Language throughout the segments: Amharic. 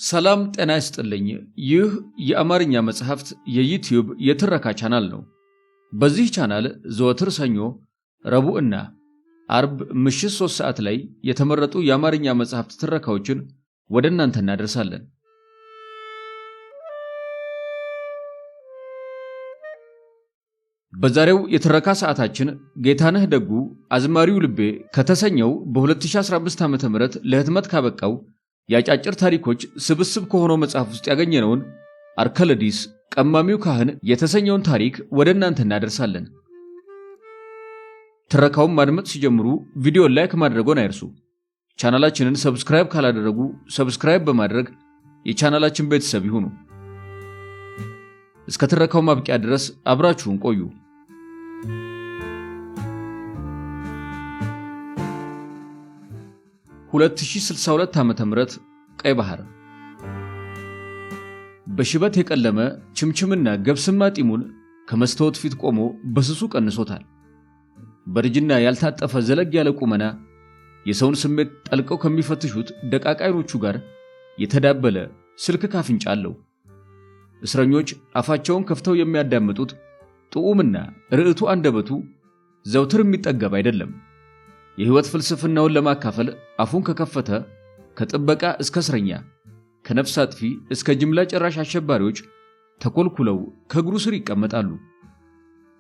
ሰላም ጤና ይስጥልኝ። ይህ የአማርኛ መጽሐፍት የዩቲዩብ የትረካ ቻናል ነው። በዚህ ቻናል ዘወትር ሰኞ፣ ረቡዕ እና አርብ ምሽት 3 ሰዓት ላይ የተመረጡ የአማርኛ መጽሐፍት ትረካዎችን ወደ እናንተ እናደርሳለን። በዛሬው የትረካ ሰዓታችን ጌታነህ ደጉ አዝማሪው ልቤ ከተሰኘው በ2015 ዓ.ም ለህትመት ካበቃው የአጫጭር ታሪኮች ስብስብ ከሆነው መጽሐፍ ውስጥ ያገኘነውን አርከለዲስ ቀማሚው ካህን የተሰኘውን ታሪክ ወደ እናንተ እናደርሳለን። ትረካውን ማድመጥ ሲጀምሩ ቪዲዮን ላይክ ማድረግዎን አይርሱ። ቻናላችንን ሰብስክራይብ ካላደረጉ ሰብስክራይብ በማድረግ የቻናላችን ቤተሰብ ይሁኑ። እስከ ትረካው ማብቂያ ድረስ አብራችሁን ቆዩ። ዓ.ም ቀይ ባህር። በሽበት የቀለመ ችምችምና ገብስማ ጢሙን ከመስተወት ፊት ቆሞ በስሱ ቀንሶታል። በርጅና ያልታጠፈ ዘለግ ያለ ቁመና የሰውን ስሜት ጠልቀው ከሚፈትሹት ደቃቅ ዓይኖቹ ጋር የተዳበለ ስልክ ካፍንጫ አለው። እስረኞች አፋቸውን ከፍተው የሚያዳምጡት ጥዑምና ርዕቱ አንደበቱ ዘውትር የሚጠገብ አይደለም። የሕይወት ፍልስፍናውን ለማካፈል አፉን ከከፈተ ከጥበቃ እስከ እስረኛ፣ ከነፍስ አጥፊ እስከ ጅምላ ጨራሽ አሸባሪዎች ተኮልኩለው ከእግሩ ስር ይቀመጣሉ።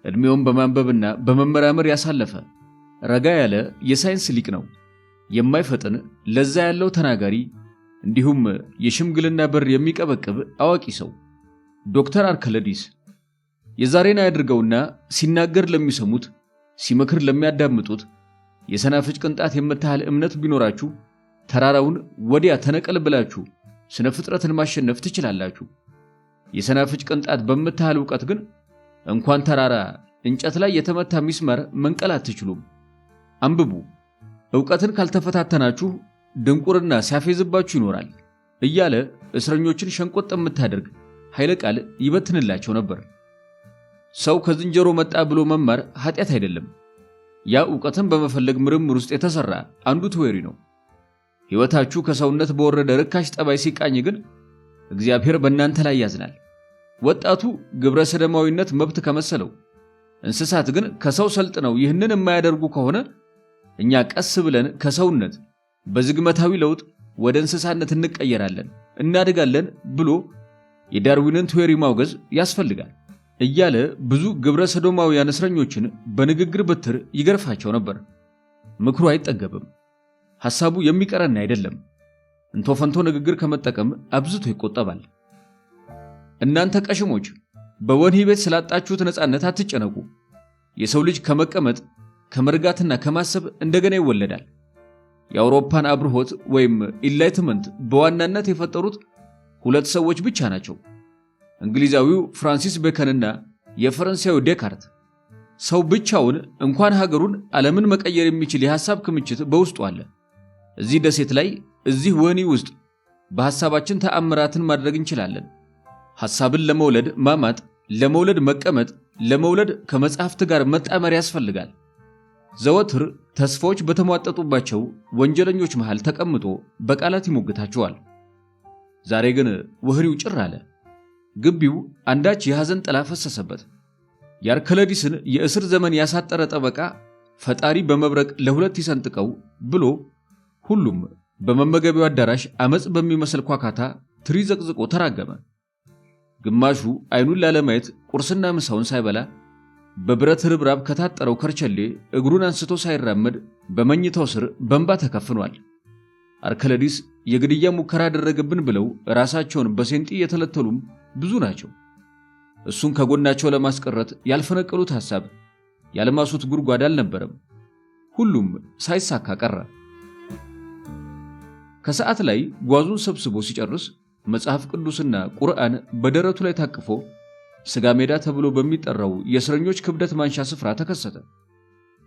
ዕድሜውን በማንበብና በመመራመር ያሳለፈ ረጋ ያለ የሳይንስ ሊቅ ነው። የማይፈጥን ለዛ ያለው ተናጋሪ፣ እንዲሁም የሽምግልና በር የሚቀበቅብ አዋቂ ሰው ዶክተር አርከለዲስ። የዛሬን አያድርገውና ሲናገር ለሚሰሙት፣ ሲመክር ለሚያዳምጡት የሰናፍጭ ቅንጣት የምታህል እምነት ቢኖራችሁ ተራራውን ወዲያ ተነቀል ብላችሁ ስነ ፍጥረትን ማሸነፍ ትችላላችሁ። የሰናፍጭ ቅንጣት በምታህል ዕውቀት ግን እንኳን ተራራ እንጨት ላይ የተመታ ሚስማር መንቀል አትችሉም። አንብቡ። ዕውቀትን ካልተፈታተናችሁ ድንቁርና ሲያፌዝባችሁ ይኖራል እያለ እስረኞችን ሸንቆጥ የምታደርግ ኃይለ ቃል ይበትንላቸው ነበር። ሰው ከዝንጀሮ መጣ ብሎ መማር ኃጢአት አይደለም። ያ ዕውቀትን በመፈለግ ምርምር ውስጥ የተሰራ አንዱ ትዌሪ ነው። ሕይወታችሁ ከሰውነት በወረደ ርካሽ ጠባይ ሲቃኝ ግን እግዚአብሔር በእናንተ ላይ ያዝናል። ወጣቱ ግብረ ሰደማዊነት መብት ከመሰለው፣ እንስሳት ግን ከሰው ሰልጥነው ይህንን የማያደርጉ ከሆነ እኛ ቀስ ብለን ከሰውነት በዝግመታዊ ለውጥ ወደ እንስሳነት እንቀየራለን፣ እናድጋለን ብሎ የዳርዊንን ትዌሪ ማውገዝ ያስፈልጋል እያለ ብዙ ግብረ ሰዶማውያን እስረኞችን በንግግር በትር ይገርፋቸው ነበር። ምክሩ አይጠገብም። ሐሳቡ የሚቀረን አይደለም። እንቶፈንቶ ንግግር ከመጠቀም አብዝቶ ይቆጠባል። እናንተ ቀሽሞች በወህኒ ቤት ስላጣችሁት ነፃነት አትጨነቁ። የሰው ልጅ ከመቀመጥ ከመርጋትና ከማሰብ እንደገና ይወለዳል። የአውሮፓን አብርሆት ወይም ኢንላይትመንት በዋናነት የፈጠሩት ሁለት ሰዎች ብቻ ናቸው። እንግሊዛዊው ፍራንሲስ ቤከንና የፈረንሳዩ ዴካርት። ሰው ብቻውን እንኳን ሀገሩን ዓለምን መቀየር የሚችል የሐሳብ ክምችት በውስጡ አለ። እዚህ ደሴት ላይ፣ እዚህ ወህኒ ውስጥ በሐሳባችን ተአምራትን ማድረግ እንችላለን። ሐሳብን ለመውለድ ማማጥ፣ ለመውለድ መቀመጥ፣ ለመውለድ ከመጽሐፍት ጋር መጣመር ያስፈልጋል። ዘወትር ተስፋዎች በተሟጠጡባቸው ወንጀለኞች መሃል ተቀምጦ በቃላት ይሞግታቸዋል። ዛሬ ግን ወህኒው ጭር አለ። ግቢው አንዳች የሐዘን ጥላ ፈሰሰበት። የአርከለዲስን የእስር ዘመን ያሳጠረ ጠበቃ ፈጣሪ በመብረቅ ለሁለት ይሰንጥቀው ብሎ ሁሉም በመመገቢያው አዳራሽ አመጽ በሚመስል ኳካታ ትሪ ዘቅዝቆ ተራገመ። ግማሹ አይኑን ላለማየት ቁርስና ምሳውን ሳይበላ በብረት ርብራብ ከታጠረው ከርቸሌ እግሩን አንስቶ ሳይራመድ በመኝታው ስር በእንባ ተከፍኗል። አርከለዲስ የግድያ ሙከራ አደረገብን ብለው ራሳቸውን በሴንጢ የተለተሉም ብዙ ናቸው። እሱን ከጎናቸው ለማስቀረት ያልፈነቀሉት ሐሳብ ያለማሱት ጉድጓድ አልነበረም። ሁሉም ሳይሳካ ቀረ። ከሰዓት ላይ ጓዙን ሰብስቦ ሲጨርስ መጽሐፍ ቅዱስና ቁርአን በደረቱ ላይ ታቅፎ ስጋ ሜዳ ተብሎ በሚጠራው የእስረኞች ክብደት ማንሻ ስፍራ ተከሰተ።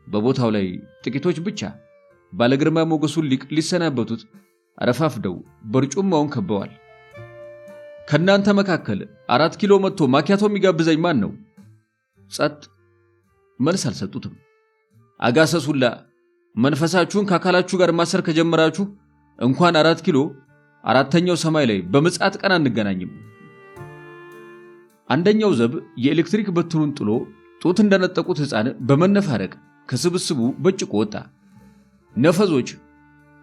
በቦታው ላይ ጥቂቶች ብቻ ባለግርማ ሞገሱን ሊቅ ሊሰናበቱት አረፋፍደው በርጩማውን ከበዋል። ከናንተ መካከል 4 ኪሎ መጥቶ ማኪያቶ የሚጋብዘኝ ማን ነው? ጸጥ። መልስ አልሰጡትም። አጋሰሱላ መንፈሳችሁን ከአካላችሁ ጋር ማሰር ከጀመራችሁ እንኳን 4 ኪሎ 4ኛው ሰማይ ላይ በምጽአት ቀን አንገናኝም። አንደኛው ዘብ የኤሌክትሪክ በትሩን ጥሎ ጡት እንደነጠቁት ሕፃን በመነፋረቅ ከስብስቡ በጭቆ ወጣ። ነፈዞች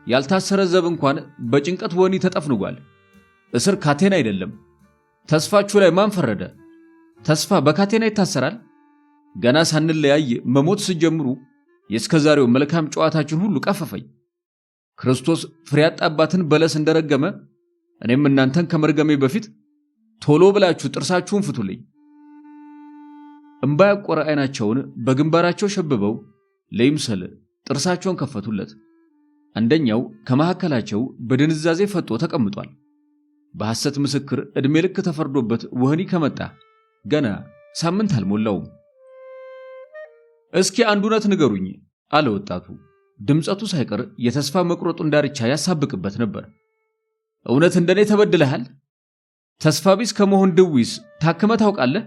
ያልታሰረ ዘብ እንኳን በጭንቀት ወህኒ ተጠፍንጓል። እስር ካቴና አይደለም። ተስፋችሁ ላይ ማን ፈረደ? ተስፋ በካቴና ይታሰራል? ገና ሳንለያይ መሞት ስጀምሩ የእስከዛሬው መልካም ጨዋታችን ሁሉ ቀፈፈኝ። ክርስቶስ ፍሬ ያጣባትን በለስ እንደረገመ እኔም እናንተን ከመርገሜ በፊት ቶሎ ብላችሁ ጥርሳችሁን ፍቱልኝ። እምባ ያቆረ ዓይናቸውን በግንባራቸው ሸብበው ለይምሰል ጥርሳቸውን ከፈቱለት። አንደኛው ከመካከላቸው በድንዛዜ ፈጦ ተቀምጧል። በሐሰት ምስክር ዕድሜ ልክ ተፈርዶበት ወህኒ ከመጣ ገና ሳምንት አልሞላውም። እስኪ አንድ እውነት ንገሩኝ አለ ወጣቱ። ድምፀቱ ሳይቀር የተስፋ መቁረጡን ዳርቻ ያሳብቅበት ነበር። እውነት እንደኔ ተበድለሃል? ተስፋ ቢስ ከመሆን ድዊስ ታክመህ ታውቃለህ?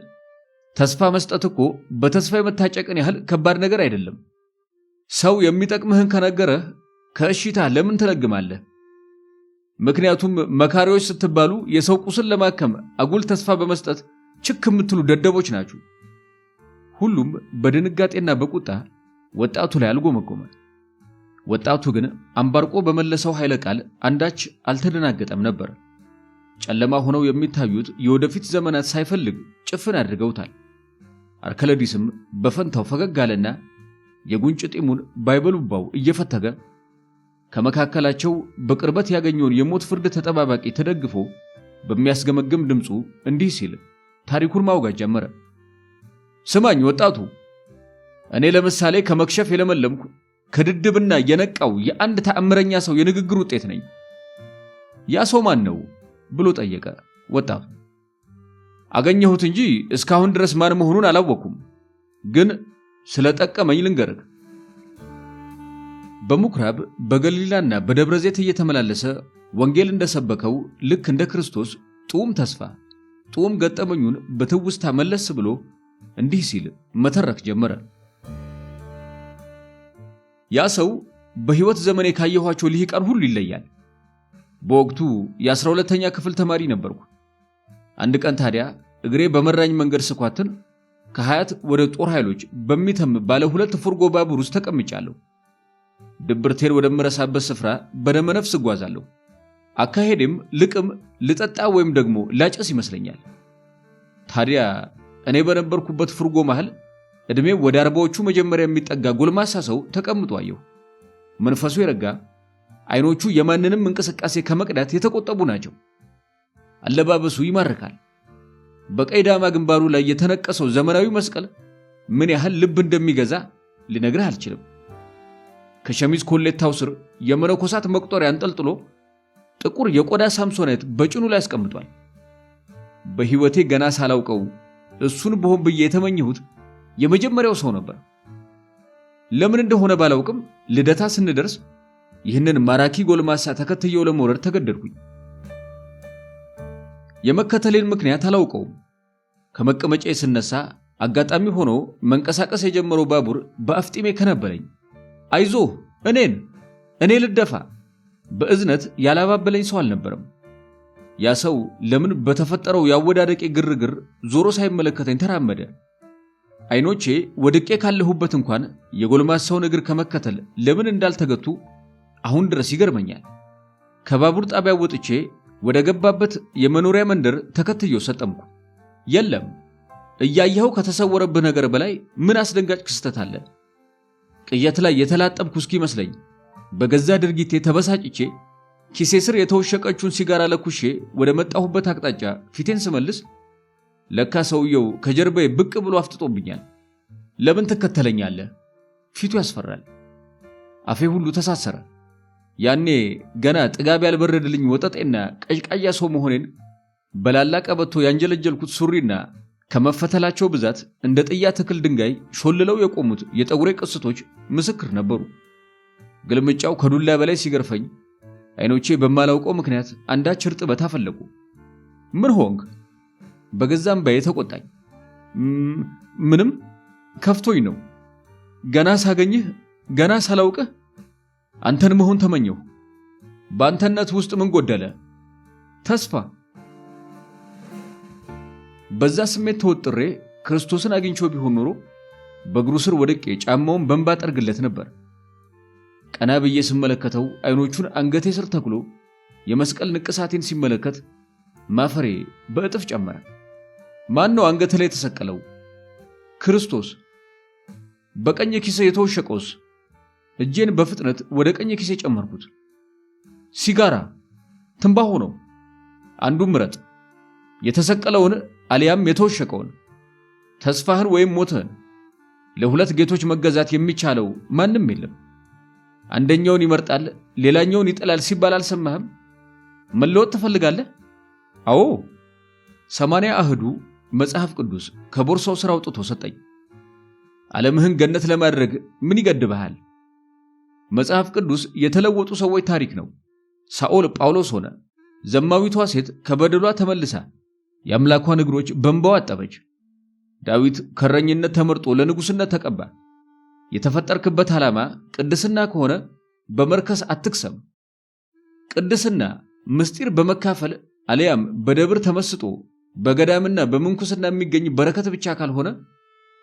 ተስፋ መስጠት እኮ በተስፋ የመታጨቅን ያህል ከባድ ነገር አይደለም። ሰው የሚጠቅምህን ከነገረህ ከእሺታ ለምን ትለግማለህ? ምክንያቱም መካሪዎች ስትባሉ የሰው ቁስል ለማከም አጉል ተስፋ በመስጠት ችክ የምትሉ ደደቦች ናችሁ። ሁሉም በድንጋጤና በቁጣ ወጣቱ ላይ አልጎመጎመ። ወጣቱ ግን አንባርቆ በመለሰው ኃይለ ቃል አንዳች አልተደናገጠም ነበር። ጨለማ ሆነው የሚታዩት የወደፊት ዘመናት ሳይፈልግ ጭፍን አድርገውታል። አርከለዲስም በፈንታው ፈገግ አለና የጉንጭ ጢሙን ባይበሉባው እየፈተገ ከመካከላቸው በቅርበት ያገኘውን የሞት ፍርድ ተጠባባቂ ተደግፎ በሚያስገመግም ድምፁ እንዲህ ሲል ታሪኩን ማውጋት ጀመረ። ስማኝ ወጣቱ፣ እኔ ለምሳሌ ከመክሸፍ የለመለምኩ ከድድብና የነቃው የአንድ ተአምረኛ ሰው የንግግር ውጤት ነኝ። ያ ሰው ማን ነው ብሎ ጠየቀ ወጣቱ። አገኘሁት እንጂ እስካሁን ድረስ ማን መሆኑን አላወኩም፣ ግን ስለጠቀመኝ ልንገርህ። በምኩራብ በገሊላና በደብረ ዘይት እየተመላለሰ ወንጌል እንደሰበከው ልክ እንደ ክርስቶስ ጡም ተስፋ ጡም ገጠመኙን በትውስታ መለስ ብሎ እንዲህ ሲል መተረክ ጀመረ። ያ ሰው በሕይወት ዘመኔ ካየኋቸው ልሂቃን ሁሉ ይለያል። በወቅቱ የ12ኛ ክፍል ተማሪ ነበርኩ። አንድ ቀን ታዲያ እግሬ በመራኝ መንገድ ስኳትን ከሀያት ወደ ጦር ኃይሎች በሚተም ባለ 2 ፉርጎ ባቡር ውስጥ ተቀምጫለሁ። ድብርቴን ወደምረሳበት ስፍራ በደመ ነፍስ እጓዛለሁ። አካሄዴም ልቅም ልጠጣ ወይም ደግሞ ላጨስ ይመስለኛል። ታዲያ እኔ በነበርኩበት ፉርጎ መሃል ዕድሜው ወደ 40ዎቹ መጀመሪያ የሚጠጋ ጎልማሳ ሰው ተቀምጦ አየሁ። መንፈሱ የረጋ፣ አይኖቹ የማንንም እንቅስቃሴ ከመቅዳት የተቆጠቡ ናቸው። አለባበሱ ይማርካል። በቀይ ዳማ ግንባሩ ላይ የተነቀሰው ዘመናዊ መስቀል ምን ያህል ልብ እንደሚገዛ ልነግርህ አልችልም። ከሸሚዝ ኮሌታው ስር የመነኮሳት መቁጠሪያ አንጠልጥሎ ጥቁር የቆዳ ሳምሶኔት በጭኑ ላይ አስቀምጧል። በሕይወቴ ገና ሳላውቀው እሱን በሆን ብዬ የተመኘሁት የመጀመሪያው ሰው ነበር። ለምን እንደሆነ ባላውቅም ልደታ ስንደርስ ይህንን ማራኪ ጎልማሳ ተከትየው ለመውረድ ተገደድኩኝ። የመከተሌን ምክንያት አላውቀውም። ከመቀመጫዬ ስነሳ አጋጣሚ ሆኖ መንቀሳቀስ የጀመረው ባቡር በአፍጢሜ ከነበለኝ። አይዞህ እኔ ልደፋ በእዝነት ያላባበለኝ ሰው አልነበረም። ያ ሰው ለምን በተፈጠረው ያወዳደቄ ግርግር ዞሮ ሳይመለከተኝ ተራመደ። አይኖቼ ወድቄ ካለሁበት እንኳን የጎልማሳውን እግር ከመከተል ለምን እንዳልተገቱ አሁን ድረስ ይገርመኛል። ከባቡር ጣቢያ ወጥቼ ወደ ገባበት የመኖሪያ መንደር ተከትዮ ሰጠምኩ። የለም እያየኸው ከተሰወረብህ ነገር በላይ ምን አስደንጋጭ ክስተት አለ? ቅየት ላይ የተላጠብኩ እስኪመስለኝ በገዛ ድርጊቴ ተበሳጭቼ ኪሴ ስር የተወሸቀችውን ሲጋራ ለኩሼ ወደ መጣሁበት አቅጣጫ ፊቴን ስመልስ ለካ ሰውየው ከጀርባዬ ብቅ ብሎ አፍጥጦብኛል። ለምን ትከተለኛለህ? ፊቱ ያስፈራል። አፌ ሁሉ ተሳሰረ። ያኔ ገና ጥጋብ ያልበረደልኝ ወጠጤና ቀዥቃያ ሰው መሆኔን በላላ ቀበቶ ያንጀለጀልኩት ሱሪና ከመፈተላቸው ብዛት እንደ ጥያ ተክል ድንጋይ ሾልለው የቆሙት የጠጉሬ ቅስቶች ምስክር ነበሩ። ግልምጫው ከዱላ በላይ ሲገርፈኝ አይኖቼ በማላውቀው ምክንያት አንዳች እርጥበት አፈለቁ። ምን ሆንክ? በገዛም ባይ ተቆጣኝ። ምንም ከፍቶኝ ነው። ገና ሳገኝህ ገና ሳላውቅህ አንተን መሆን ተመኘሁ። በአንተነት ውስጥ ምን ጎደለ? ተስፋ። በዛ ስሜት ተወጥሬ ክርስቶስን አግኝቼው ቢሆን ኖሮ በእግሩ ስር ወድቄ ጫማውን በእንባ ጠርግለት ነበር። ቀና ብዬ ስመለከተው አይኖቹን አንገቴ ስር ተክሎ የመስቀል ንቅሳቴን ሲመለከት ማፈሬ በእጥፍ ጨመረ። ማን ነው አንገቴ ላይ የተሰቀለው? ክርስቶስ። በቀኝ ኪሴ የተወሸቀውስ? እጄን በፍጥነት ወደ ቀኝ ኪሴ ጨመርኩት። ሲጋራ፣ ትንባሆ ነው። አንዱን ምረጥ፣ የተሰቀለውን አሊያም የተወሸቀውን፣ ተስፋህን ወይም ሞትህን። ለሁለት ጌቶች መገዛት የሚቻለው ማንም የለም። አንደኛውን ይመርጣል ሌላኛውን ይጠላል ሲባል አልሰማህም? መለወጥ ትፈልጋለህ? አዎ። 80 አህዱ መጽሐፍ ቅዱስ ከቦርሳው ስር አውጥቶ ሰጠኝ። ዓለምህን ገነት ለማድረግ ምን ይገድብሃል? መጽሐፍ ቅዱስ የተለወጡ ሰዎች ታሪክ ነው። ሳኦል ጳውሎስ ሆነ። ዘማዊቷ ሴት ከበደሏ ተመልሳ የአምላኳን እግሮች በእንባዋ አጠበች። ዳዊት ከረኝነት ተመርጦ ለንጉሥነት ተቀባ። የተፈጠርክበት ዓላማ ቅድስና ከሆነ በመርከስ አትክሰም። ቅድስና ምስጢር በመካፈል አሊያም በደብር ተመስጦ በገዳምና በምንኩስና የሚገኝ በረከት ብቻ ካልሆነ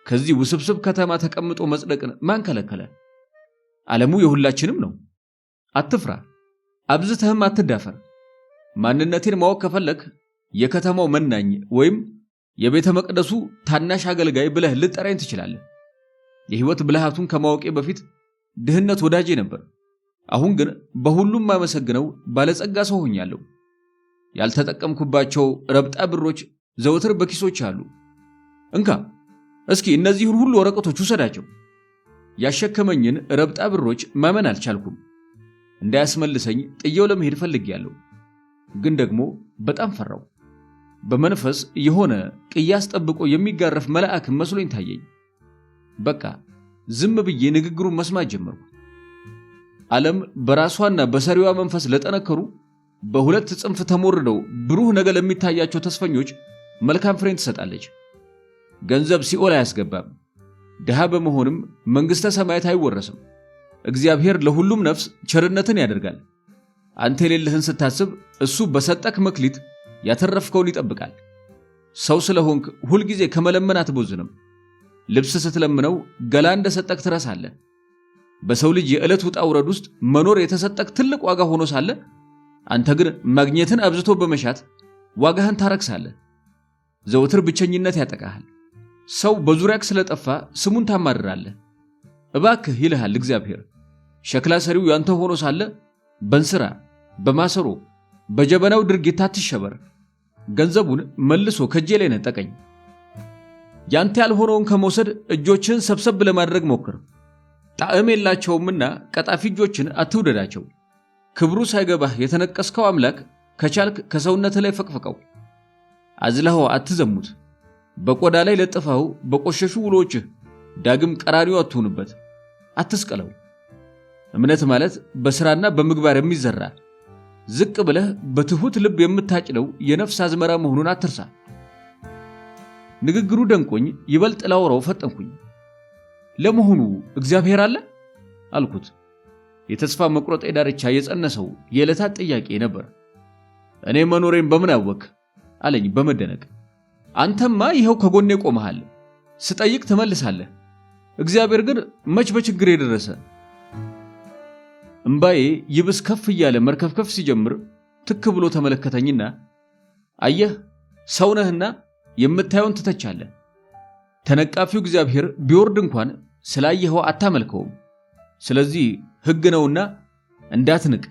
ከዚህ ውስብስብ ከተማ ተቀምጦ መጽደቅን ማን ከለከለ? ዓለሙ የሁላችንም ነው። አትፍራ፣ አብዝተህም አትዳፈር። ማንነቴን ማወቅ ከፈለክ የከተማው መናኝ ወይም የቤተ መቅደሱ ታናሽ አገልጋይ ብለህ ልጠራኝ ትችላለህ። የሕይወት ብልሃቱን ከማወቄ በፊት ድህነት ወዳጄ ነበር። አሁን ግን በሁሉም ማመሰግነው ባለጸጋ ሰው ሆኛለሁ። ያልተጠቀምኩባቸው ረብጣ ብሮች ዘወትር በኪሶች አሉ። እንካ እስኪ እነዚህን ሁሉ ወረቀቶች ውሰዳቸው። ያሸከመኝን ረብጣ ብሮች ማመን አልቻልኩም። እንዳያስመልሰኝ ጥየው ለመሄድ ፈልጌያለሁ። ግን ደግሞ በጣም ፈራው። በመንፈስ የሆነ ቅያስ ጠብቆ የሚጋረፍ መልአክ መስሎኝ ታየኝ። በቃ ዝም ብዬ ንግግሩን መስማት ጀመርኩ። ዓለም በራሷና በሰሪዋ መንፈስ ለጠነከሩ በሁለት ጽንፍ ተሞርደው ብሩህ ነገር ለሚታያቸው ተስፈኞች መልካም ፍሬን ትሰጣለች። ገንዘብ ሲኦል አያስገባም። ድሃ በመሆንም መንግሥተ ሰማያት አይወረስም። እግዚአብሔር ለሁሉም ነፍስ ቸርነትን ያደርጋል። አንተ የሌለህን ስታስብ እሱ በሰጠክ መክሊት ያተረፍከውን ይጠብቃል። ሰው ስለሆንክ ሁልጊዜ ከመለመን አትቦዝንም። ልብስ ስትለምነው ገላ እንደሰጠክ ትረሳለህ። በሰው ልጅ የዕለት ውጣ ውረድ ውስጥ መኖር የተሰጠክ ትልቅ ዋጋ ሆኖ ሳለ አንተ ግን ማግኘትን አብዝቶ በመሻት ዋጋህን ታረክሳለህ። ዘወትር ብቸኝነት ያጠቃሃል። ሰው በዙሪያክ ስለጠፋ ስሙን ታማርራለህ። እባክህ ይልሃል እግዚአብሔር። ሸክላ ሰሪው ያንተ ሆኖ ሳለ በእንስራ በማሰሮ በጀበናው ድርጊት አትሸበር። ገንዘቡን መልሶ ከጄ ላይ ነጠቀኝ። ያንተ ያልሆነውን ከመውሰድ እጆችህን ሰብሰብ ለማድረግ ሞክር። ጣዕም የላቸውምና ቀጣፊ እጆችን አትውደዳቸው። ክብሩ ሳይገባህ የተነቀስከው አምላክ ከቻልክ ከሰውነት ላይ ፈቅፍቀው። አዝለኸው አትዘሙት። በቆዳ ላይ ለጥፈኸው በቆሸሹ ውሎችህ ዳግም ቀራሪው አትሁንበት። አትስቀለው። እምነት ማለት በሥራና በምግባር የሚዘራ ዝቅ ብለህ በትሑት ልብ የምታጭደው የነፍስ አዝመራ መሆኑን አትርሳ። ንግግሩ ደንቆኝ ይበልጥ ላወራው ፈጠንኩኝ። ለመሆኑ እግዚአብሔር አለ አልኩት። የተስፋ መቁረጥ ዳርቻ የጸነሰው የዕለታት ጥያቄ ነበር። እኔ መኖሬን በምን አወክ አለኝ በመደነቅ። አንተማ ይኸው ከጎኔ ቆመሃል። ስጠይቅ ትመልሳለህ። እግዚአብሔር ግን መች በችግር የደረሰ። እምባዬ ይብስ ከፍ እያለ መርከፍከፍ ሲጀምር ትክ ብሎ ተመለከተኝና አየህ ሰው ነህና የምታየውን ትተቻለህ። ተነቃፊው እግዚአብሔር ቢወርድ እንኳን ስላየኸው አታመልከውም። ስለዚህ ሕግ ነውና እንዳትንቅ፣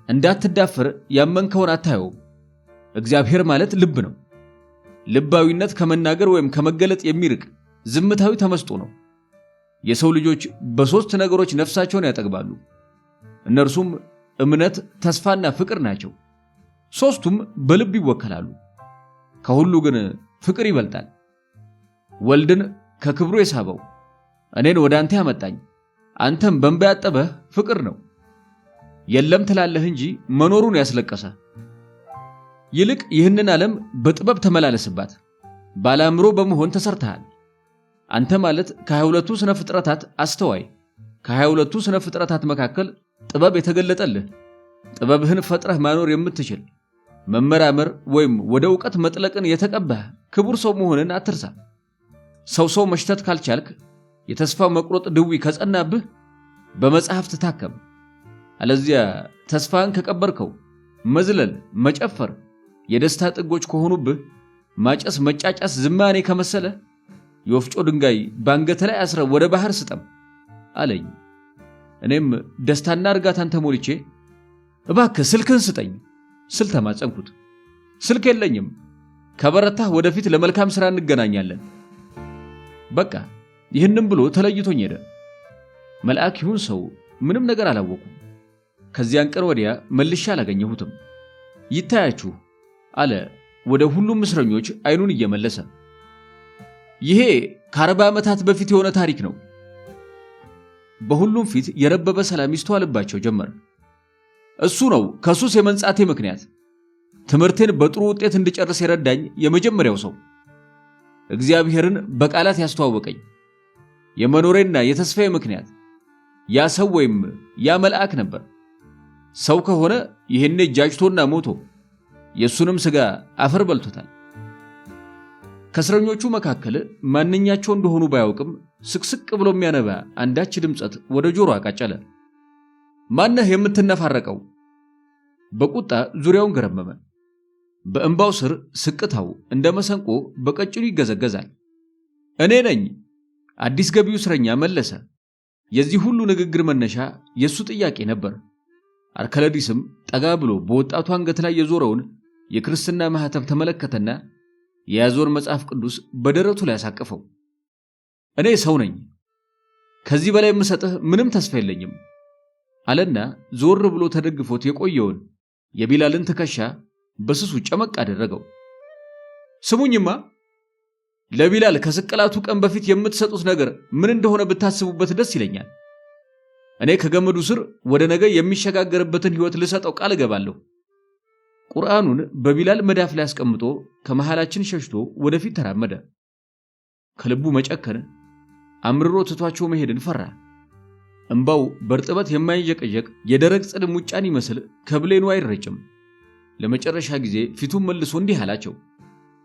እንዳትዳፈር ያመንከውን አታየውም። እግዚአብሔር ማለት ልብ ነው። ልባዊነት ከመናገር ወይም ከመገለጥ የሚርቅ ዝምታዊ ተመስጦ ነው። የሰው ልጆች በሦስት ነገሮች ነፍሳቸውን ያጠግባሉ። እነርሱም እምነት፣ ተስፋና ፍቅር ናቸው። ሦስቱም በልብ ይወከላሉ። ከሁሉ ግን ፍቅር ይበልጣል። ወልድን ከክብሩ የሳበው እኔን ወደ አንተ ያመጣኝ አንተም በእንባ ያጠበህ ፍቅር ነው። የለም ትላለህ እንጂ መኖሩን ያስለቀሰ። ይልቅ ይህንን ዓለም በጥበብ ተመላለስባት፣ ባለአእምሮ በመሆን ተሰርተሃል። አንተ ማለት ከ22ቱ ስነ ፍጥረታት አስተዋይ፣ ከ22ቱ ስነ ፍጥረታት መካከል ጥበብ የተገለጠልህ፣ ጥበብህን ፈጥረህ ማኖር የምትችል፣ መመራመር ወይም ወደ ዕውቀት መጥለቅን የተቀባህ ክቡር ሰው መሆንን አትርሳ። ሰው መሽተት ካልቻልክ፣ የተስፋ መቁረጥ ድዊ ከጸናብህ በመጽሐፍት ታከም። አለዚያ ተስፋን ከቀበርከው መዝለል፣ መጨፈር የደስታ ጥጎች ከሆኑብህ፣ ማጨስ፣ መጫጫስ ዝማኔ ከመሰለ የወፍጮ ድንጋይ ባንገተ ላይ አስረ ወደ ባህር ስጠም አለኝ። እኔም ደስታና እርጋታን ተሞልቼ እባክህ ስልክህን ስጠኝ ስል ተማጸንኩት። ስልክ የለኝም፣ ከበረታህ ወደፊት ለመልካም ሥራ እንገናኛለን። በቃ ይህንም ብሎ ተለይቶኝ ሄደ። መልአክ ይሁን ሰው ምንም ነገር አላወኩም። ከዚያን ቀን ወዲያ መልሼ አላገኘሁትም። ይታያችሁ አለ ወደ ሁሉም እስረኞች አይኑን እየመለሰ። ይሄ ከ40 ዓመታት በፊት የሆነ ታሪክ ነው። በሁሉም ፊት የረበበ ሰላም ይስተዋልባቸው ጀመር። እሱ ነው ከሱስ የመንጻቴ ምክንያት፣ ትምህርቴን በጥሩ ውጤት እንድጨርስ የረዳኝ የመጀመሪያው ሰው፣ እግዚአብሔርን በቃላት ያስተዋወቀኝ፣ የመኖሬና የተስፋዬ ምክንያት ያ ሰው ወይም ያ መልአክ ነበር። ሰው ከሆነ ይሄኔ ጃጅቶና ሞቶ የሱንም ሥጋ አፈር በልቶታል። ከእስረኞቹ መካከል ማንኛቸው እንደሆኑ ባያውቅም ስቅስቅ ብሎ የሚያነባ አንዳች ድምጸት ወደ ጆሮ አቃጨለ። ማነህ የምትነፋረቀው? በቁጣ ዙሪያውን ገረመመ። በእንባው ስር ስቅታው እንደ መሰንቆ በቀጭኑ ይገዘገዛል። እኔ ነኝ። አዲስ ገቢው እስረኛ መለሰ። የዚህ ሁሉ ንግግር መነሻ የሱ ጥያቄ ነበር። አርከለዲስም ጠጋ ብሎ በወጣቱ አንገት ላይ የዞረውን የክርስትና ማህተም ተመለከተና የያዘውን መጽሐፍ ቅዱስ በደረቱ ላይ አሳቀፈው። እኔ ሰው ነኝ፣ ከዚህ በላይ የምሰጥህ ምንም ተስፋ የለኝም አለና ዞር ብሎ ተደግፎት የቆየውን የቢላልን ትከሻ በስሱ ጨመቅ አደረገው። ስሙኝማ፣ ለቢላል ከስቅላቱ ቀን በፊት የምትሰጡት ነገር ምን እንደሆነ ብታስቡበት ደስ ይለኛል። እኔ ከገመዱ ስር ወደ ነገ የሚሸጋገርበትን ሕይወት ልሰጠው ቃል እገባለሁ። ቁርአኑን በቢላል መዳፍ ላይ አስቀምጦ ከመሃላችን ሸሽቶ ወደፊት ተራመደ። ከልቡ መጨከን፣ አምርሮ ትቷቸው መሄድን ፈራ። እንባው በርጥበት የማይጀቀጀቅ የደረቅ ጽድ ሙጫን ይመስል ከብሌኑ አይረጭም። ለመጨረሻ ጊዜ ፊቱን መልሶ እንዲህ አላቸው።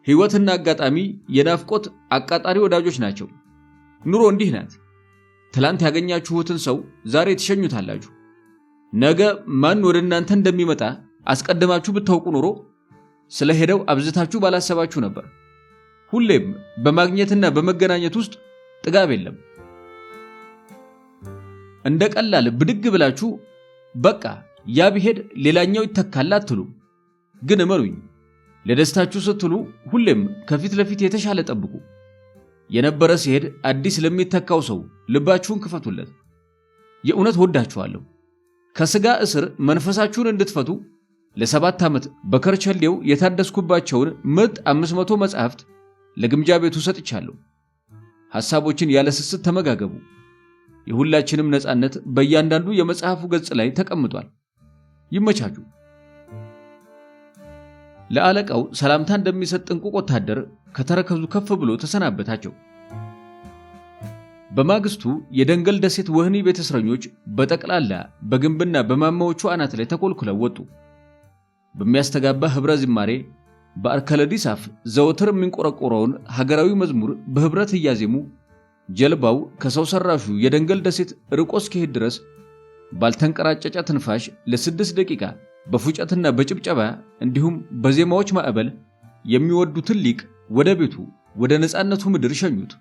ሕይወትና አጋጣሚ የናፍቆት አቃጣሪ ወዳጆች ናቸው። ኑሮ እንዲህ ናት። ትላንት ያገኛችሁትን ሰው ዛሬ ትሸኙታላችሁ። ነገ ማን ወደ እናንተ እንደሚመጣ አስቀድማችሁ ብታውቁ ኑሮ ስለሄደው አብዝታችሁ ባላሰባችሁ ነበር። ሁሌም በማግኘትና በመገናኘት ውስጥ ጥጋብ የለም። እንደ ቀላል ብድግ ብላችሁ በቃ ያ ቢሄድ ሌላኛው ይተካል አትሉ። ግን እመኑኝ፣ ለደስታችሁ ስትሉ ሁሌም ከፊት ለፊት የተሻለ ጠብቁ። የነበረ ሲሄድ አዲስ ለሚተካው ሰው ልባችሁን ክፈቱለት። የእውነት ወዳችኋለሁ። ከሥጋ እስር መንፈሳችሁን እንድትፈቱ ለ7 ዓመት በከርቸሌው የታደስኩባቸውን ምርጥ 500 መጻሕፍት ለግምጃ ቤቱ ሰጥቻለሁ። ሐሳቦችን ያለ ስስት ተመጋገቡ። የሁላችንም ነጻነት በእያንዳንዱ የመጽሐፉ ገጽ ላይ ተቀምጧል። ይመቻቹ። ለአለቃው ሰላምታ እንደሚሰጥ ጥንቁቅ ወታደር ከተረከዙ ከፍ ብሎ ተሰናበታቸው። በማግስቱ የደንገል ደሴት ወህኒ ቤት እስረኞች በጠቅላላ በግንብና በማማዎቹ አናት ላይ ተኮልኩለው ወጡ። በሚያስተጋባ ህብረ ዝማሬ በአርከለዲስ አፍ ዘወትር የሚንቆረቆረውን ሀገራዊ መዝሙር በህብረት እያዜሙ ጀልባው ከሰው ሰራሹ የደንገል ደሴት ርቆ እስኪሄድ ድረስ ባልተንቀራጨጨ ትንፋሽ ለ6 ደቂቃ በፉጨትና በጭብጨባ እንዲሁም በዜማዎች ማዕበል የሚወዱትን ሊቅ ወደ ቤቱ ወደ ነጻነቱ ምድር ሸኙት።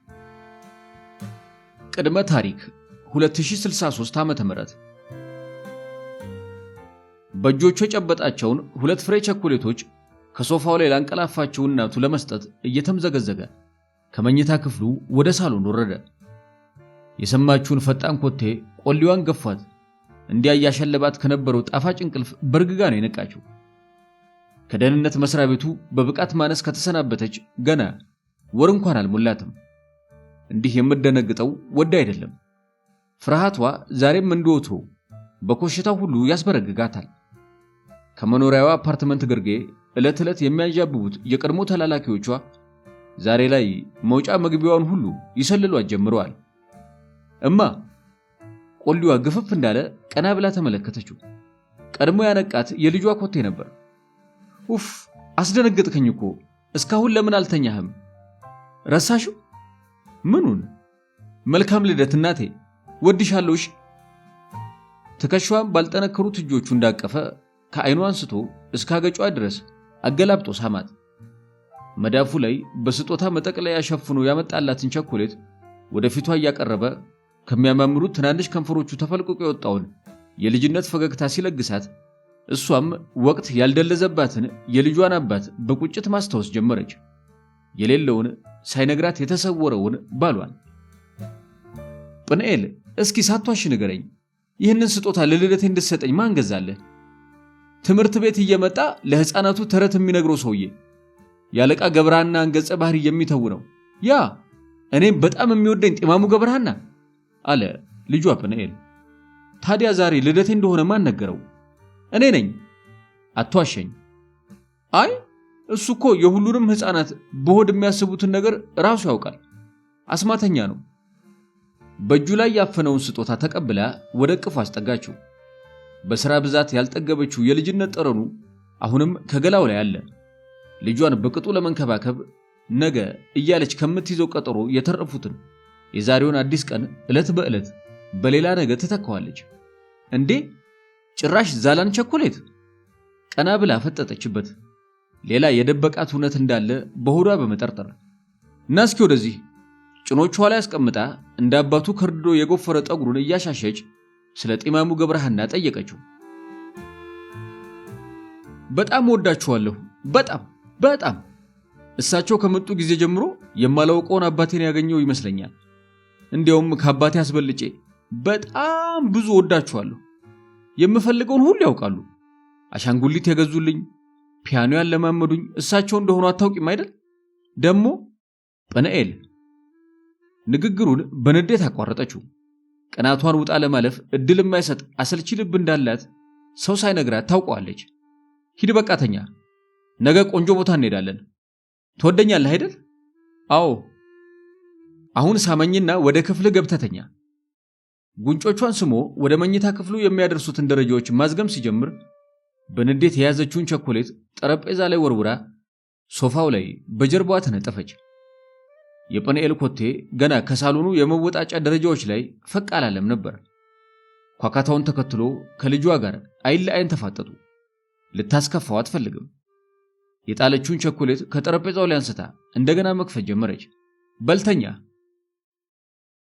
ቅድመ ታሪክ 2063 ዓመተ ምህረት በእጆቹ የጨበጣቸውን 2 ፍሬ ቸኮሌቶች ከሶፋው ላይ ላንቀላፋቸው እናቱ ለመስጠት እየተምዘገዘገ ከመኝታ ክፍሉ ወደ ሳሎን ወረደ። የሰማችውን ፈጣን ኮቴ ቆሊዋን ገፋት። እንዲያያሸለባት ከነበረው ጣፋጭ እንቅልፍ በርግጋ ነው የነቃችው። ከደህንነት መስሪያ ቤቱ በብቃት ማነስ ከተሰናበተች ገና ወር እንኳን አልሞላትም። እንዲህ የምትደነግጠው ወደ አይደለም። ፍርሃቷ ዛሬም እንደወትሮ በኮሽታው ሁሉ ያስበረግጋታል። ከመኖሪያዋ አፓርትመንት ግርጌ ዕለት ዕለት የሚያንዣብቡት የቀድሞ ተላላኪዎቿ ዛሬ ላይ መውጫ መግቢያዋን ሁሉ ይሰልሏት ጀምረዋል። እማ ቆሊዋ ግፍፍ እንዳለ ቀና ብላ ተመለከተችው። ቀድሞ ያነቃት የልጇ ኮቴ ነበር። ኡፍ አስደነገጥከኝ እኮ። እስካሁን ለምን አልተኛህም? ረሳሽው? ምኑን? መልካም ልደት እናቴ፣ ወድሻለሁ። ትከሻዋን ባልጠነከሩት እጆቹ እንዳቀፈ ከዓይኗ አንስቶ እስከ አገጯ ድረስ አገላብጦ ሳማት። መዳፉ ላይ በስጦታ መጠቅለያ ሸፍኖ ያመጣላትን ቸኮሌት ወደፊቷ እያቀረበ ከሚያማምሩት ትናንሽ ከንፈሮቹ ተፈልቅቆ የወጣውን የልጅነት ፈገግታ ሲለግሳት እሷም ወቅት ያልደለዘባትን የልጇን አባት በቁጭት ማስታወስ ጀመረች። የሌለውን ሳይነግራት የተሰወረውን ባሏን። ጵንኤል እስኪ ሳትዋሽ ንገረኝ፣ ይህንን ስጦታ ለልደቴ እንድትሰጠኝ ማን ገዛለህ? ትምህርት ቤት እየመጣ ለሕፃናቱ ተረት የሚነግረው ሰውዬ፣ ያለቃ ገብረሃናን ገጸ ባህሪ የሚተውነው ያ እኔም በጣም የሚወደኝ ጢማሙ ገብረሃና አለ ልጇ ጵንኤል። ታዲያ ዛሬ ልደቴ እንደሆነ ማን ነገረው? እኔ ነኝ። አትዋሸኝ። አይ እሱ እኮ የሁሉንም ሕፃናት በሆድ የሚያስቡትን ነገር ራሱ ያውቃል። አስማተኛ ነው። በእጁ ላይ ያፈነውን ስጦታ ተቀብላ ወደ እቅፉ አስጠጋችው። በሥራ ብዛት ያልጠገበችው የልጅነት ጠረኑ አሁንም ከገላው ላይ አለ። ልጇን በቅጡ ለመንከባከብ ነገ እያለች ከምትይዘው ቀጠሮ የተረፉትን የዛሬውን አዲስ ቀን ዕለት በዕለት በሌላ ነገ ትተካዋለች። እንዴ ጭራሽ ዛላን ቸኮሌት! ቀና ብላ ፈጠጠችበት፣ ሌላ የደበቃት እውነት እንዳለ በሆዷ በመጠርጠር። እና እስኪ ወደዚህ ጭኖቿ ላይ አስቀምጣ እንደ አባቱ ከርድዶ የጎፈረ ጠጉሩን እያሻሸች ስለ ጢማሙ ገብረሃና ጠየቀችው። በጣም ወዳችኋለሁ፣ በጣም እሳቸው ከመጡ ጊዜ ጀምሮ የማላውቀውን አባቴን ያገኘው ይመስለኛል። እንዲያውም ከአባቴ አስበልጬ በጣም ብዙ ወዳችኋለሁ። የምፈልገውን ሁሉ ያውቃሉ። አሻንጉሊት የገዙልኝ፣ ፒያኖ ያለማመዱኝ እሳቸው እንደሆኑ አታውቂም አይደል? ደግሞ ጵንኤል ንግግሩን በንዴት አቋረጠችው። ቀናቷን ውጣ ለማለፍ እድል የማይሰጥ አሰልቺ ልብ እንዳላት ሰው ሳይነግራት ታውቀዋለች። ሂድ በቃ ተኛ። ነገ ቆንጆ ቦታ እንሄዳለን። ትወደኛለህ አይደል? አዎ። አሁን ሳመኝና ወደ ክፍል ገብተተኛ። ጉንጮቿን ስሞ ወደ መኝታ ክፍሉ የሚያደርሱትን ደረጃዎች ማዝገም ሲጀምር በንዴት የያዘችውን ቸኮሌት ጠረጴዛ ላይ ወርውራ ሶፋው ላይ በጀርባዋ ተነጠፈች። የጵንኤል ኮቴ ገና ከሳሎኑ የመወጣጫ ደረጃዎች ላይ ፈቅ አላለም ነበር። ኳካታውን ተከትሎ ከልጇ ጋር አይን ለአይን ተፋጠጡ። ልታስከፋው አትፈልግም። የጣለችውን ቸኮሌት ከጠረጴዛው ላይ አንስታ እንደገና መክፈት ጀመረች። በልተኛ።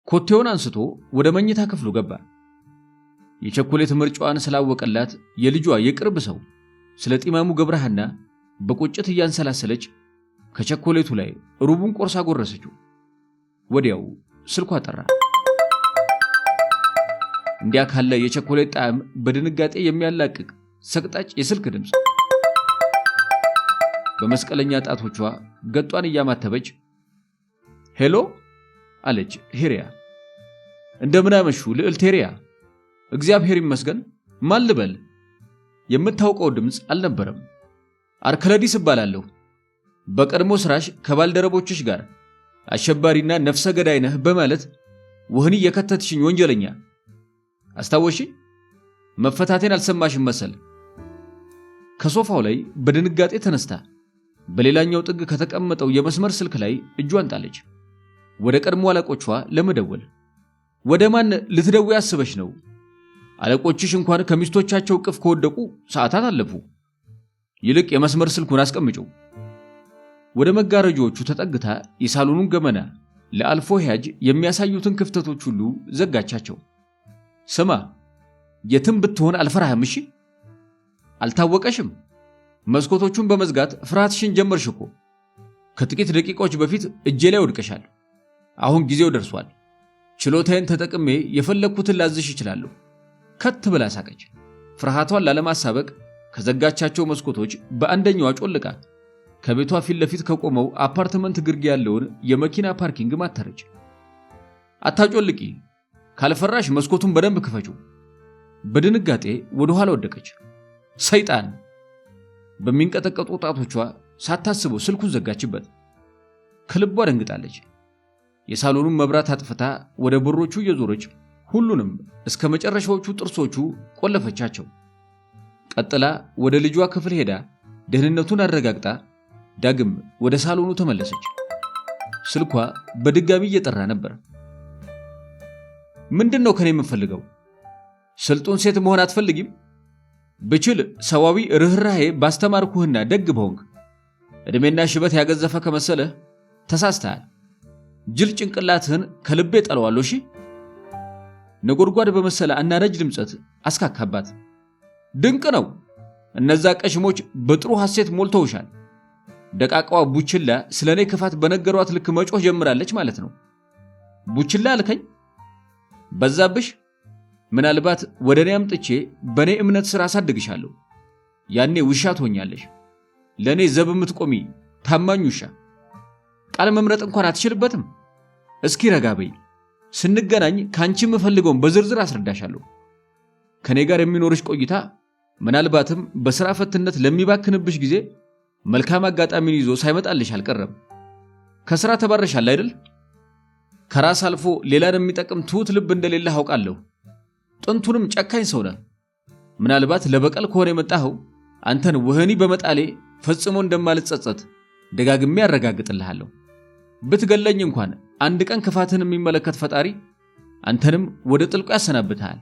ኮቴውን አንስቶ ወደ መኝታ ክፍሉ ገባ። የቸኮሌት ምርጫዋን ስላወቀላት የልጇ የቅርብ ሰው ስለ ጢማሙ ገብረሃና በቁጭት እያንሰላሰለች ከቸኮሌቱ ላይ ሩቡን ቆርሳ ጎረሰችው። ወዲያው ስልኳ ጠራ። እንዲያ ካለ የቸኮሌት ጣዕም በድንጋጤ የሚያላቅቅ ሰቅጣጭ የስልክ ድምፅ። በመስቀለኛ ጣቶቿ ገጧን እያማተበች ሄሎ አለች ሄሪያ። እንደምን አመሹ ልዕልት ሄሪያ? እግዚአብሔር ይመስገን። ማን ልበል? የምታውቀው ድምፅ አልነበረም። አርከለዲስ እባላለሁ። በቀድሞ ስራሽ ከባልደረቦችሽ ጋር አሸባሪና ነፍሰ ገዳይ ነህ በማለት ወህኒ የከተትሽኝ ወንጀለኛ አስታወሽኝ? መፈታቴን አልሰማሽም መሰል። ከሶፋው ላይ በድንጋጤ ተነስታ በሌላኛው ጥግ ከተቀመጠው የመስመር ስልክ ላይ እጇን ጣለች። ወደ ቀድሞ አለቆቿ ለመደወል። ወደ ማን ልትደውይ አስበሽ ነው? አለቆችሽ እንኳን ከሚስቶቻቸው ቅፍ ከወደቁ ሰዓታት አለፉ። ይልቅ የመስመር ስልኩን አስቀምጪው። ወደ መጋረጃዎቹ ተጠግታ የሳሎኑን ገመና ለአልፎ ሂያጅ የሚያሳዩትን ክፍተቶች ሁሉ ዘጋቻቸው። ስማ፣ የትም ብትሆን አልፈራህም። እሺ? አልታወቀሽም? መስኮቶቹን በመዝጋት ፍርሃትሽን ጀመርሽ እኮ። ከጥቂት ደቂቃዎች በፊት እጄ ላይ ወድቀሻል። አሁን ጊዜው ደርሷል። ችሎታዬን ተጠቅሜ የፈለግኩትን ላዝሽ እችላለሁ። ከት ብላ ሳቀች። ፍርሃቷን ላለማሳበቅ ከዘጋቻቸው መስኮቶች በአንደኛዋ ጮልቃ ከቤቷ ፊት ለፊት ከቆመው አፓርትመንት ግርጌ ያለውን የመኪና ፓርኪንግ ማተረች። አታጮልቂ፣ ካልፈራሽ መስኮቱን በደንብ ክፈችው። በድንጋጤ ወደ ኋላ ወደቀች። ሰይጣን! በሚንቀጠቀጡ ጣቶቿ ሳታስበው ስልኩን ዘጋችበት። ከልቧ ደንግጣለች። የሳሎኑን መብራት አጥፍታ ወደ በሮቹ እየዞረች ሁሉንም እስከ መጨረሻዎቹ ጥርሶቹ ቆለፈቻቸው። ቀጥላ ወደ ልጇ ክፍል ሄዳ ደህንነቱን አረጋግጣ ዳግም ወደ ሳሎኑ ተመለሰች። ስልኳ በድጋሚ እየጠራ ነበር። ምንድነው ከኔ የምፈልገው? ስልጡን ሴት መሆን አትፈልጊም? ብችል ሰዋዊ ርህራሄ ባስተማርኩህና ደግ በሆንክ። እድሜና ሽበት ያገዘፈ ከመሰለህ ተሳስተሃል። ጅል ጭንቅላትህን ከልቤ ጠለዋለሁ። እሺ። ነጎድጓድ በመሰለ አናዳጅ ድምጸት አስካካባት። ድንቅ ነው። እነዛ ቀሽሞች በጥሩ ሐሴት ሞልተውሻል። ደቃቃዋ ቡችላ ስለኔ ክፋት በነገሯት ልክ መጮህ ጀምራለች ማለት ነው። ቡችላ አልከኝ? በዛብሽ። ምናልባት ወደ እኔ አምጥቼ በእኔ እምነት ስር አሳድግሻለሁ። ያኔ ውሻ ትሆኛለሽ። ለእኔ ዘብ የምትቆሚ ታማኝ ውሻ። ቃል መምረጥ እንኳን አትችልበትም። እስኪ ረጋ በይ። ስንገናኝ ካንቺ የምፈልገውን በዝርዝር አስረዳሻለሁ። ከኔ ጋር የሚኖርሽ ቆይታ ምናልባትም በሥራ ፈትነት ለሚባክንብሽ ጊዜ መልካም አጋጣሚን ይዞ ሳይመጣልሽ አልቀረም። ከሥራ ተባረሻል አይደል? ከራስ አልፎ ሌላን የሚጠቅም ትሁት ልብ እንደሌለህ አውቃለሁ። ጥንቱንም ጨካኝ ሰው ነህ። ምናልባት ለበቀል ከሆነ የመጣኸው አንተን ወህኒ በመጣሌ ፈጽሞ እንደማልጸጸት ደጋግሜ ያረጋግጥልሃለሁ። ብትገለኝ እንኳን አንድ ቀን ክፋትን የሚመለከት ፈጣሪ አንተንም ወደ ጥልቁ ያሰናብታል።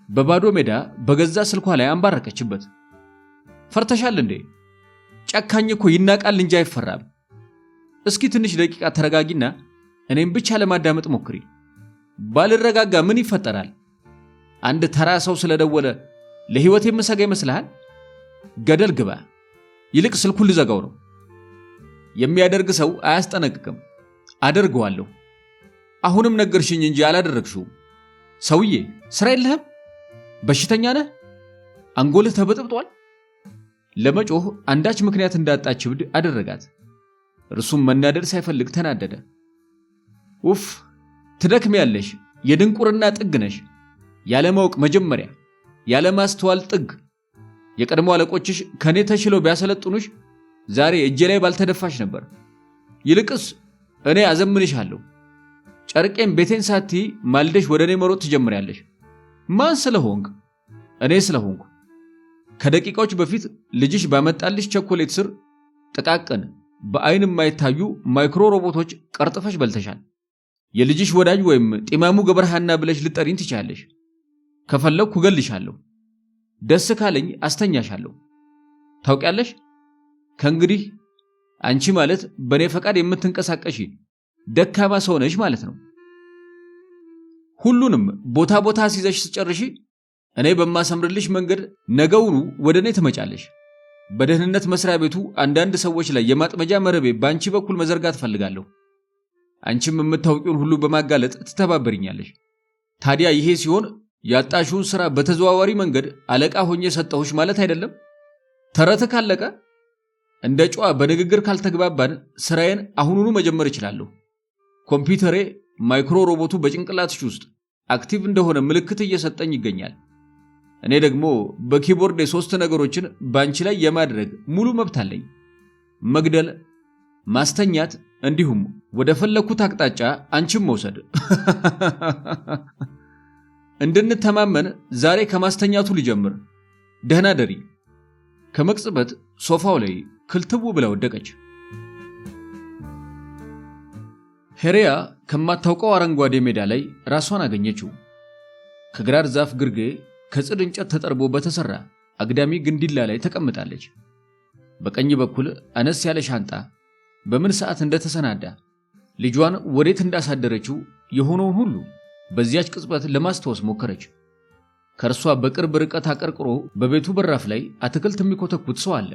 በባዶ ሜዳ በገዛ ስልኳ ላይ አንባረከችበት። ፈርተሻል እንዴ? ጨካኝ እኮ ይናቃል እንጂ አይፈራም። እስኪ ትንሽ ደቂቃ ተረጋጊና እኔም ብቻ ለማዳመጥ ሞክሪ። ባልረጋጋ ምን ይፈጠራል? አንድ ተራ ሰው ስለደወለ ለህይወት የምሰጋ ይመስልሃል? ገደል ግባ። ይልቅ ስልኩን ልዘጋው ነው። የሚያደርግ ሰው አያስጠነቅቅም። አደርገዋለሁ። አሁንም ነገርሽኝ እንጂ አላደረግሽውም። ሰውዬ ስራ የለህም? በሽተኛ ነህ? አንጎልህ ተበጥብጧል? ለመጮህ አንዳች ምክንያት እንዳጣች እብድ አደረጋት። እርሱም መናደድ ሳይፈልግ ተናደደ። ኡፍ ትደክሚያለሽ። የድንቁርና ጥግ ነሽ። ያለማወቅ መጀመሪያ፣ ያለማስተዋል ጥግ። የቀድሞ አለቆችሽ ከኔ ተሽለው ቢያሰለጥኑሽ ዛሬ እጄ ላይ ባልተደፋሽ ነበር። ይልቅስ እኔ አዘምንሻለሁ። ጨርቄን ቤቴን ሳትይ ማልደሽ ወደ እኔ መሮጥ ትጀምሪያለሽ። ማን ስለሆንክ? እኔ ስለሆንኩ። ከደቂቃዎች በፊት ልጅሽ ባመጣልሽ ቸኮሌት ስር ጥቃቅን በአይን የማይታዩ ማይክሮ ሮቦቶች ቀርጥፈሽ በልተሻል። የልጅሽ ወዳጅ ወይም ጢማሙ ገብረሃና ብለሽ ልጠሪን ትችያለሽ። ከፈለኩ እገልሻለሁ። ደስ ካለኝ አስተኛሻለሁ። ታውቂያለሽ፣ ከእንግዲህ አንቺ ማለት በእኔ ፈቃድ የምትንቀሳቀሺ ደካማ ሰው ነሽ ማለት ነው። ሁሉንም ቦታ ቦታ ሲዘሽ ስጨርሺ እኔ በማሰምርልሽ መንገድ ነገውኑ ወደ እኔ ትመጫለሽ። በደህንነት መስሪያ ቤቱ አንዳንድ ሰዎች ላይ የማጥመጃ መረቤ በአንቺ በኩል መዘርጋት ፈልጋለሁ። አንቺም የምታውቂውን ሁሉ በማጋለጥ ትተባበሪኛለሽ። ታዲያ ይሄ ሲሆን ያጣሽውን ሥራ በተዘዋዋሪ መንገድ አለቃ ሆኜ ሰጠሁሽ ማለት አይደለም? ተረት ካለቀ እንደ ጨዋ በንግግር ካልተግባባን ስራዬን አሁኑኑ መጀመር እችላለሁ። ኮምፒውተሬ ማይክሮ ሮቦቱ በጭንቅላትሽ ውስጥ አክቲቭ እንደሆነ ምልክት እየሰጠኝ ይገኛል። እኔ ደግሞ በኪቦርድ የሶስት ነገሮችን ባንቺ ላይ የማድረግ ሙሉ መብት አለኝ። መግደል፣ ማስተኛት እንዲሁም ወደ ፈለኩት አቅጣጫ አንቺም መውሰድ። እንድንተማመን ዛሬ ከማስተኛቱ ልጀምር። ደህና ደሪ። ከመቅጽበት ሶፋው ላይ ክልትው ብላ ወደቀች። ሄሪያ ከማታውቀው አረንጓዴ ሜዳ ላይ ራሷን አገኘችው። ከግራር ዛፍ ግርጌ ከጽድ እንጨት ተጠርቦ በተሰራ አግዳሚ ግንዲላ ላይ ተቀምጣለች። በቀኝ በኩል አነስ ያለ ሻንጣ በምን ሰዓት እንደተሰናዳ ልጇን ወዴት እንዳሳደረችው የሆነውን ሁሉ በዚያች ቅጽበት ለማስተዋስ ሞከረች። ከእርሷ በቅርብ ርቀት አቀርቅሮ በቤቱ በራፍ ላይ አትክልት የሚኮተኩት ሰው አለ።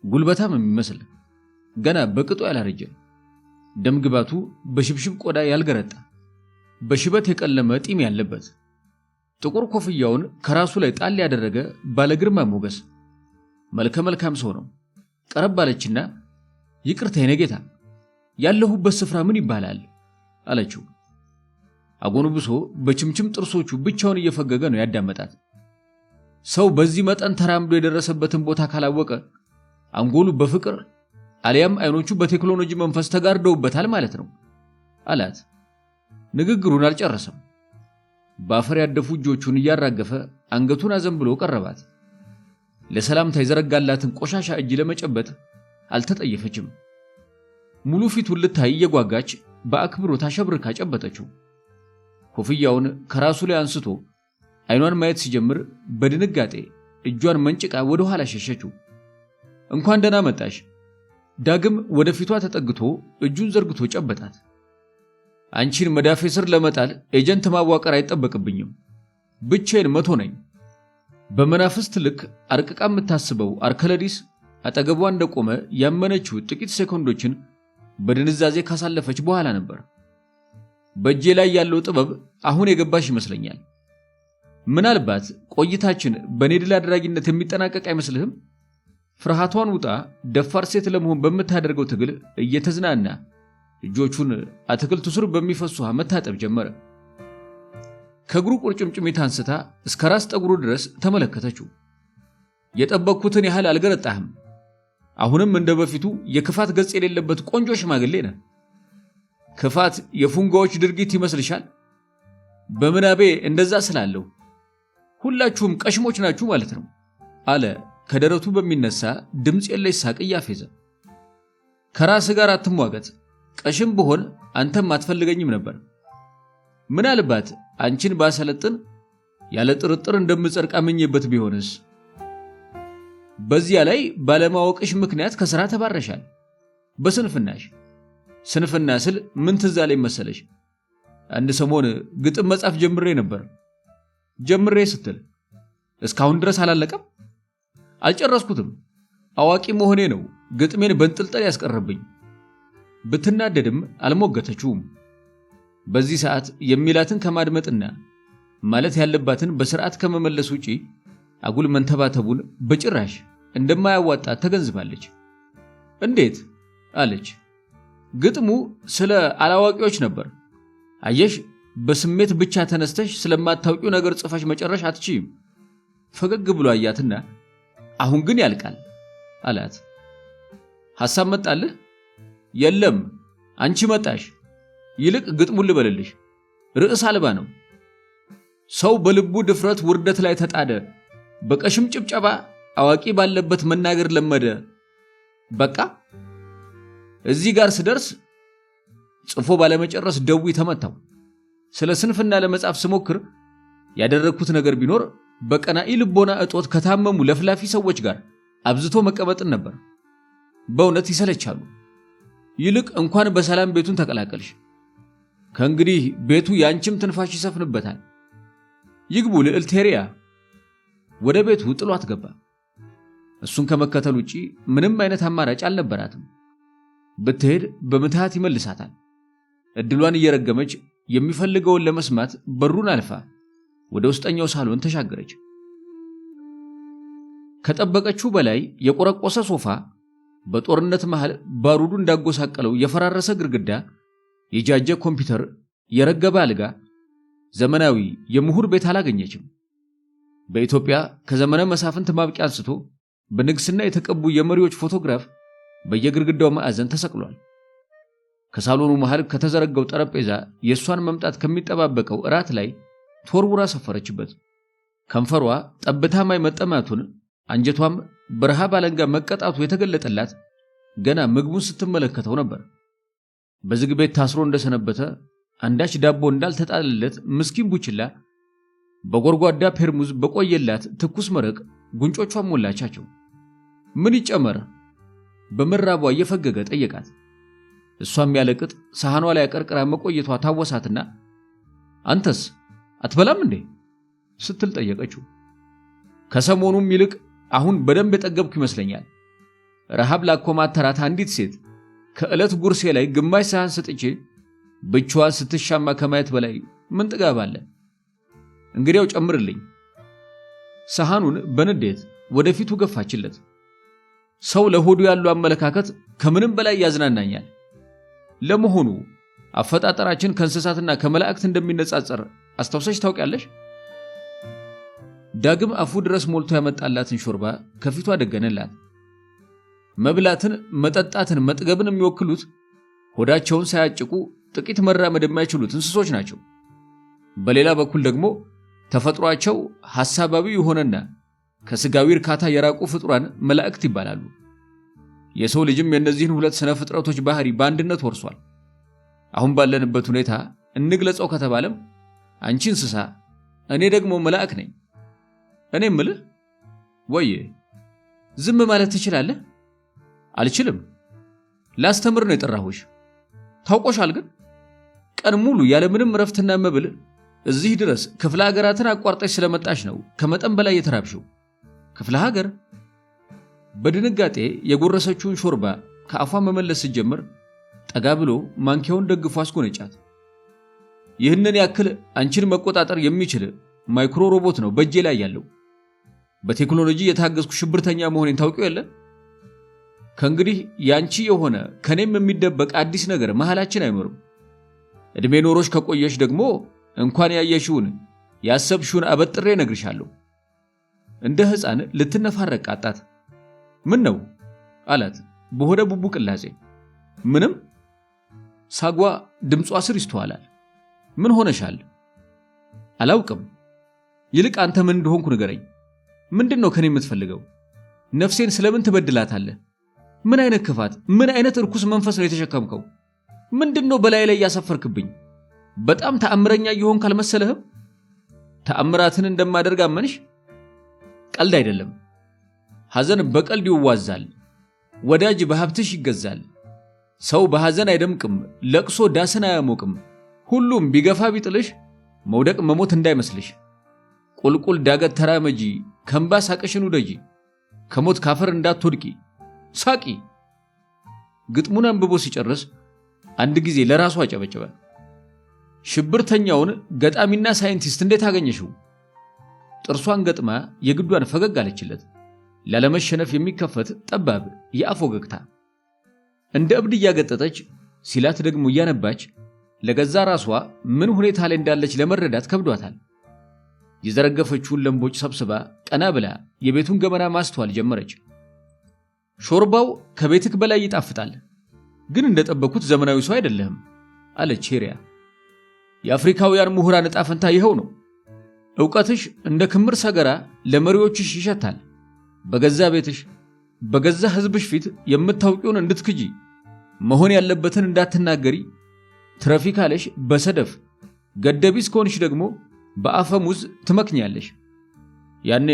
ጉልበታም የሚመስል ገና በቅጡ ያላረጀ፣ ደምግባቱ በሽብሽብ ቆዳ ያልገረጣ፣ በሽበት የቀለመ ጢም ያለበት፣ ጥቁር ኮፍያውን ከራሱ ላይ ጣል ያደረገ ባለግርማ ሞገስ መልከ መልካም ሰው ነው። ቀረብ አለችና ይቅርታ የኔ ጌታ፣ ያለሁበት ስፍራ ምን ይባላል አለችው። አጎንብሶ በችምችም ጥርሶቹ ብቻውን እየፈገገ ነው ያዳመጣት። ሰው በዚህ መጠን ተራምዶ የደረሰበትን ቦታ ካላወቀ አንጎሉ በፍቅር አሊያም አይኖቹ በቴክኖሎጂ መንፈስ ተጋርደውበታል ማለት ነው አላት። ንግግሩን አልጨረሰም። በአፈር ያደፉ እጆቹን እያራገፈ አንገቱን አዘንብሎ ቀረባት። ለሰላምታ የዘረጋላትን ቆሻሻ እጅ ለመጨበጥ አልተጠየፈችም። ሙሉ ፊቱን ልታይ እየጓጋች በአክብሮት አሸብርካ ጨበጠችው። ኮፍያውን ከራሱ ላይ አንስቶ አይኗን ማየት ሲጀምር በድንጋጤ እጇን መንጭቃ ወደ ኋላ ሸሸችው። እንኳን ደህና መጣሽ። ዳግም ወደ ፊቷ ተጠግቶ እጁን ዘርግቶ ጨበጣት። አንቺን መዳፌ ስር ለመጣል ኤጀንት ማዋቀር አይጠበቅብኝም። ብቻዬን 100 ነኝ። በመናፍስት ልክ አርቅቃ የምታስበው አርከለዲስ አጠገቧ እንደቆመ ያመነችው ጥቂት ሴኮንዶችን በድንዛዜ ካሳለፈች በኋላ ነበር። በእጄ ላይ ያለው ጥበብ አሁን የገባሽ ይመስለኛል። ምናልባት ቆይታችን በኔ ድል አድራጊነት የሚጠናቀቅ አይመስልህም? ፍርሃቷን ውጣ ደፋር ሴት ለመሆን በምታደርገው ትግል እየተዝናና እጆቹን አትክልቱ ስር በሚፈሱ ውሃ መታጠብ ጀመረ። ከእግሩ ቁርጭምጭሚት አንስታ እስከ ራስ ጠጉሩ ድረስ ተመለከተችው። የጠበቅኩትን ያህል አልገረጣህም። አሁንም እንደ በፊቱ የክፋት ገጽ የሌለበት ቆንጆ ሽማግሌ ነህ። ክፋት የፉንጋዎች ድርጊት ይመስልሻል? በምናቤ እንደዛ ስላለሁ ሁላችሁም ቀሽሞች ናችሁ ማለት ነው አለ ከደረቱ በሚነሳ ድምፅ የለሽ ሳቅ እያፌዘ። ከራስህ ጋር አትሟገት። ቀሽም ብሆን አንተም አትፈልገኝም ነበር። ምናልባት አንቺን ባሰለጥን ያለ ጥርጥር እንደምጸድቅ አምኜበት ቢሆንስ? በዚያ ላይ ባለማወቅሽ ምክንያት ከሥራ ተባረሻል። በስንፍናሽ። ስንፍና ስል ምን ትዝ አለኝ መሰለሽ? አንድ ሰሞን ግጥም መጻፍ ጀምሬ ነበር። ጀምሬ ስትል እስካሁን ድረስ አላለቀም? አልጨረስኩትም። አዋቂ መሆኔ ነው ግጥሜን በንጥልጠል ያስቀረብኝ። ብትናደድም አልሞገተችውም። በዚህ ሰዓት የሚላትን ከማድመጥና ማለት ያለባትን በስርዓት ከመመለስ ውጪ አጉል መንተባተቡን በጭራሽ እንደማያዋጣ ተገንዝባለች። እንዴት አለች። ግጥሙ ስለ አላዋቂዎች ነበር። አየሽ፣ በስሜት ብቻ ተነስተሽ ስለማታውቂው ነገር ጽፈሽ መጨረሽ አትችይም። ፈገግ ብሎ አያትና አሁን ግን ያልቃል አላት። ሐሳብ መጣልህ? የለም አንቺ መጣሽ። ይልቅ ግጥሙን ልበልልሽ። ርዕስ አልባ ነው። ሰው በልቡ ድፍረት ውርደት ላይ ተጣደ፣ በቀሽም ጭብጨባ አዋቂ ባለበት መናገር ለመደ። በቃ እዚህ ጋር ስደርስ ጽፎ ባለመጨረስ ደዊ ተመታው። ስለ ስንፍና ለመጻፍ ስሞክር ያደረግኩት ነገር ቢኖር በቀናኢ ልቦና እጦት ከታመሙ ለፍላፊ ሰዎች ጋር አብዝቶ መቀመጥን ነበር። በእውነት ይሰለቻሉ። ይልቅ እንኳን በሰላም ቤቱን ተቀላቀልሽ። ከእንግዲህ ቤቱ ያንቺም ትንፋሽ ይሰፍንበታል። ይግቡ ልዕልቴሪያ። ወደ ቤቱ ጥሏት ገባ። እሱን ከመከተል ውጪ ምንም አይነት አማራጭ አልነበራትም። ብትሄድ በምትሃት ይመልሳታል። እድሏን እየረገመች የሚፈልገውን ለመስማት በሩን አልፋ ወደ ውስጠኛው ሳሎን ተሻገረች። ከጠበቀችው በላይ የቆረቆሰ ሶፋ፣ በጦርነት መሃል ባሩዱ እንዳጎሳቀለው የፈራረሰ ግድግዳ፣ የጃጀ ኮምፒውተር፣ የረገበ አልጋ፣ ዘመናዊ የምሁር ቤት አላገኘችም። በኢትዮጵያ ከዘመነ መሳፍንት ማብቂያ አንስቶ በንግስና የተቀቡ የመሪዎች ፎቶግራፍ በየግድግዳው ማዕዘን ተሰቅሏል። ከሳሎኑ መሃል ከተዘረጋው ጠረጴዛ የእሷን መምጣት ከሚጠባበቀው እራት ላይ ተወርውራ ሰፈረችበት። ከንፈሯ ጠብታ ማይ መጠማቱን አንጀቷም በረሃብ አለንጋ መቀጣቱ የተገለጠላት ገና ምግቡን ስትመለከተው ነበር። በዝግ ቤት ታስሮ እንደሰነበተ አንዳች ዳቦ እንዳልተጣለለት ምስኪን ቡችላ በጎርጓዳ ፔርሙዝ በቆየላት ትኩስ መረቅ ጉንጮቿን ሞላቻቸው። ምን ይጨመር? በመራቧ እየፈገገ ጠየቃት። እሷም ያለቅጥ ሳህኗ ላይ አቀርቅራ መቆየቷ ታወሳትና አንተስ አትበላም እንዴ ስትል ጠየቀችው። ከሰሞኑም ይልቅ አሁን በደንብ የጠገብኩ ይመስለኛል። ረሃብ ላኮማተራት አንዲት ሴት ከዕለት ጉርሴ ላይ ግማሽ ሳህን ሰጥቼ ብቻዋን ስትሻማ ከማየት በላይ ምን ጥጋብ አለ? እንግዲያው ጨምርልኝ። ሳህኑን በንዴት ወደፊቱ ገፋችለት። ሰው ለሆዱ ያለው አመለካከት ከምንም በላይ ያዝናናኛል። ለመሆኑ አፈጣጠራችን ከእንስሳትና ከመላእክት እንደሚነጻጸር አስተውሰሽ ታውቂያለሽ? ዳግም አፉ ድረስ ሞልቶ ያመጣላትን ሾርባ ከፊቷ ደገነላት። መብላትን፣ መጠጣትን፣ መጥገብን የሚወክሉት ሆዳቸውን ሳያጭቁ ጥቂት መራመድ የማይችሉት እንስሶች ናቸው። በሌላ በኩል ደግሞ ተፈጥሯቸው ሐሳባዊ የሆነና ከስጋዊ እርካታ የራቁ ፍጡራን መላእክት ይባላሉ። የሰው ልጅም የእነዚህን ሁለት ስነ ፍጥረቶች ባህሪ በአንድነት ወርሷል። አሁን ባለንበት ሁኔታ እንግለጸው ከተባለም አንቺ እንስሳ፣ እኔ ደግሞ መልአክ ነኝ። እኔ እምልህ ወይ ዝም ማለት ትችላለህ? አልችልም። ላስተምር ነው የጠራሁሽ። ታውቆሻል ግን ቀን ሙሉ ያለምንም ረፍትና መብል እዚህ ድረስ ክፍለ ሀገራትን አቋርጠሽ ስለመጣሽ ነው ከመጠን በላይ የተራብሽው። ክፍለ ሀገር? በድንጋጤ የጎረሰችውን ሾርባ ከአፏ መመለስ ስትጀምር ጠጋ ብሎ ማንኪያውን ደግፎ አስጎነጫት። ይህንን ያክል አንቺን መቆጣጠር የሚችል ማይክሮ ሮቦት ነው በእጄ ላይ ያለው። በቴክኖሎጂ የታገዝኩ ሽብርተኛ መሆኔን ታውቂው የለ? ከእንግዲህ ያንቺ የሆነ ከኔም የሚደበቅ አዲስ ነገር መሃላችን አይኖርም። እድሜ ኖሮሽ ከቆየሽ ደግሞ እንኳን ያየሽውን ያሰብሽውን አበጥሬ ነግርሻለሁ። እንደ ሕፃን ልትነፋረቅ ቃጣት። ምን ነው አላት በሆደ ቡቡ ቅላጼ። ምንም። ሳጓ ድምጿ ስር ይስተዋላል። ምን ሆነሻል? አላውቅም። ይልቅ አንተ ምን እንደሆንኩ ንገረኝ። ምንድነው ከኔ የምትፈልገው? ነፍሴን ስለምን ትበድላታለህ? ምን አይነት ክፋት፣ ምን አይነት እርኩስ መንፈስ ነው የተሸከምከው? ምንድነው በላይ ላይ ያሰፈርክብኝ? በጣም ተአምረኛ እየሆንክ አልመሰለህም? ተአምራትን እንደማደርግ አመንሽ? ቀልድ አይደለም። ሐዘን በቀልድ ይዋዛል። ወዳጅ በሀብትሽ ይገዛል። ሰው በሐዘን አይደምቅም፣ ለቅሶ ዳስን አያሞቅም። ሁሉም ቢገፋ ቢጥልሽ መውደቅ መሞት እንዳይመስልሽ። ቁልቁል ዳገት ተራመጂ፣ ከእንባ ሳቅሽን ውደጂ፣ ከሞት ካፈር እንዳትወድቂ ሳቂ። ግጥሙን አንብቦ ሲጨርስ አንድ ጊዜ ለራሱ አጨበጨበ። ሽብርተኛውን ገጣሚና ሳይንቲስት እንዴት አገኘሽው? ጥርሷን ገጥማ የግዷን ፈገግ አለችለት። ላለመሸነፍ የሚከፈት ጠባብ የአፍ ወገግታ። እንደ እብድ እያገጠጠች ሲላት ደግሞ እያነባች ለገዛ ራሷ ምን ሁኔታ ላይ እንዳለች ለመረዳት ከብዷታል። የዘረገፈችውን ለምቦጭ ሰብስባ ቀና ብላ የቤቱን ገመና ማስተዋል ጀመረች። ሾርባው ከቤትክ በላይ ይጣፍጣል፣ ግን እንደጠበኩት ዘመናዊ ሰው አይደለህም አለች ሄሪያ። የአፍሪካውያን ምሁራን ዕጣ ፈንታ ይኸው ነው። ዕውቀትሽ እንደ ክምር ሰገራ ለመሪዎችሽ ይሸታል። በገዛ ቤትሽ በገዛ ሕዝብሽ ፊት የምታውቂውን እንድትክጂ፣ መሆን ያለበትን እንዳትናገሪ ትረፊ ካለሽ በሰደፍ ገደቢስ ከሆንሽ ደግሞ በአፈሙዝ ትመክኛለሽ። ያኔ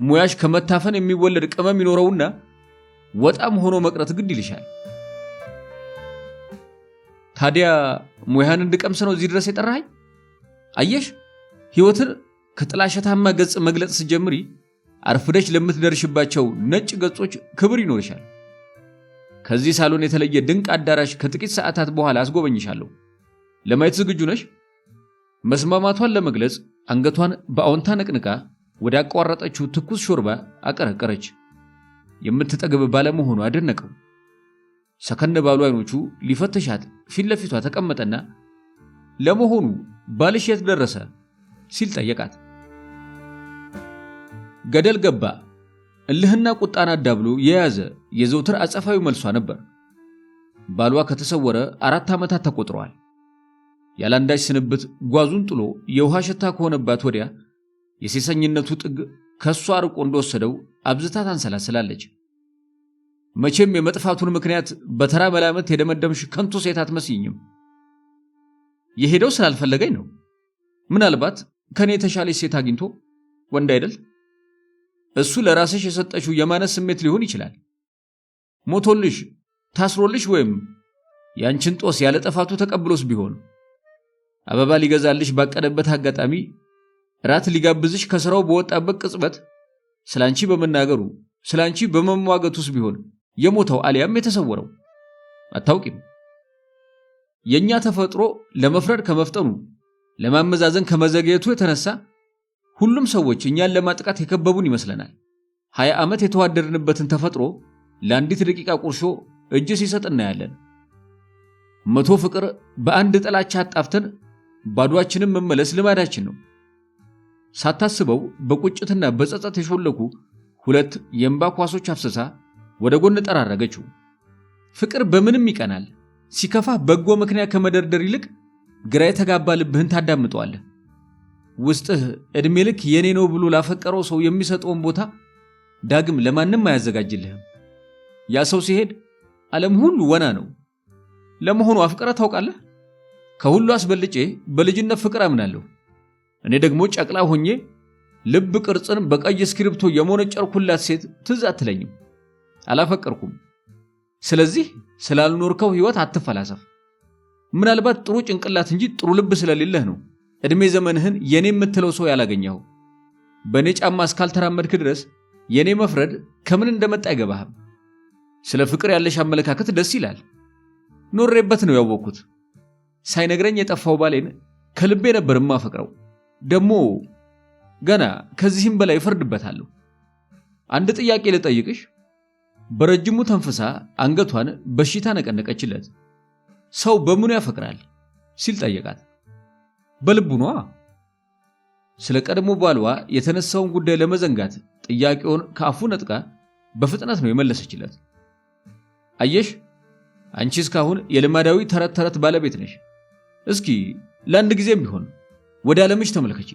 ሙያሽ ከመታፈን የሚወለድ ቅመም ይኖረውና ወጣም ሆኖ መቅረት ግድ ይልሻል። ታዲያ ሙያን እንድቀምስ ነው እዚህ ድረስ የጠራኸኝ? አየሽ፣ ሕይወትን ከጥላሸታማ ገጽ መግለጽ ስትጀምሪ አርፍደሽ ለምትደርሽባቸው ነጭ ገጾች ክብር ይኖርሻል። ከዚህ ሳሎን የተለየ ድንቅ አዳራሽ ከጥቂት ሰዓታት በኋላ አስጎበኝሻለሁ። ለማየት ዝግጁ ነሽ? መስማማቷን ለመግለጽ አንገቷን በአዎንታ ነቅንቃ ወደ አቋረጠችው ትኩስ ሾርባ አቀረቀረች። የምትጠግብ ባለመሆኑ አደነቀው። ሰከን ባሉ አይኖቹ ሊፈትሻት ፊት ለፊቷ ተቀመጠና ለመሆኑ ባልሽ የት ደረሰ ሲል ጠየቃት። ገደል ገባ። እልህና ቁጣን አዳብሎ የያዘ የዘውትር አጸፋዊ መልሷ ነበር። ባሏ ከተሰወረ 4 ዓመታት ተቆጥረዋል። ያላንዳች ስንብት ጓዙን ጥሎ የውሃ ሽታ ከሆነባት ወዲያ የሴሰኝነቱ ጥግ ከሷ አርቆ እንደወሰደው አብዝታ ታንሰላስላለች። መቼም የመጥፋቱን ምክንያት በተራ መላመት የደመደምሽ ከንቱ ሴት አትመስይኝም። የሄደው ስላልፈለገኝ ነው። ምናልባት ከኔ የተሻለች ሴት አግኝቶ ወንድ አይደል? እሱ ለራስሽ የሰጠሽው የማነስ ስሜት ሊሆን ይችላል። ሞቶልሽ ታስሮልሽ ወይም ያንቺን ጦስ ያለ ጥፋቱ ተቀብሎስ ቢሆን አበባ ሊገዛልሽ ባቀደበት አጋጣሚ ራት ሊጋብዝሽ ከስራው በወጣበት ቅጽበት ስላንቺ በመናገሩ ስላንቺ በመሟገቱስ ቢሆን የሞተው አሊያም የተሰወረው አታውቂም። የኛ ተፈጥሮ ለመፍረድ ከመፍጠኑ ለማመዛዘን ከመዘግየቱ የተነሳ ሁሉም ሰዎች እኛን ለማጥቃት የከበቡን ይመስለናል። 20 ዓመት የተዋደድንበትን ተፈጥሮ ለአንዲት ደቂቃ ቁርሾ እጅ ሲሰጥ እናያለን። 100 ፍቅር በአንድ ጥላቻ አጣፍተን ባዷችንን መመለስ ልማዳችን ነው። ሳታስበው በቁጭትና በጸጸት የሾለኩ 2 የእንባ ኳሶች አፍስሳ ወደ ጎን ጠራረገችው። ፍቅር በምንም ይቀናል። ሲከፋ በጎ ምክንያት ከመደርደር ይልቅ ግራ የተጋባ ልብህን ታዳምጠዋለህ። ውስጥህ ዕድሜ ልክ የኔ ነው ብሎ ላፈቀረው ሰው የሚሰጠውን ቦታ ዳግም ለማንም አያዘጋጅልህም። ያ ሰው ሲሄድ ዓለም ሁሉ ወና ነው። ለመሆኑ አፍቅረህ ታውቃለህ? ከሁሉ አስበልጬ በልጅነት ፍቅር አምናለሁ። እኔ ደግሞ ጨቅላ ሆኜ ልብ ቅርጽን በቀይ እስክሪብቶ የሞነጨርኩላት ሴት ትዝ አትለኝም። አላፈቀርኩም። ስለዚህ ስላልኖርከው ሕይወት አትፈላሰፍ። ምናልባት ጥሩ ጭንቅላት እንጂ ጥሩ ልብ ስለሌለህ ነው ዕድሜ ዘመንህን የኔ የምትለው ሰው ያላገኘኸው። በእኔ ጫማ እስካልተራመድክ ድረስ የኔ መፍረድ ከምን እንደመጣ አይገባህም። ስለ ፍቅር ያለሽ አመለካከት ደስ ይላል። ኖሬበት ነው ያወቅኩት። ሳይነግረኝ የጠፋው ባሌን ከልቤ ነበር የማፈቅረው። ደግሞ ገና ከዚህም በላይ እፈርድበታለሁ። አንድ ጥያቄ ልጠይቅሽ። በረጅሙ ተንፍሳ አንገቷን በሽታ ነቀነቀችለት። ሰው በምኑ ያፈቅራል ሲል ጠየቃት። በልቡ ነዋ። ስለ ቀድሞ ባልዋ የተነሳውን ጉዳይ ለመዘንጋት ጥያቄውን ከአፉ ነጥቃ በፍጥነት ነው የመለሰችለት። አየሽ፣ አንቺ እስካሁን የልማዳዊ ተረት ተረት ባለቤት ነሽ። እስኪ ለአንድ ጊዜም ቢሆን ወደ ዓለምሽ ተመልከቺ።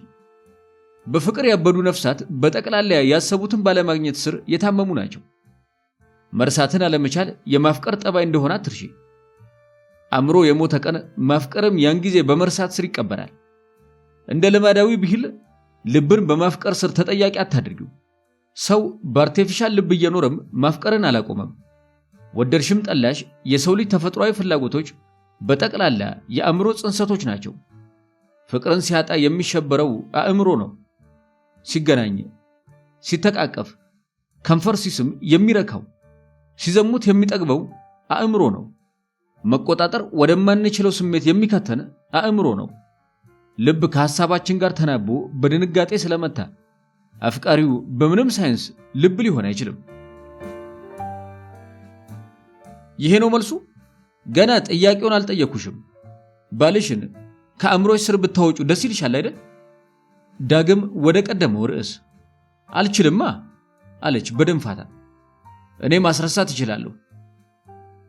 በፍቅር ያበዱ ነፍሳት በጠቅላላ ያሰቡትን ባለማግኘት ስር የታመሙ ናቸው። መርሳትን አለመቻል የማፍቀር ጠባይ እንደሆነ አትርሺ። አእምሮ የሞተ ቀን ማፍቀርም ያን ጊዜ በመርሳት ስር ይቀበራል። እንደ ልማዳዊ ብሂል ልብን በማፍቀር ስር ተጠያቂ አታድርጊው። ሰው በአርቴፊሻል ልብ እየኖረም ማፍቀርን አላቆመም። ወደድሽም ጠላሽ የሰው ልጅ ተፈጥሯዊ ፍላጎቶች በጠቅላላ የአእምሮ ጽንሰቶች ናቸው። ፍቅርን ሲያጣ የሚሸበረው አእምሮ ነው። ሲገናኝ፣ ሲተቃቀፍ፣ ከንፈር ሲስም የሚረካው፣ ሲዘሙት የሚጠግበው አእምሮ ነው። መቆጣጠር ወደማንችለው ስሜት የሚከተን አእምሮ ነው። ልብ ከሐሳባችን ጋር ተናቦ በድንጋጤ ስለመታ አፍቃሪው በምንም ሳይንስ ልብ ሊሆን አይችልም። ይሄ ነው መልሱ? ገና ጥያቄውን አልጠየኩሽም። ባልሽን ከአእምሮሽ ስር ብታወጩ ደስ ይልሻል አይደል? ዳግም ወደ ቀደመው ርዕስ። አልችልማ አለች በድንፋታ። እኔ ማስረሳት እችላለሁ።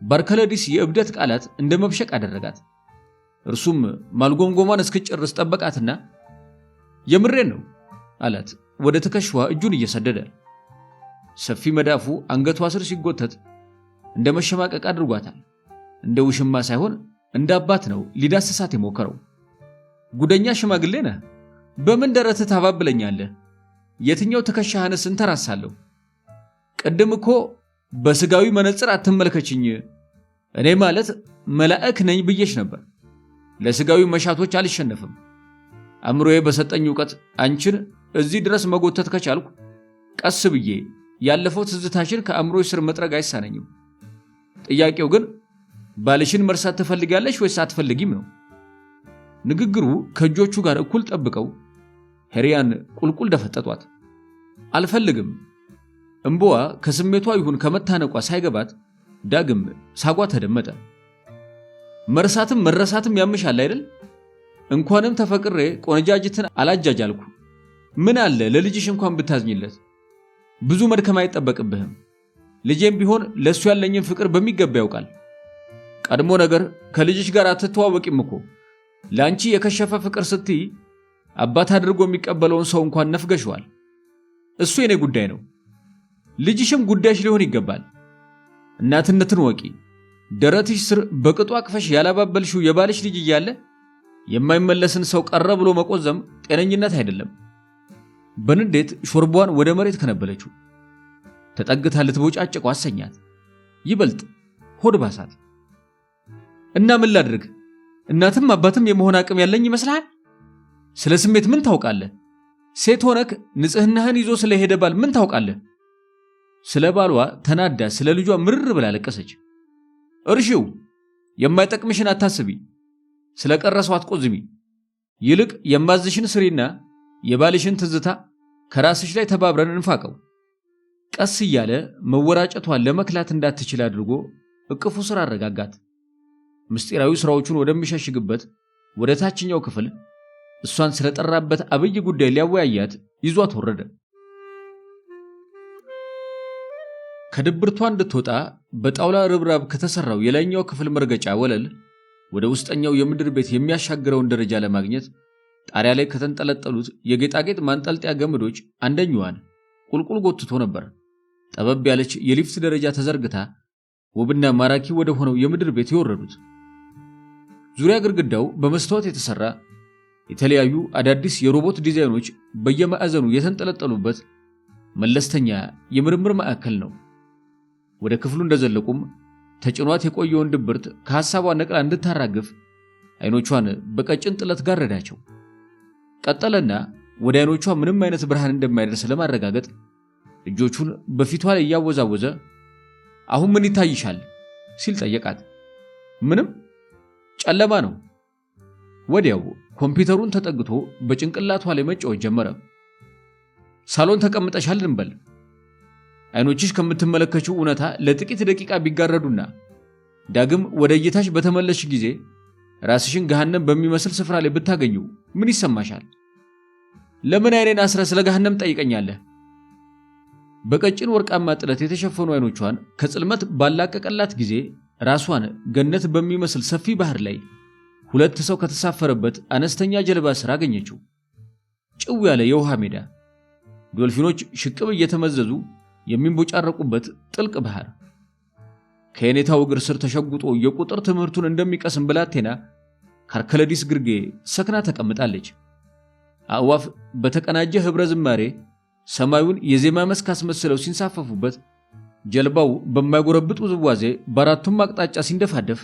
ባርከለዲስ የእብደት ቃላት እንደ መብሸቅ አደረጋት። እርሱም ማልጎምጎሟን እስክጨርስ ጠበቃትና የምሬን ነው አላት ወደ ትከሻዋ እጁን እየሰደደ። ሰፊ መዳፉ አንገቷ ስር ሲጎተት እንደ መሸማቀቅ አድርጓታል። እንደ ውሽማ ሳይሆን እንደ አባት ነው ሊዳስሳት የሞከረው። ጉደኛ ሽማግሌ ነህ። በምን ደረትህ ታባብለኛለህ? የትኛው ትከሻህንስ እንተራሳለሁ? ቅድም እኮ በስጋዊ መነጽር አትመልከችኝ፣ እኔ ማለት መላእክ ነኝ ብዬሽ ነበር። ለስጋዊ መሻቶች አልሸነፍም። አእምሮዬ በሰጠኝ ዕውቀት አንቺን እዚህ ድረስ መጎተት ከቻልኩ ቀስ ብዬ ያለፈው ትዝታሽን ከአእምሮሽ ስር መጥረግ አይሳነኝም። ጥያቄው ግን ባልሽን መርሳት ትፈልጋለሽ ወይስ አትፈልጊም ነው። ንግግሩ ከእጆቹ ጋር እኩል ጠብቀው ሄሪያን ቁልቁል ደፈጠጧት። አልፈልግም። እምቦዋ ከስሜቷ ይሁን ከመታነቋ ሳይገባት ዳግም ሳጓ ተደመጠ። መርሳትም መረሳትም ያምሻል አይደል? እንኳንም ተፈቅሬ ቆነጃጅትን አላጃጃልኩ። ምን አለ ለልጅሽ እንኳን ብታዝኝለት። ብዙ መድከም አይጠበቅብህም። ልጄም ቢሆን ለሱ ያለኝን ፍቅር በሚገባ ያውቃል። ቀድሞ ነገር ከልጅሽ ጋር አትተዋወቂም እኮ። ለአንቺ የከሸፈ ፍቅር ስትይ አባት አድርጎ የሚቀበለውን ሰው እንኳን ነፍገሽዋል። እሱ የኔ ጉዳይ ነው። ልጅሽም ጉዳይሽ ሊሆን ይገባል። እናትነትን ወቂ። ደረትሽ ስር በቅጡ አቅፈሽ ያላባበልሽው የባልሽ ልጅ እያለ የማይመለስን ሰው ቀረ ብሎ መቆዘም ጤነኝነት አይደለም። በንዴት ሾርቧን ወደ መሬት ከነበለችው ተጠግታ ልትቦጫጭቀው አሰኛት። ይበልጥ ሆድ ባሳት። እና ምን ላድርግ? እናትም አባትም የመሆን አቅም ያለኝ ይመስልሃል? ስለ ስሜት ምን ታውቃለህ? ሴት ሆነክ ንጽህናህን ይዞ ስለሄደ ባል ምን ታውቃለህ? ስለ ባሏ ተናዳ ስለ ልጇ ምርር ብላ ለቀሰች። እርሺው፣ የማይጠቅምሽን አታስቢ፣ ስለ ቀረሰው አትቆዝሚ። ይልቅ የማዝሽን ስሪና የባልሽን ትዝታ ከራስሽ ላይ ተባብረን እንፋቀው። ቀስ እያለ መወራጨቷን ለመክላት እንዳትችል አድርጎ እቅፉ ስር አረጋጋት። ምስጢራዊ ስራዎቹን ወደሚሸሽግበት ወደ ታችኛው ክፍል እሷን ስለጠራበት አብይ ጉዳይ ሊያወያያት ይዟት ወረደ። ከድብርቷ እንድትወጣ በጣውላ ርብራብ ከተሰራው የላይኛው ክፍል መርገጫ ወለል ወደ ውስጠኛው የምድር ቤት የሚያሻግረውን ደረጃ ለማግኘት ጣሪያ ላይ ከተንጠለጠሉት የጌጣጌጥ ማንጠልጠያ ገመዶች አንደኛዋን ቁልቁል ጎትቶ ነበር። ጠበብ ያለች የሊፍት ደረጃ ተዘርግታ ውብና ማራኪ ወደ ሆነው የምድር ቤት የወረዱት። ዙሪያ ግድግዳው በመስታወት የተሰራ የተለያዩ አዳዲስ የሮቦት ዲዛይኖች በየማዕዘኑ የተንጠለጠሉበት መለስተኛ የምርምር ማዕከል ነው። ወደ ክፍሉ እንደዘለቁም ተጭኗት የቆየውን ድብርት ከሐሳቧ ነቅላ እንድታራግፍ አይኖቿን በቀጭን ጥለት ጋረዳቸው። ቀጠለና ወደ አይኖቿ ምንም አይነት ብርሃን እንደማይደርስ ለማረጋገጥ እጆቹን በፊቷ ላይ እያወዛወዘ አሁን ምን ይታይሻል ሲል ጠየቃት። ምንም፣ ጨለማ ነው። ወዲያው ኮምፒውተሩን ተጠግቶ በጭንቅላቷ ላይ መጫወት ጀመረ። ሳሎን ተቀምጠሻል እንበል። አይኖችሽ ከምትመለከችው እውነታ ለጥቂት ደቂቃ ቢጋረዱና ዳግም ወደ እይታሽ በተመለስሽ ጊዜ ራስሽን ገሃነም በሚመስል ስፍራ ላይ ብታገኙ ምን ይሰማሻል? ለምን አይኔን አስረ ስለ ገሃነም ጠይቀኛለህ? በቀጭን ወርቃማ ጥለት የተሸፈኑ አይኖቿን ከጽልመት ባላቀቀላት ጊዜ ራሷን ገነት በሚመስል ሰፊ ባህር ላይ ሁለት ሰው ከተሳፈረበት አነስተኛ ጀልባ ስር አገኘችው። ጭው ያለ የውሃ ሜዳ፣ ዶልፊኖች ሽቅብ እየተመዘዙ የሚንቦጫረቁበት ጥልቅ ባህር። ከየኔታው እግር ስር ተሸጉጦ የቁጥር ትምህርቱን እንደሚቀስም ብላቴና ካርከለዲስ ግርጌ ሰክና ተቀምጣለች። አእዋፍ በተቀናጀ ህብረ ዝማሬ ሰማዩን የዜማ መስክ አስመስለው ሲንሳፈፉበት፣ ጀልባው በማይጎረብጥ ውዝዋዜ በአራቱም አቅጣጫ ሲንደፋደፍ፣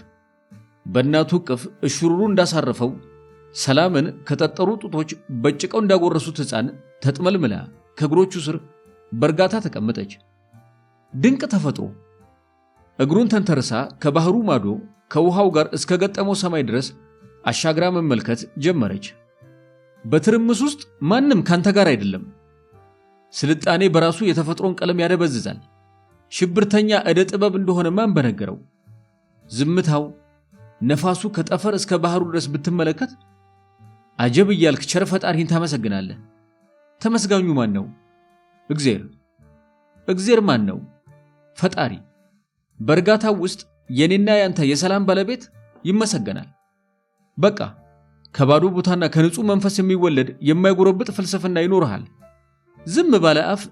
በእናቱ እቅፍ እሽሩሩ እንዳሳረፈው ሰላምን ከጠጠሩ ጡቶች በጭቀው እንዳጎረሱት ሕፃን ተጥመልምላ ከእግሮቹ ስር በእርጋታ ተቀመጠች። ድንቅ ተፈጥሮ! እግሩን ተንተርሳ ከባህሩ ማዶ ከውሃው ጋር እስከ ገጠመው ሰማይ ድረስ አሻግራ መመልከት ጀመረች። በትርምስ ውስጥ ማንም ካንተ ጋር አይደለም። ስልጣኔ በራሱ የተፈጥሮን ቀለም ያደበዝዛል። ሽብርተኛ ዕደ ጥበብ እንደሆነ ማን በነገረው? ዝምታው፣ ነፋሱ ከጠፈር እስከ ባህሩ ድረስ ብትመለከት አጀብ እያልክ ቸር ፈጣሪን ታመሰግናለህ። ተመስጋኙ ማን ነው? እግዚአብሔር ማን ነው? ፈጣሪ። በእርጋታው ውስጥ የኔና ያንተ የሰላም ባለቤት ይመሰገናል። በቃ ከባዶ ቦታና ከንጹህ መንፈስ የሚወለድ የማይጎረብጥ ፍልስፍና ይኖርሃል። ዝም ባለ አፍ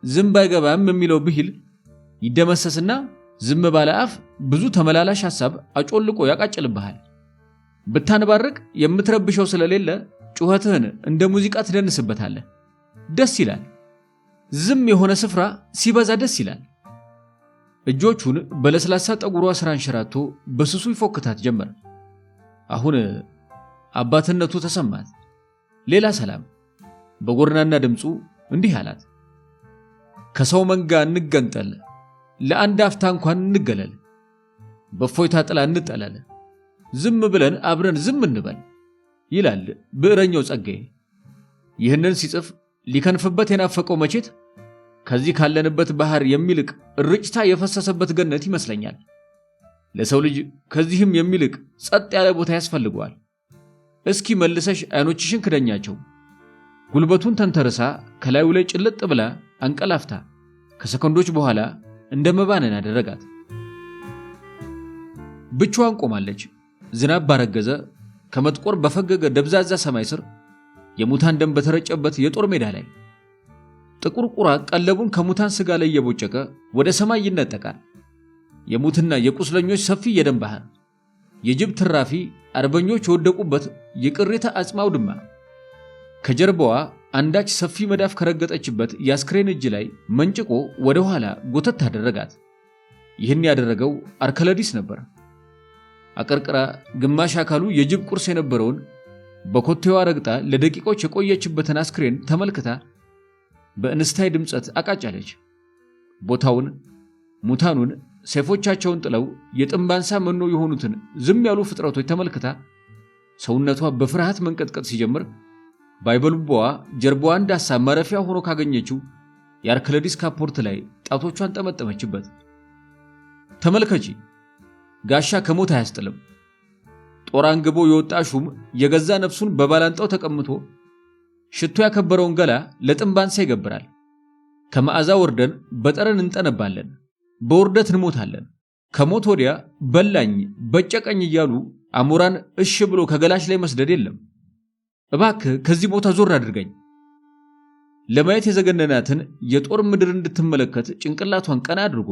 ዝም ባይገባም የሚለው ብሂል ይደመሰስና ዝም ባለ አፍ ብዙ ተመላላሽ ሐሳብ አጮልቆ ያቃጭልብሃል። ብታንባርቅ የምትረብሸው ስለሌለ ጩኸትህን እንደ ሙዚቃ ትደንስበታለህ። ደስ ይላል። ዝም የሆነ ስፍራ ሲበዛ ደስ ይላል። እጆቹን በለስላሳ ጠጉሯ ስር አንሸራቶ በስሱ ይፎክታት ጀመር። አሁን አባትነቱ ተሰማት። ሌላ ሰላም። በጎርናና ድምፁ እንዲህ አላት። ከሰው መንጋ እንገንጠል፣ ለአንድ አፍታ እንኳን እንገለል፣ በፎይታ ጥላ እንጠለል፣ ዝም ብለን አብረን ዝም እንበል ይላል ብዕረኛው ጸጋዬ። ይህንን ሲጽፍ ሊከንፍበት የናፈቀው መቼት ከዚህ ካለንበት ባህር የሚልቅ ርጭታ የፈሰሰበት ገነት ይመስለኛል። ለሰው ልጅ ከዚህም የሚልቅ ጸጥ ያለ ቦታ ያስፈልገዋል። እስኪ መልሰሽ አይኖችሽን ክደኛቸው። ጉልበቱን ተንተርሳ ከላዩ ላይ ጭልጥ ብላ አንቀላፍታ ከሰከንዶች በኋላ እንደ መባነን አደረጋት። ብቻዋን ቆማለች። ዝናብ ባረገዘ ከመጥቆር በፈገገ ደብዛዛ ሰማይ ስር የሙታን ደም በተረጨበት የጦር ሜዳ ላይ ጥቁር ቁራ ቀለቡን ከሙታን ስጋ ላይ እየቦጨቀ ወደ ሰማይ ይነጠቃል። የሙትና የቁስለኞች ሰፊ የደም ባህር፣ የጅብ ትራፊ አርበኞች የወደቁበት የቅሪተ አጽማው ድማ። ከጀርባዋ አንዳች ሰፊ መዳፍ ከረገጠችበት የአስክሬን እጅ ላይ መንጭቆ ወደ ኋላ ጎተት አደረጋት። ይህን ያደረገው አርከለዲስ ነበር። አቀርቅራ ግማሽ አካሉ የጅብ ቁርስ የነበረውን በኮቴዋ ረግጣ ለደቂቆች የቆየችበትን አስክሬን ተመልክታ በእንስታይ ድምጸት አቃጫለች። ቦታውን፣ ሙታኑን ሰይፎቻቸውን ጥለው የጥንባንሳ መኖ የሆኑትን ዝም ያሉ ፍጥረቶች ተመልክታ ሰውነቷ በፍርሃት መንቀጥቀጥ ሲጀምር ባይበሉባዋ ጀርባዋ እንዳሳ ማረፊያ ሆኖ ካገኘችው የአርከለዲስ ካፖርት ላይ ጣቶቿን ጠመጠመችበት። ተመልከቺ፣ ጋሻ ከሞት አያስጥልም። ጦር አንግቦ የወጣ ሹም የገዛ ነፍሱን በባላንጣው ተቀምቶ ሽቶ ያከበረውን ገላ ለጥንባንሳ ይገብራል። ከመዓዛ ወርደን በጠረን እንጠነባለን፣ በውርደት እንሞታለን። ከሞት ወዲያ በላኝ በጨቀኝ እያሉ አሞራን እሽ ብሎ ከገላሽ ላይ መስደድ የለም። እባክህ ከዚህ ቦታ ዞር አድርገኝ። ለማየት የዘገነናትን የጦር ምድር እንድትመለከት ጭንቅላቷን ቀና አድርጎ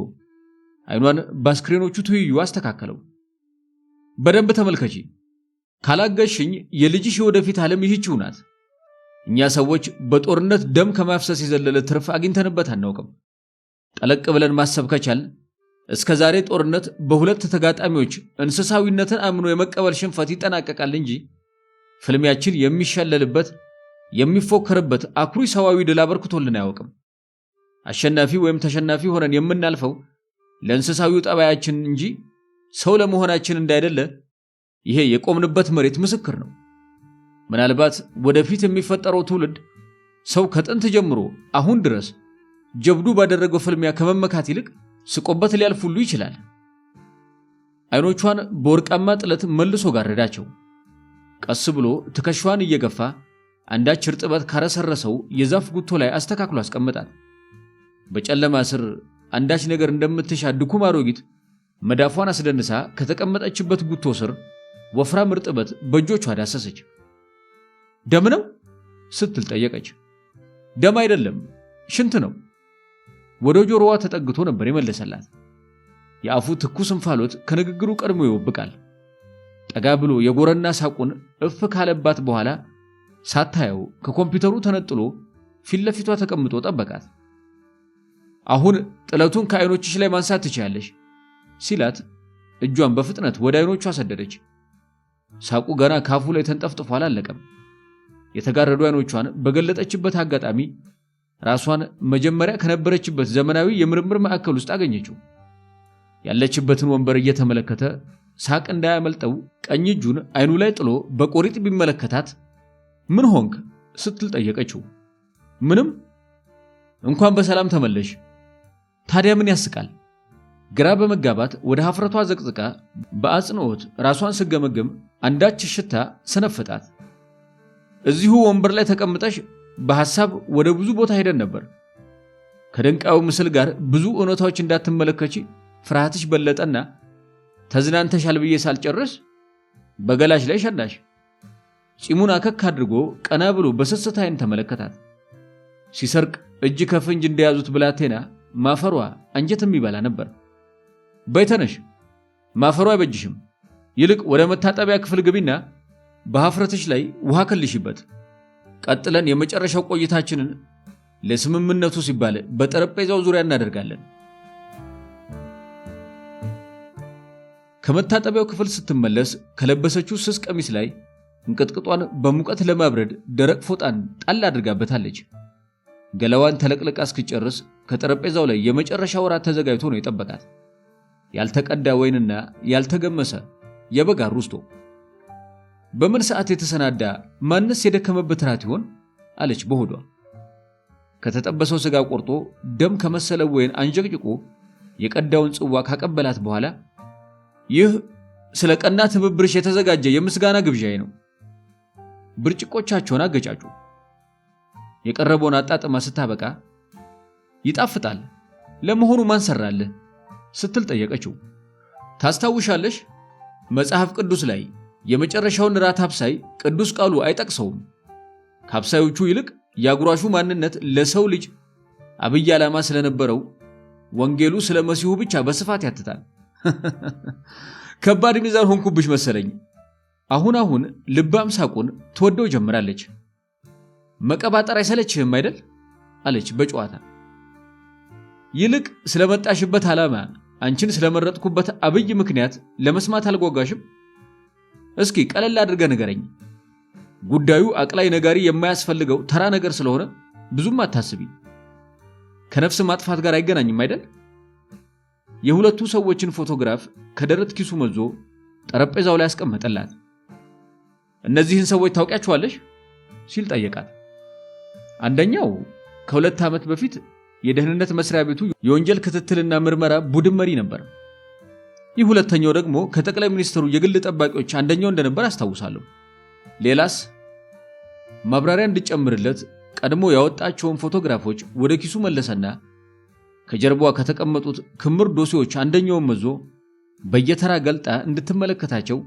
አይኗን በአስክሬኖቹ ትይዩ አስተካከለው። በደንብ ተመልከቺ፣ ካላገሽኝ የልጅሽ የወደፊት ዓለም ይህችው ናት። እኛ ሰዎች በጦርነት ደም ከማፍሰስ የዘለለ ትርፍ አግኝተንበት አናውቅም። ጠለቅ ብለን ማሰብ ከቻል እስከ ዛሬ ጦርነት በሁለት ተጋጣሚዎች እንስሳዊነትን አምኖ የመቀበል ሽንፈት ይጠናቀቃል እንጂ ፍልሚያችን የሚሸለልበት የሚፎከርበት አኩሪ ሰዋዊ ድል አበርክቶልን አያውቅም። አሸናፊ ወይም ተሸናፊ ሆነን የምናልፈው ለእንስሳዊው ጠባያችን እንጂ ሰው ለመሆናችን እንዳይደለ ይሄ የቆምንበት መሬት ምስክር ነው። ምናልባት ወደፊት የሚፈጠረው ትውልድ ሰው ከጥንት ጀምሮ አሁን ድረስ ጀብዱ ባደረገው ፍልሚያ ከመመካት ይልቅ ስቆበት ሊያልፍ ሁሉ ይችላል። አይኖቿን በወርቃማ ጥለት መልሶ ጋረዳቸው። ቀስ ብሎ ትከሻዋን እየገፋ አንዳች እርጥበት ካረሰረሰው የዛፍ ጉቶ ላይ አስተካክሎ አስቀመጣት። በጨለማ ስር አንዳች ነገር እንደምትሻ ድኩም አሮጊት መዳፏን አስደንሳ ከተቀመጠችበት ጉቶ ስር ወፍራም እርጥበት በእጆቿ ዳሰሰች። ደም ነው ስትል ጠየቀች። ደም አይደለም፣ ሽንት ነው። ወደ ጆሮዋ ተጠግቶ ነበር የመለሰላት። የአፉ ትኩስ እንፋሎት ከንግግሩ ቀድሞ ይወብቃል። ጠጋ ብሎ የጎረና ሳቁን እፍ ካለባት በኋላ ሳታየው ከኮምፒውተሩ ተነጥሎ ፊት ለፊቷ ተቀምጦ ጠበቃት። አሁን ጥለቱን ከአይኖችሽ ላይ ማንሳት ትችያለሽ ሲላት እጇን በፍጥነት ወደ አይኖቿ ሰደደች። ሳቁ ገና ካፉ ላይ ተንጠፍጥፎ አላለቀም። የተጋረዱ አይኖቿን በገለጠችበት አጋጣሚ ራሷን መጀመሪያ ከነበረችበት ዘመናዊ የምርምር ማዕከል ውስጥ አገኘችው። ያለችበትን ወንበር እየተመለከተ ሳቅ እንዳያመልጠው ቀኝ እጁን አይኑ ላይ ጥሎ በቆሪጥ ቢመለከታት ምን ሆንክ ስትል ጠየቀችው። ምንም። እንኳን በሰላም ተመለሽ። ታዲያ ምን ያስቃል? ግራ በመጋባት ወደ ሀፍረቷ ዘቅዝቃ በአጽንኦት ራሷን ስገመገም አንዳች ሽታ ሰነፈጣት። እዚሁ ወንበር ላይ ተቀምጠሽ በሐሳብ ወደ ብዙ ቦታ ሄደን ነበር። ከደንቃዩ ምስል ጋር ብዙ እውነታዎች እንዳትመለከቺ ፍርሃትሽ በለጠና ተዝናንተሻል ብዬ ሳልጨርስ በገላሽ ላይ ሸናሽ። ፂሙን አከክ አድርጎ ቀና ብሎ በስስት ዓይን ተመለከታት። ሲሰርቅ እጅ ከፍንጅ እንደያዙት ብላቴና ማፈሯ አንጀት የሚበላ ነበር። በይተነሽ፣ ማፈሯ አይበጅሽም። ይልቅ ወደ መታጠቢያ ክፍል ግቢና በሐፍረትሽ ላይ ውሃ ከልሽበት። ቀጥለን የመጨረሻው ቆይታችንን ለስምምነቱ ሲባል በጠረጴዛው ዙሪያ እናደርጋለን። ከመታጠቢያው ክፍል ስትመለስ ከለበሰችው ስስ ቀሚስ ላይ እንቅጥቅጧን በሙቀት ለማብረድ ደረቅ ፎጣን ጣል አድርጋበታለች። ገላዋን ተለቅልቃ እስክጨርስ ከጠረጴዛው ላይ የመጨረሻ ወራት ተዘጋጅቶ ነው የጠበቃት። ያልተቀዳ ወይንና ያልተገመሰ የበግ አሩስቶ። በምን ሰዓት የተሰናዳ ማንስ የደከመበት ራት ይሆን አለች በሆዷ። ከተጠበሰው ስጋ ቆርጦ ደም ከመሰለ ወይን አንጀቅጭቆ የቀዳውን ጽዋ ካቀበላት በኋላ ይህ ስለ ቀና ትብብርሽ የተዘጋጀ የምስጋና ግብዣዬ ነው። ብርጭቆቻቸውን አገጫጩ። የቀረበውን አጣጥማ ስታበቃ ይጣፍጣል፣ ለመሆኑ ማን ሰራልህ ስትል ጠየቀችው። ታስታውሻለሽ? መጽሐፍ ቅዱስ ላይ የመጨረሻውን ራት አብሳይ ቅዱስ ቃሉ አይጠቅሰውም። ከአብሳዮቹ ይልቅ የአጉራሹ ማንነት ለሰው ልጅ አብይ ዓላማ ስለነበረው ወንጌሉ ስለ መሲሁ ብቻ በስፋት ያትታል። ከባድ ሚዛን ሆንኩብሽ መሰለኝ። አሁን ልባም ሳቁን ትወደው ጀምራለች። መቀባጠር አይሰለችህም አይደል አለች በጨዋታ። ይልቅ ስለመጣሽበት ዓላማ አንቺን ስለመረጥኩበት አብይ ምክንያት ለመስማት አልጓጓሽም? እስኪ ቀለል አድርገህ ንገረኝ። ጉዳዩ አቅላይ ነጋሪ የማያስፈልገው ተራ ነገር ስለሆነ ብዙም አታስቢ። ከነፍስ ማጥፋት ጋር አይገናኝም አይደል? የሁለቱ ሰዎችን ፎቶግራፍ ከደረት ኪሱ መዞ ጠረጴዛው ላይ አስቀመጠላት። እነዚህን ሰዎች ታውቂያቸዋለሽ ሲል ጠየቃት። አንደኛው ከ2 ዓመት በፊት የደህንነት መስሪያ ቤቱ የወንጀል ክትትልና ምርመራ ቡድን መሪ ነበር። ይህ ሁለተኛው ደግሞ ከጠቅላይ ሚኒስትሩ የግል ጠባቂዎች አንደኛው እንደነበር አስታውሳለሁ። ሌላስ? ማብራሪያ እንድጨምርለት ቀድሞ ያወጣቸውን ፎቶግራፎች ወደ ኪሱ መለሰና ከጀርባዋ ከተቀመጡት ክምር ዶሴዎች አንደኛውን መዞ በየተራ ገልጣ እንድትመለከታቸው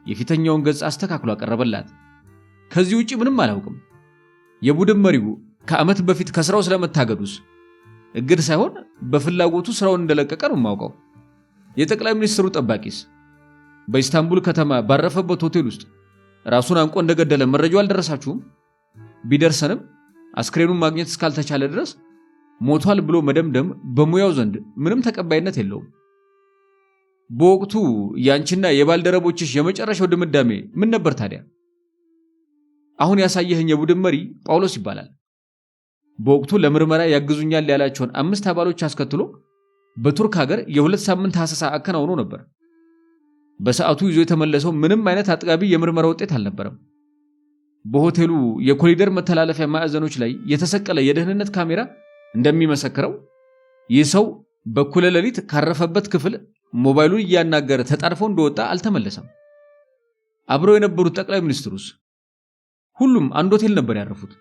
የፊተኛውን ገጽ አስተካክሎ አቀረበላት። ከዚህ ውጪ ምንም አላውቅም። የቡድን መሪው ከዓመት በፊት ከስራው ስለመታገዱስ እግድ ሳይሆን በፍላጎቱ ስራውን እንደለቀቀ ነው የማውቀው። የጠቅላይ ሚኒስትሩ ጠባቂስ በኢስታንቡል ከተማ ባረፈበት ሆቴል ውስጥ ራሱን አንቆ እንደገደለ መረጃው አልደረሳችሁም? ቢደርሰንም አስክሬኑን ማግኘት እስካልተቻለ ድረስ ሞቷል ብሎ መደምደም በሙያው ዘንድ ምንም ተቀባይነት የለውም። በወቅቱ ያንቺና የባልደረቦችሽ የመጨረሻው ድምዳሜ ምን ነበር ታዲያ? አሁን ያሳየኸኝ የቡድን መሪ ጳውሎስ ይባላል። በወቅቱ ለምርመራ ያግዙኛል ያላቸውን 5 አባሎች አስከትሎ በቱርክ ሀገር የ2 ሳምንት ሐሰሳ አከናውኖ ነበር። በሰዓቱ ይዞ የተመለሰው ምንም አይነት አጥጋቢ የምርመራ ውጤት አልነበረም። በሆቴሉ የኮሪደር መተላለፊያ ማዕዘኖች ላይ የተሰቀለ የደህንነት ካሜራ እንደሚመሰክረው ይህ ሰው በኩለ ሌሊት ካረፈበት ክፍል ሞባይሉን እያናገረ ተጣርፎ እንደወጣ አልተመለሰም። አብረው የነበሩት ጠቅላይ ሚኒስትሩስ? ሁሉም አንድ ሆቴል ነበር ያረፉት።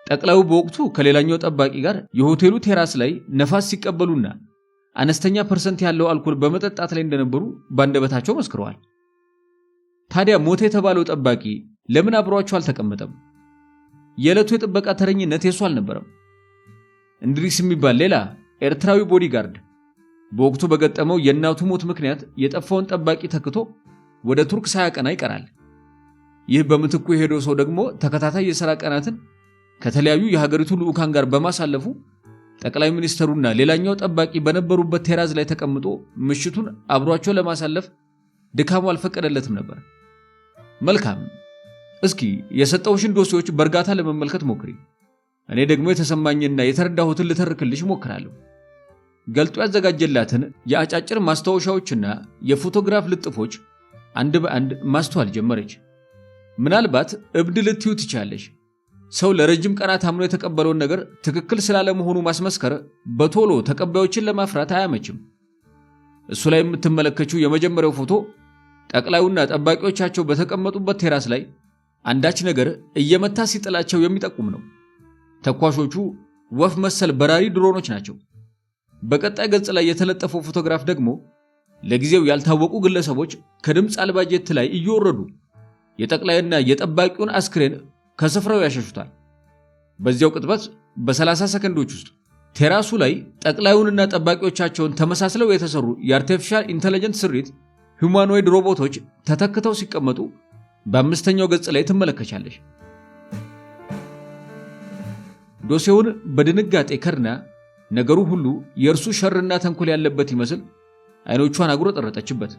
ጠቅላዩ በወቅቱ ከሌላኛው ጠባቂ ጋር የሆቴሉ ቴራስ ላይ ነፋስ ሲቀበሉና አነስተኛ ፐርሰንት ያለው አልኮል በመጠጣት ላይ እንደነበሩ ባንደበታቸው መስክረዋል። ታዲያ ሞተ የተባለው ጠባቂ ለምን አብሯቸው አልተቀመጠም? የዕለቱ የጥበቃ ተረኝነት የሱ አልነበረም። እንድሪስ የሚባል ሌላ ኤርትራዊ ቦዲጋርድ በወቅቱ በገጠመው የእናቱ ሞት ምክንያት የጠፋውን ጠባቂ ተክቶ ወደ ቱርክ ሳያቀና ይቀራል። ይህ በምትኩ የሄደው ሰው ደግሞ ተከታታይ የሥራ ቀናትን ከተለያዩ የሀገሪቱ ልዑካን ጋር በማሳለፉ ጠቅላይ ሚኒስትሩና ሌላኛው ጠባቂ በነበሩበት ቴራዝ ላይ ተቀምጦ ምሽቱን አብሯቸው ለማሳለፍ ድካሙ አልፈቀደለትም ነበር። መልካም፣ እስኪ የሰጠውሽን ዶሴዎች በእርጋታ ለመመልከት ሞክሪ። እኔ ደግሞ የተሰማኝና የተረዳሁትን ልተርክልሽ ሞክራለሁ። ገልጦ ያዘጋጀላትን የአጫጭር ማስታወሻዎችና የፎቶግራፍ ልጥፎች አንድ በአንድ ማስተዋል ጀመረች። ምናልባት እብድ ልትዩ ትቻለሽ። ሰው ለረጅም ቀናት አምኖ የተቀበለውን ነገር ትክክል ስላለመሆኑ ማስመስከር በቶሎ ተቀባዮችን ለማፍራት አያመችም። እሱ ላይ የምትመለከችው የመጀመሪያው ፎቶ ጠቅላዩና ጠባቂዎቻቸው በተቀመጡበት ቴራስ ላይ አንዳች ነገር እየመታ ሲጥላቸው የሚጠቁም ነው። ተኳሾቹ ወፍ መሰል በራሪ ድሮኖች ናቸው። በቀጣይ ገጽ ላይ የተለጠፈው ፎቶግራፍ ደግሞ ለጊዜው ያልታወቁ ግለሰቦች ከድምፅ አልባ ጄት ላይ እየወረዱ የጠቅላይና የጠባቂውን አስክሬን ከስፍራው ያሸሹታል። በዚያው ቅጥበት በ30 ሰከንዶች ውስጥ ቴራሱ ላይ ጠቅላዩንና ጠባቂዎቻቸውን ተመሳስለው የተሰሩ የአርቲፊሻል ኢንተለጀንስ ስሪት ሂዩማኖይድ ሮቦቶች ተተክተው ሲቀመጡ በአምስተኛው ገጽ ላይ ትመለከቻለሽ። ዶሴውን በድንጋጤ ከድና ነገሩ ሁሉ የእርሱ ሸርና ተንኮል ያለበት ይመስል አይኖቿን አጉረጠረጠችበት።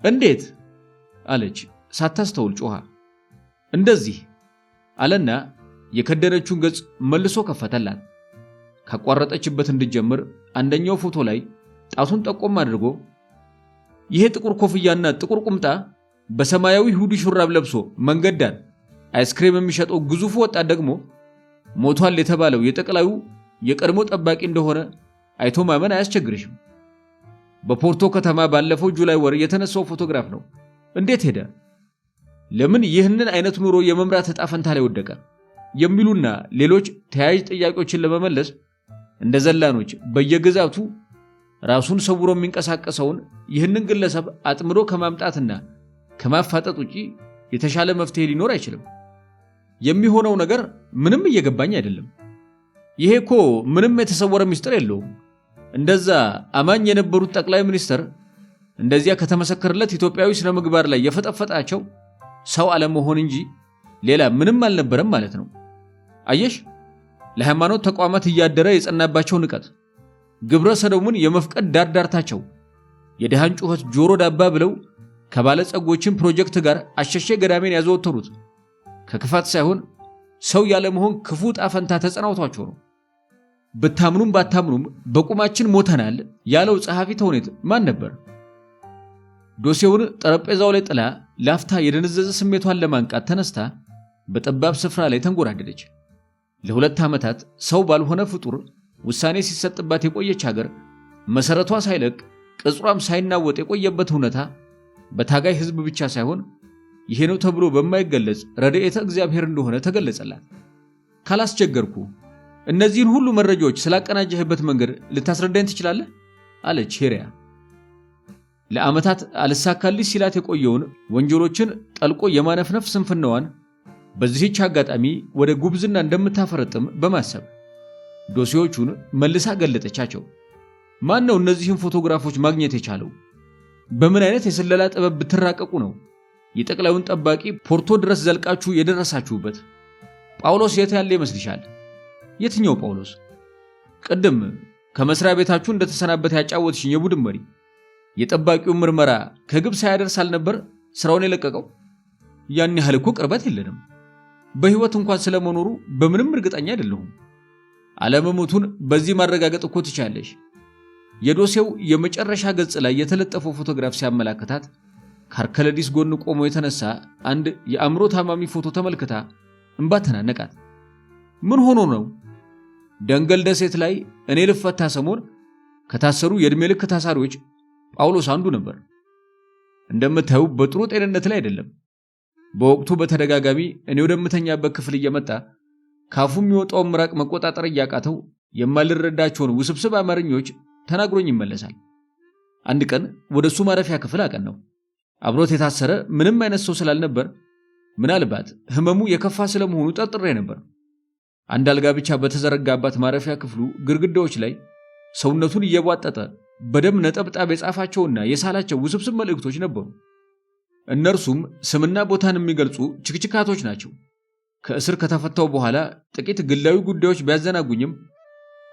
እንዴት አለች ሳታስተውል ጮኻ። እንደዚህ አለና የከደነችውን ገጽ መልሶ ከፈተላት። ካቋረጠችበት እንድጀምር አንደኛው ፎቶ ላይ ጣቱን ጠቆም አድርጎ ይሄ ጥቁር ኮፍያና ጥቁር ቁምጣ በሰማያዊ ሁዲ ሹራብ ለብሶ መንገድ ዳር አይስክሬም የሚሸጠው ግዙፍ ወጣት ደግሞ ሞቷል የተባለው የጠቅላዩ የቀድሞ ጠባቂ እንደሆነ አይቶ ማመን አያስቸግርሽም። በፖርቶ ከተማ ባለፈው ጁላይ ወር የተነሳው ፎቶግራፍ ነው። እንዴት ሄደ? ለምን ይህንን አይነት ኑሮ የመምራት ዕጣ ፈንታ ላይ ወደቀ? የሚሉና ሌሎች ተያያዥ ጥያቄዎችን ለመመለስ እንደ ዘላኖች በየግዛቱ ራሱን ሰውሮ የሚንቀሳቀሰውን ይህንን ግለሰብ አጥምዶ ከማምጣትና ከማፋጠጥ ውጪ የተሻለ መፍትሄ ሊኖር አይችልም። የሚሆነው ነገር ምንም እየገባኝ አይደለም። ይሄ እኮ ምንም የተሰወረ ምስጢር የለውም። እንደዛ አማኝ የነበሩት ጠቅላይ ሚኒስትር እንደዚያ ከተመሰከረለት ኢትዮጵያዊ ስነ ምግባር ላይ የፈጠፈጣቸው ሰው አለመሆን እንጂ ሌላ ምንም አልነበረም ማለት ነው። አየሽ፣ ለሃይማኖት ተቋማት እያደረ የጸናባቸው ንቀት፣ ግብረ ሰዶሙን የመፍቀድ ዳርዳርታቸው፣ የድሃን ጩኸት ጆሮ ዳባ ብለው ከባለጸጎችን ፕሮጀክት ጋር አሸሼ ገዳሜን ያዘወተሩት ከክፋት ሳይሆን ሰው ያለመሆን ክፉ ጣፈንታ ተጸናውቷቸው ነው። ብታምኑም ባታምኑም በቁማችን ሞተናል ያለው ጸሐፊ ተውኔት ማን ነበር? ዶሴውን ጠረጴዛው ላይ ጥላ ላፍታ የደነዘዘ ስሜቷን ለማንቃት ተነስታ በጠባብ ስፍራ ላይ ተንጎራደደች። ለ2 ዓመታት ሰው ባልሆነ ፍጡር ውሳኔ ሲሰጥባት የቆየች ሀገር መሰረቷ ሳይለቅ ቅጽሯም ሳይናወጥ የቆየበት ሁኔታ በታጋይ ህዝብ ብቻ ሳይሆን ይሄ ነው ተብሎ በማይገለጽ ረድኤተ እግዚአብሔር እንደሆነ ተገለጸላት። ካላስቸገርኩ እነዚህን ሁሉ መረጃዎች ስላቀናጀህበት መንገድ ልታስረዳኝ ትችላለህ? አለች ሄሪያ። ለዓመታት አልሳካልሽ ሲላት የቆየውን ወንጀሎችን ጠልቆ የማነፍነፍ ስንፍናዋን በዚህች አጋጣሚ ወደ ጉብዝና እንደምታፈረጥም በማሰብ ዶሴዎቹን መልሳ ገለጠቻቸው። ማን ነው እነዚህን ፎቶግራፎች ማግኘት የቻለው? በምን አይነት የስለላ ጥበብ ብትራቀቁ ነው የጠቅላዩን ጠባቂ ፖርቶ ድረስ ዘልቃችሁ የደረሳችሁበት? ጳውሎስ የት ያለ ይመስልሻል? የትኛው ጳውሎስ? ቅድም ከመስሪያ ቤታችሁ እንደተሰናበተ ያጫወትሽኝ የቡድን መሪ የጠባቂውን ምርመራ ከግብ ሳያደርስ አልነበር ስራውን የለቀቀው? ያን ያህል እኮ ቅርበት የለንም። በህይወት እንኳን ስለመኖሩ በምንም እርግጠኛ አይደለሁም። አለመሞቱን በዚህ ማረጋገጥ እኮ ትቻለሽ። የዶሴው የመጨረሻ ገጽ ላይ የተለጠፈው ፎቶግራፍ ሲያመላክታት ከአርከለዲስ ጎን ቆሞ የተነሳ አንድ የአእምሮ ታማሚ ፎቶ ተመልክታ እንባ ተናነቃት። ምን ሆኖ ነው? ደንገል ደሴት ላይ እኔ ልፈታ ሰሞን ከታሰሩ የዕድሜ ልክ ታሳሪዎች ጳውሎስ አንዱ ነበር። እንደምታዩ በጥሩ ጤንነት ላይ አይደለም። በወቅቱ በተደጋጋሚ እኔ ወደምተኛበት ክፍል እየመጣ ካፉ የሚወጣውን ምራቅ መቆጣጠር እያቃተው የማልረዳቸውን ውስብስብ አማርኞች ተናግሮኝ ይመለሳል። አንድ ቀን ወደሱ ማረፊያ ክፍል አቀናው። አብሮት የታሰረ ምንም አይነት ሰው ስላልነበር ምናልባት ህመሙ የከፋ ስለመሆኑ ጠርጥሬ ነበር። አንድ አልጋ ብቻ በተዘረጋባት ማረፊያ ክፍሉ ግድግዳዎች ላይ ሰውነቱን እየቧጠጠ በደም ነጠብጣብ የጻፋቸውና የሳላቸው ውስብስብ መልእክቶች ነበሩ። እነርሱም ስምና ቦታን የሚገልጹ ችክችካቶች ናቸው። ከእስር ከተፈታው በኋላ ጥቂት ግላዊ ጉዳዮች ቢያዘናጉኝም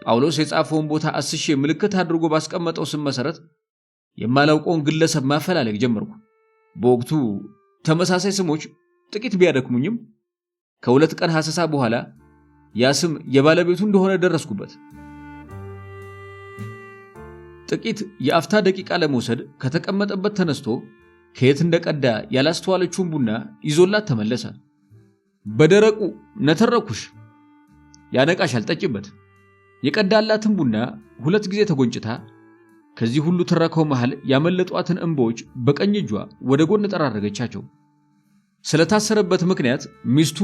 ጳውሎስ የጻፈውን ቦታ አስሼ ምልክት አድርጎ ባስቀመጠው ስም መሰረት የማላውቀውን ግለሰብ ማፈላለግ ጀመርኩ። በወቅቱ ተመሳሳይ ስሞች ጥቂት ቢያደክሙኝም ከሁለት ቀን ሐሰሳ በኋላ ያ ስም የባለቤቱ እንደሆነ ደረስኩበት። ጥቂት የአፍታ ደቂቃ ለመውሰድ ከተቀመጠበት ተነስቶ ከየት እንደቀዳ ያላስተዋለችውን ቡና ይዞላት ተመለሰ። በደረቁ ነተረኩሽ፣ ያነቃሻል፣ ጠጪበት። የቀዳላትን ቡና ሁለት ጊዜ ተጎንጭታ ከዚህ ሁሉ ትረካው መሃል ያመለጧትን እንባዎች በቀኝ እጇ ወደ ጎን ጠራረገቻቸው። ስለታሰረበት ምክንያት ሚስቱ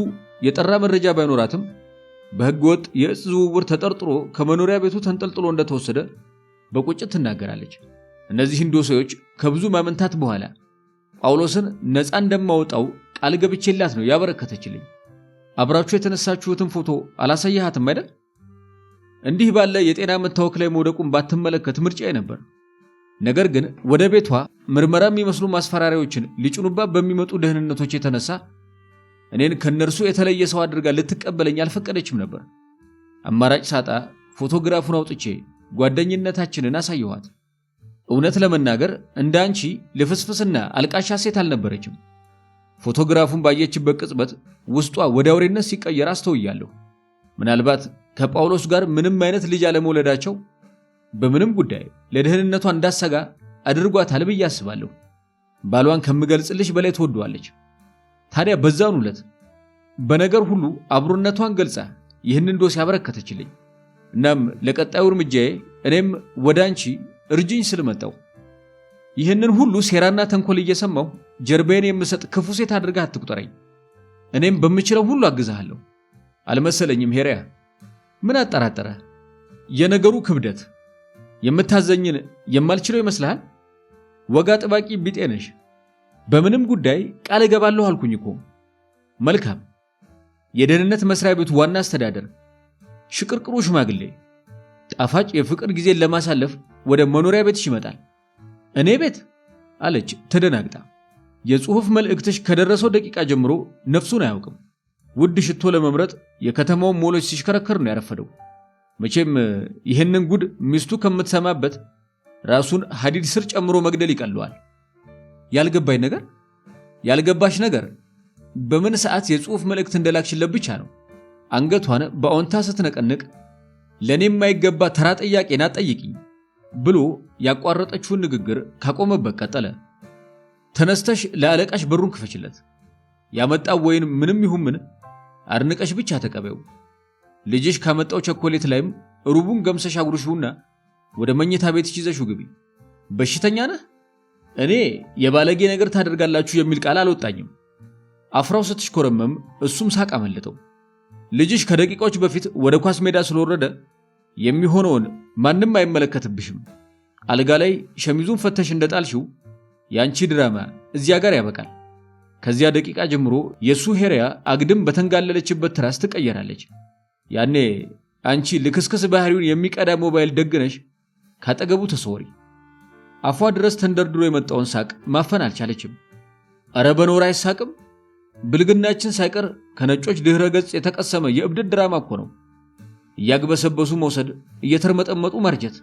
የጠራ መረጃ ባይኖራትም በሕገ ወጥ የእጽ ዝውውር ተጠርጥሮ ከመኖሪያ ቤቱ ተንጠልጥሎ እንደተወሰደ በቁጭት ትናገራለች። እነዚህን ዶሴዎች ከብዙ ማመንታት በኋላ ጳውሎስን ነፃ እንደማወጣው ቃል ገብቼላት ነው ያበረከተችልኝ። አብራችሁ የተነሳችሁትን ፎቶ አላሳያሃትም አይደል? እንዲህ ባለ የጤና መታወክ ላይ መውደቁን ባትመለከት ምርጫዬ ነበር። ነገር ግን ወደ ቤቷ ምርመራ የሚመስሉ ማስፈራሪያዎችን ሊጭኑባት በሚመጡ ደህንነቶች የተነሳ እኔን ከነርሱ የተለየ ሰው አድርጋ ልትቀበለኝ አልፈቀደችም ነበር። አማራጭ ሳጣ ፎቶግራፉን አውጥቼ ጓደኝነታችንን አሳየኋት። እውነት ለመናገር እንደ አንቺ ልፍስፍስና አልቃሻ ሴት አልነበረችም። ፎቶግራፉን ባየችበት ቅጽበት ውስጧ ወደ አውሬነት ሲቀየር አስተውያለሁ። ምናልባት ከጳውሎስ ጋር ምንም አይነት ልጅ አለመውለዳቸው በምንም ጉዳይ ለደህንነቷ እንዳሰጋ አድርጓታል ብዬ አስባለሁ። ባሏን ከምገልጽልሽ በላይ ትወደዋለች። ታዲያ በዛን ዕለት በነገር ሁሉ አብሮነቷን ገልጻ ይህንን ዶሴ ያበረከተችልኝ። እናም ለቀጣዩ እርምጃዬ እኔም ወደ አንቺ እርጅኝ ስል መጣሁ። ይህንን ሁሉ ሴራና ተንኮል እየሰማሁ ጀርባዬን የምሰጥ ክፉ ሴት አድርጋ አትቁጠረኝ። እኔም በምችለው ሁሉ አግዛለሁ። አልመሰለኝም ሄሪያ? ምን አጠራጠረ? የነገሩ ክብደት የምታዘኝን የማልችለው ይመስልሃል? ወጋ ጥባቂ ቢጤ ነሽ። በምንም ጉዳይ ቃል እገባለሁ አልኩኝ እኮ። መልካም። የደህንነት መስሪያ ቤቱ ዋና አስተዳደር ሽቅርቅሩ ሽማግሌ ጣፋጭ የፍቅር ጊዜን ለማሳለፍ ወደ መኖሪያ ቤትሽ ይመጣል። እኔ ቤት? አለች ተደናግጣ። የጽሑፍ መልእክትሽ ከደረሰው ደቂቃ ጀምሮ ነፍሱን አያውቅም። ውድ ሽቶ ለመምረጥ የከተማውን ሞሎች ሲሽከረከር ነው ያረፈደው። መቼም ይህንን ጉድ ሚስቱ ከምትሰማበት ራሱን ሐዲድ ስር ጨምሮ መግደል ይቀለዋል። ያልገባሽ ነገር በምን ሰዓት የጽሑፍ መልእክት እንደላክሽለት ብቻ ነው። አንገቷን በአዎንታ ስትነቀንቅ ለኔ የማይገባ ተራ ጥያቄን አትጠይቂኝ ብሎ ያቋረጠችውን ንግግር ካቆመበት ቀጠለ። ተነስተሽ ለአለቃሽ በሩን ክፈችለት። ያመጣው ወይን ምንም ይሁን ምን አድንቀሽ ብቻ ተቀበዩ። ልጅሽ ካመጣው ቸኮሌት ላይም ሩቡን ገምሰሽ አጉርሽውና ወደ መኝታ ቤትሽ ይዘሽው ግቢ። በሽተኛ ነህ? እኔ የባለጌ ነገር ታደርጋላችሁ የሚል ቃል አልወጣኝም። አፍራው ስትሽኮረመም እሱም ሳቅ አመለጠው። ልጅሽ ከደቂቃዎች በፊት ወደ ኳስ ሜዳ ስለወረደ የሚሆነውን ማንም አይመለከትብሽም። አልጋ ላይ ሸሚዙን ፈተሽ እንደጣልሽው ያንቺ ድራማ እዚያ ጋር ያበቃል። ከዚያ ደቂቃ ጀምሮ የሱ ሄሪያ አግድም በተንጋለለችበት ትራስ ትቀየራለች። ያኔ አንቺ ልክስክስ ባህሪውን የሚቀዳ ሞባይል ደግነሽ ካጠገቡ ተሰወሪ። አፏ ድረስ ተንደርድሮ የመጣውን ሳቅ ማፈን አልቻለችም። አረ በኖር አይሳቅም። ብልግናችን ሳይቀር ከነጮች ድህረ ገጽ የተቀሰመ የእብደት ድራማ እኮ ነው። እያግበሰበሱ መውሰድ፣ እየተርመጠመጡ ማርጀት።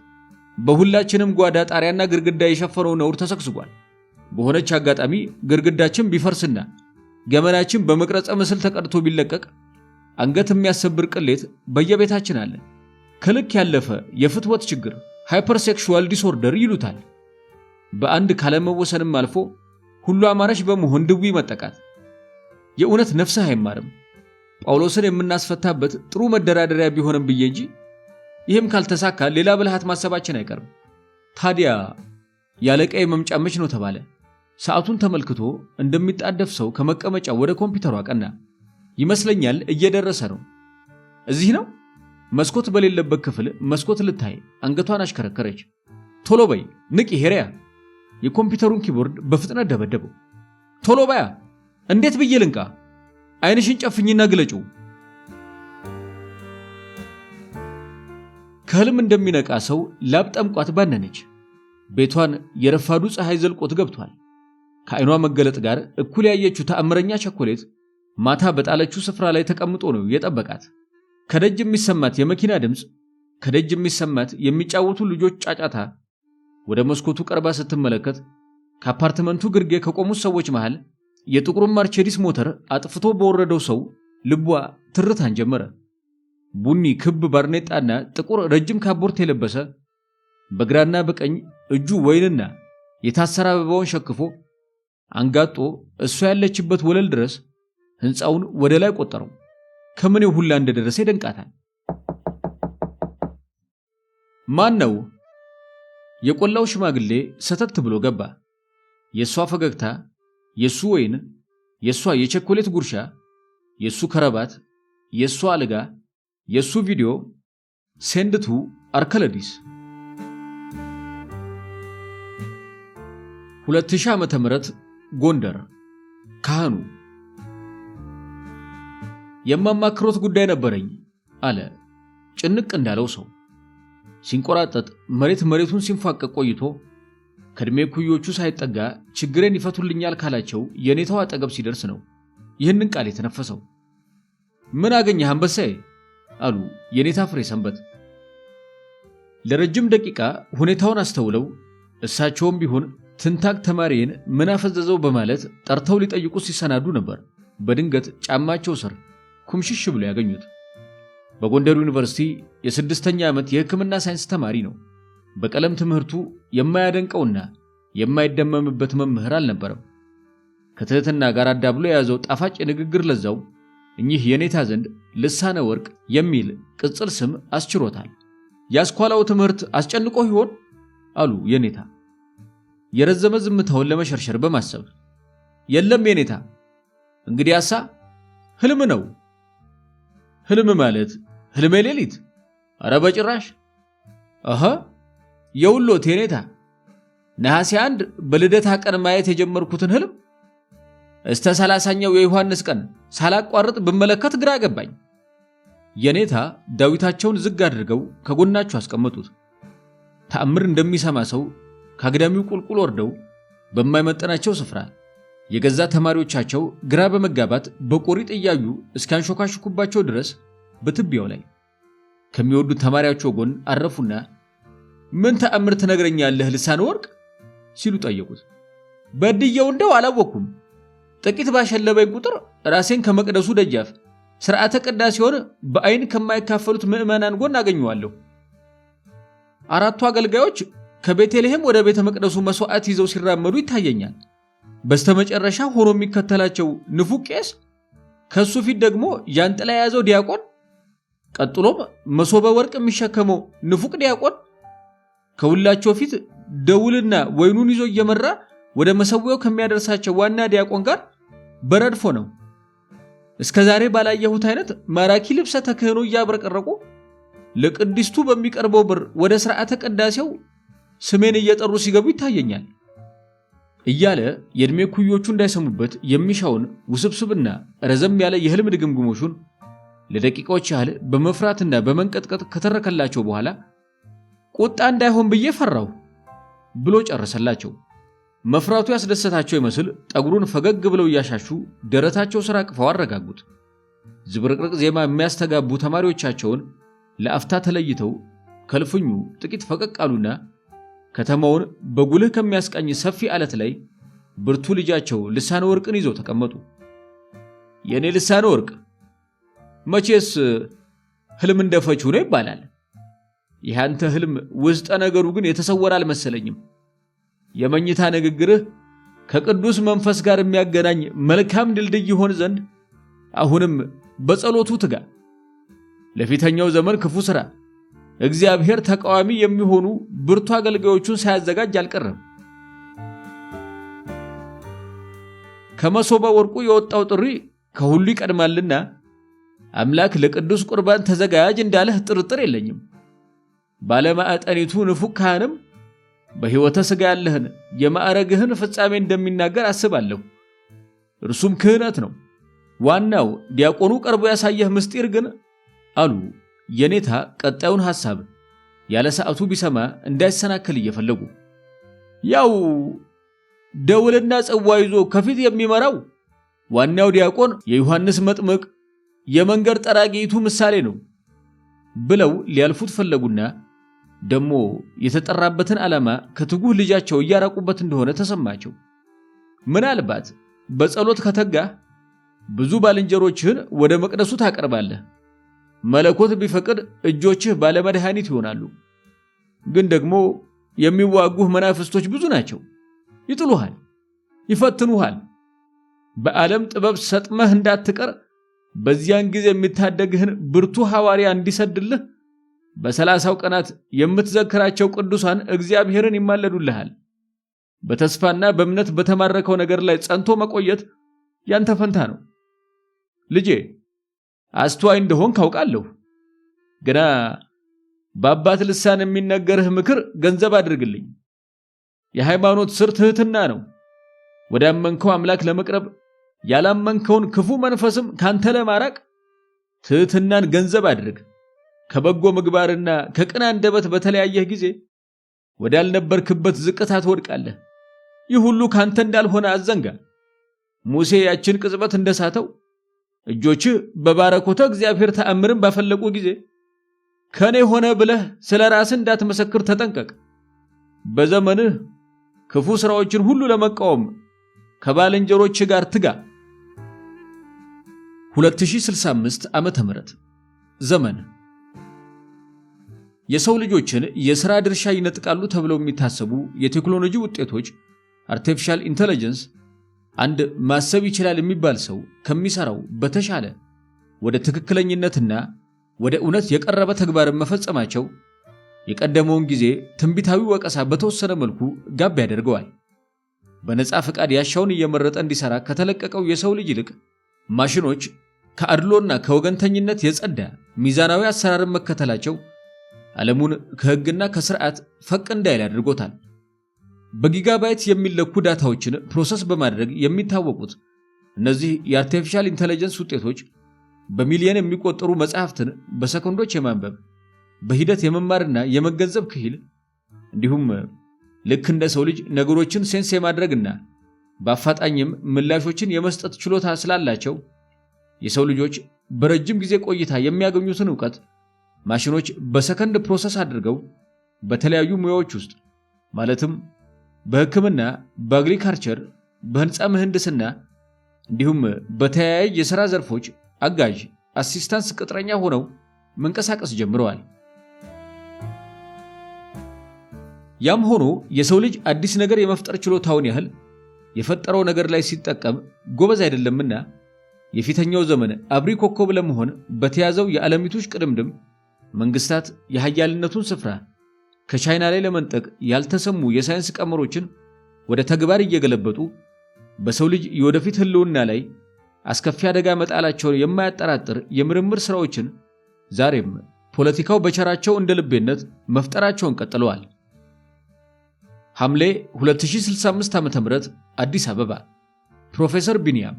በሁላችንም ጓዳ ጣሪያና ግድግዳ የሸፈነው ነውር ተሰግስጓል። በሆነች አጋጣሚ ግድግዳችን ቢፈርስና ገመናችን በመቅረጸ ምስል ተቀድቶ ቢለቀቅ አንገት የሚያሰብር ቅሌት በየቤታችን አለ። ከልክ ያለፈ የፍትወት ችግር ሃይፐርሴክሹዋል ዲስኦርደር ይሉታል። በአንድ ካለመወሰንም አልፎ ሁሉ አማራጭ በመሆን ድዊ መጠቃት። የእውነት ነፍስህ አይማርም። ጳውሎስን የምናስፈታበት ጥሩ መደራደሪያ ቢሆንም ብዬ እንጂ ይህም ካልተሳካ ሌላ ብልሃት ማሰባችን አይቀርም። ታዲያ ያለቀይ መምጫ መች ነው ተባለ። ሰዓቱን ተመልክቶ እንደሚጣደፍ ሰው ከመቀመጫው ወደ ኮምፒውተሩ አቀና። ይመስለኛል እየደረሰ ነው። እዚህ ነው። መስኮት በሌለበት ክፍል መስኮት ልታይ አንገቷን አሽከረከረች። ቶሎ በይ ንቂ ሄሪያ። የኮምፒውተሩን ኪቦርድ በፍጥነት ደበደበው። ቶሎ በያ። እንዴት ብዬ ልንቃ? አይንሽን ጨፍኝና ግለጪው። ከህልም እንደሚነቃ ሰው ላብ ጠምቋት ባነነች። ቤቷን የረፋዱ ፀሐይ ዘልቆት ገብቷል። ከአይኗ መገለጥ ጋር እኩል ያየችው ተአምረኛ ቸኮሌት ማታ በጣለችው ስፍራ ላይ ተቀምጦ ነው የጠበቃት። ከደጅ የሚሰማት የመኪና ድምፅ፣ ከደጅ የሚሰማት የሚጫወቱ ልጆች ጫጫታ። ወደ መስኮቱ ቀርባ ስትመለከት ከአፓርትመንቱ ግርጌ ከቆሙት ሰዎች መሃል የጥቁሩን ማርቼዲስ ሞተር አጥፍቶ በወረደው ሰው ልቧ ትርታን ጀመረ። ቡኒ ክብ ባርኔጣና ጥቁር ረጅም ካቦርት የለበሰ በግራና በቀኝ እጁ ወይንና የታሰረ አበባውን ሸክፎ አንጋጦ እሷ ያለችበት ወለል ድረስ ህንፃውን ወደ ላይ ቆጠረው። ከምኔው ሁላ እንደደረሰ ይደንቃታል። ማን ነው? የቆላው ሽማግሌ ሰተት ብሎ ገባ። የሷ ፈገግታ፣ የሱ ወይን፣ የሷ የቸኮሌት ጉርሻ፣ የሱ ከረባት፣ የሷ አልጋ፣ የሱ ቪዲዮ ሴንድቱ አርከለዲስ 2000 ዓመተ ምህረት ጎንደር። ካህኑ የማማክሮት ጉዳይ ነበረኝ አለ ጭንቅ እንዳለው ሰው። ሲንቆራጠጥ መሬቱን ሲንፋቀቅ ቆይቶ ከእድሜ ኩዮቹ ሳይጠጋ ችግሬን ይፈቱልኛል ካላቸው የኔታው አጠገብ ሲደርስ ነው ይህንን ቃል የተነፈሰው። ምን አገኘህ አንበሳዬ? አሉ የኔታ ፍሬ ሰንበት። ለረጅም ደቂቃ ሁኔታውን አስተውለው እሳቸውም ቢሆን ትንታግ ተማሪን ምን አፈዘዘው በማለት ጠርተው ሊጠይቁ ሲሰናዱ ነበር በድንገት ጫማቸው ስር ኩምሽሽ ብሎ ያገኙት። በጎንደር ዩኒቨርሲቲ የ6ኛ ዓመት የሕክምና ሳይንስ ተማሪ ነው። በቀለም ትምህርቱ የማያደንቀውና የማይደመምበት መምህር አልነበረም። ከትህትና ጋር አዳብሎ የያዘው ጣፋጭ የንግግር ለዛው እኚህ የኔታ ዘንድ ልሳነ ወርቅ የሚል ቅጽል ስም አስችሮታል። ያስኳላው ትምህርት አስጨንቆ ይሆን? አሉ የኔታ የረዘመ ዝምታውን ለመሸርሸር በማሰብ። የለም የኔታ፣ እንግዲያሳ ህልም ነው። ህልም ማለት ህልሜ ሌሊት? ኧረ በጭራሽ። አሃ የውሎት የኔታ፣ ነሐሴ 1 በልደታ ቀን ማየት የጀመርኩትን ህልም እስተ 30ኛው የዮሐንስ ቀን ሳላቋርጥ ብመለከት ግራ ገባኝ። የኔታ ዳዊታቸውን ዝግ አድርገው ከጎናቸው አስቀመጡት። ተአምር እንደሚሰማ ሰው ከአግዳሚው ቁልቁል ወርደው በማይመጠናቸው ስፍራ የገዛ ተማሪዎቻቸው ግራ በመጋባት በቆሪጥ እያዩ እስኪያንሾካሹኩባቸው ድረስ በትቢያው ላይ ከሚወዱት ተማሪያቸው ጎን አረፉና ምን ተአምር ትነግረኛለህ ልሳነ ወርቅ ሲሉ ጠየቁት። በድየው እንደው አላወኩም። ጥቂት ባሸለበኝ ቁጥር ራሴን ከመቅደሱ ደጃፍ ሥርዓተ ቅዳሴውን በአይን ከማይካፈሉት ምዕመናን ጎን አገኘዋለሁ። 4ቱ አገልጋዮች ከቤተልሔም ወደ ቤተ መቅደሱ መስዋዕት ይዘው ሲራመዱ ይታየኛል። በስተመጨረሻ ሆኖ የሚከተላቸው ንፉቅ ቄስ፣ ከሱ ፊት ደግሞ ጃንጥላ የያዘው ዲያቆን፣ ቀጥሎም መሶበ ወርቅ የሚሸከመው ንፉቅ ዲያቆን፣ ከሁላቸው ፊት ደውልና ወይኑን ይዞ እየመራ ወደ መሰዊያው ከሚያደርሳቸው ዋና ዲያቆን ጋር በረድፎ ነው። እስከዛሬ ባላየሁት አይነት ማራኪ ልብሰ ተክህኖ እያብረቀረቁ ለቅድስቱ በሚቀርበው በር ወደ ሥርዓተ ቅዳሴው ስሜን እየጠሩ ሲገቡ ይታየኛል። እያለ የእድሜ ኩዮቹ እንዳይሰሙበት የሚሻውን ውስብስብና ረዘም ያለ የህልም ድግምግሞሹን ለደቂቃዎች ያህል በመፍራትና በመንቀጥቀጥ ከተረከላቸው በኋላ ቁጣ እንዳይሆን ብዬ ፈራሁ ብሎ ጨረሰላቸው። መፍራቱ ያስደሰታቸው ይመስል ጠጉሩን ፈገግ ብለው እያሻሹ ደረታቸው ስራ አቅፈው አረጋጉት። ዝብርቅርቅ ዜማ የሚያስተጋቡ ተማሪዎቻቸውን ለአፍታ ተለይተው ከልፍኙ ጥቂት ፈቀቅ አሉና ከተማውን በጉልህ ከሚያስቃኝ ሰፊ አለት ላይ ብርቱ ልጃቸው ልሳነ ወርቅን ይዘው ተቀመጡ። የኔ ልሳነ ወርቅ መቼስ ህልም እንደፈች ሆኖ ይባላል። ያንተ ህልም ውስጠ ነገሩ ግን የተሰወረ አልመሰለኝም። የመኝታ ንግግርህ ከቅዱስ መንፈስ ጋር የሚያገናኝ መልካም ድልድይ ይሆን ዘንድ አሁንም በጸሎቱ ትጋ። ለፊተኛው ዘመን ክፉ ሥራ እግዚአብሔር ተቃዋሚ የሚሆኑ ብርቱ አገልጋዮቹን ሳያዘጋጅ አልቀረም። ከመሶበ ወርቁ የወጣው ጥሪ ከሁሉ ይቀድማልና አምላክ ለቅዱስ ቁርባን ተዘጋጅ እንዳለህ ጥርጥር የለኝም። ባለማዕጠኒቱ ንፉግ ካህንም በሕይወተ ሥጋ ያለህን የማዕረግህን ፍጻሜ እንደሚናገር አስባለሁ። እርሱም ክህነት ነው። ዋናው ዲያቆኑ ቀርቦ ያሳየህ ምስጢር ግን አሉ የኔታ ቀጣዩን ሐሳብ ያለ ሰዓቱ ቢሰማ እንዳይሰናከል እየፈለጉ። ያው ደውልና ጽዋ ይዞ ከፊት የሚመራው ዋናው ዲያቆን የዮሐንስ መጥምቅ የመንገድ ጠራጊቱ ምሳሌ ነው ብለው ሊያልፉት ፈለጉና ደሞ የተጠራበትን ዓላማ ከትጉህ ልጃቸው እያራቁበት እንደሆነ ተሰማቸው። ምናልባት በጸሎት ከተጋህ ብዙ ባልንጀሮችህን ወደ መቅደሱ ታቀርባለህ። መለኮት ቢፈቅድ እጆችህ ባለመድኃኒት ይሆናሉ። ግን ደግሞ የሚዋጉህ መናፍስቶች ብዙ ናቸው። ይጥሉሃል፣ ይፈትኑሃል። በዓለም ጥበብ ሰጥመህ እንዳትቀር በዚያን ጊዜ የሚታደግህን ብርቱ ሐዋርያ እንዲሰድልህ በ30 ቀናት የምትዘክራቸው ቅዱሳን እግዚአብሔርን ይማለዱልሃል። በተስፋና በእምነት በተማረከው ነገር ላይ ጸንቶ መቆየት ያንተ ፈንታ ነው። ልጄ አስተዋይ እንደሆን ካውቃለሁ። ግና በአባት ልሳን የሚነገርህ ምክር ገንዘብ አድርግልኝ። የሃይማኖት ስር ትህትና ነው። ወዳመንከው አምላክ ለመቅረብ ያላመንከውን ክፉ መንፈስም ካንተ ለማራቅ ትህትናን ገንዘብ አድርግ። ከበጎ ምግባርና ከቅን አንደበት በተለያየህ ጊዜ ወዳልነበርክበት ዝቅታ ትወድቃለህ። ይህ ሁሉ ካንተ እንዳልሆነ አዘንጋ። ሙሴ ያችን ቅጽበት እንደሳተው እጆችህ በባረኮተ እግዚአብሔር ተአምርን ባፈለቁ ጊዜ ከኔ ሆነ ብለህ ስለ ራስህ እንዳትመሰክር ተጠንቀቅ። በዘመንህ ክፉ ሥራዎችን ሁሉ ለመቃወም ከባልንጀሮች ጋር ትጋ። 2065 ዓመተ ምህረት ዘመን የሰው ልጆችን የሥራ ድርሻ ይነጥቃሉ ተብለው የሚታሰቡ የቴክኖሎጂ ውጤቶች አርቲፊሻል ኢንተለጀንስ አንድ ማሰብ ይችላል የሚባል ሰው ከሚሰራው በተሻለ ወደ ትክክለኝነትና ወደ እውነት የቀረበ ተግባርን መፈጸማቸው የቀደመውን ጊዜ ትንቢታዊ ወቀሳ በተወሰነ መልኩ ጋብ ያደርገዋል። በነፃ ፈቃድ ያሻውን እየመረጠ እንዲሰራ ከተለቀቀው የሰው ልጅ ይልቅ ማሽኖች ከአድሎና ከወገንተኝነት የጸዳ ሚዛናዊ አሰራርን መከተላቸው ዓለሙን ከሕግና ከሥርዓት ፈቅ እንዳይል አድርጎታል። በጊጋባይት የሚለኩ ዳታዎችን ፕሮሰስ በማድረግ የሚታወቁት እነዚህ የአርቲፊሻል ኢንተለጀንስ ውጤቶች በሚሊዮን የሚቆጠሩ መጽሐፍትን በሰከንዶች የማንበብ በሂደት የመማርና የመገንዘብ ክሂል እንዲሁም ልክ እንደ ሰው ልጅ ነገሮችን ሴንስ የማድረግና በአፋጣኝም ምላሾችን የመስጠት ችሎታ ስላላቸው የሰው ልጆች በረጅም ጊዜ ቆይታ የሚያገኙትን ዕውቀት ማሽኖች በሰከንድ ፕሮሰስ አድርገው በተለያዩ ሙያዎች ውስጥ ማለትም በሕክምና፣ በአግሪካልቸር፣ በህንፃ ምህንድስና እንዲሁም በተያያዥ የሥራ ዘርፎች አጋዥ አሲስታንስ ቅጥረኛ ሆነው መንቀሳቀስ ጀምረዋል። ያም ሆኖ የሰው ልጅ አዲስ ነገር የመፍጠር ችሎታውን ያህል የፈጠረው ነገር ላይ ሲጠቀም ጎበዝ አይደለምና የፊተኛው ዘመን አብሪ ኮከብ ለመሆን በተያዘው የዓለሚቱ ሽቅድምድም መንግስታት የኃያልነቱን ስፍራ ከቻይና ላይ ለመንጠቅ ያልተሰሙ የሳይንስ ቀመሮችን ወደ ተግባር እየገለበጡ በሰው ልጅ የወደፊት ህልውና ላይ አስከፊ አደጋ መጣላቸውን የማያጠራጥር የምርምር ሥራዎችን ዛሬም ፖለቲካው በቸራቸው እንደ ልቤነት መፍጠራቸውን ቀጥለዋል። ሐምሌ 2065 ዓ.ም አዲስ አበባ። ፕሮፌሰር ቢንያም።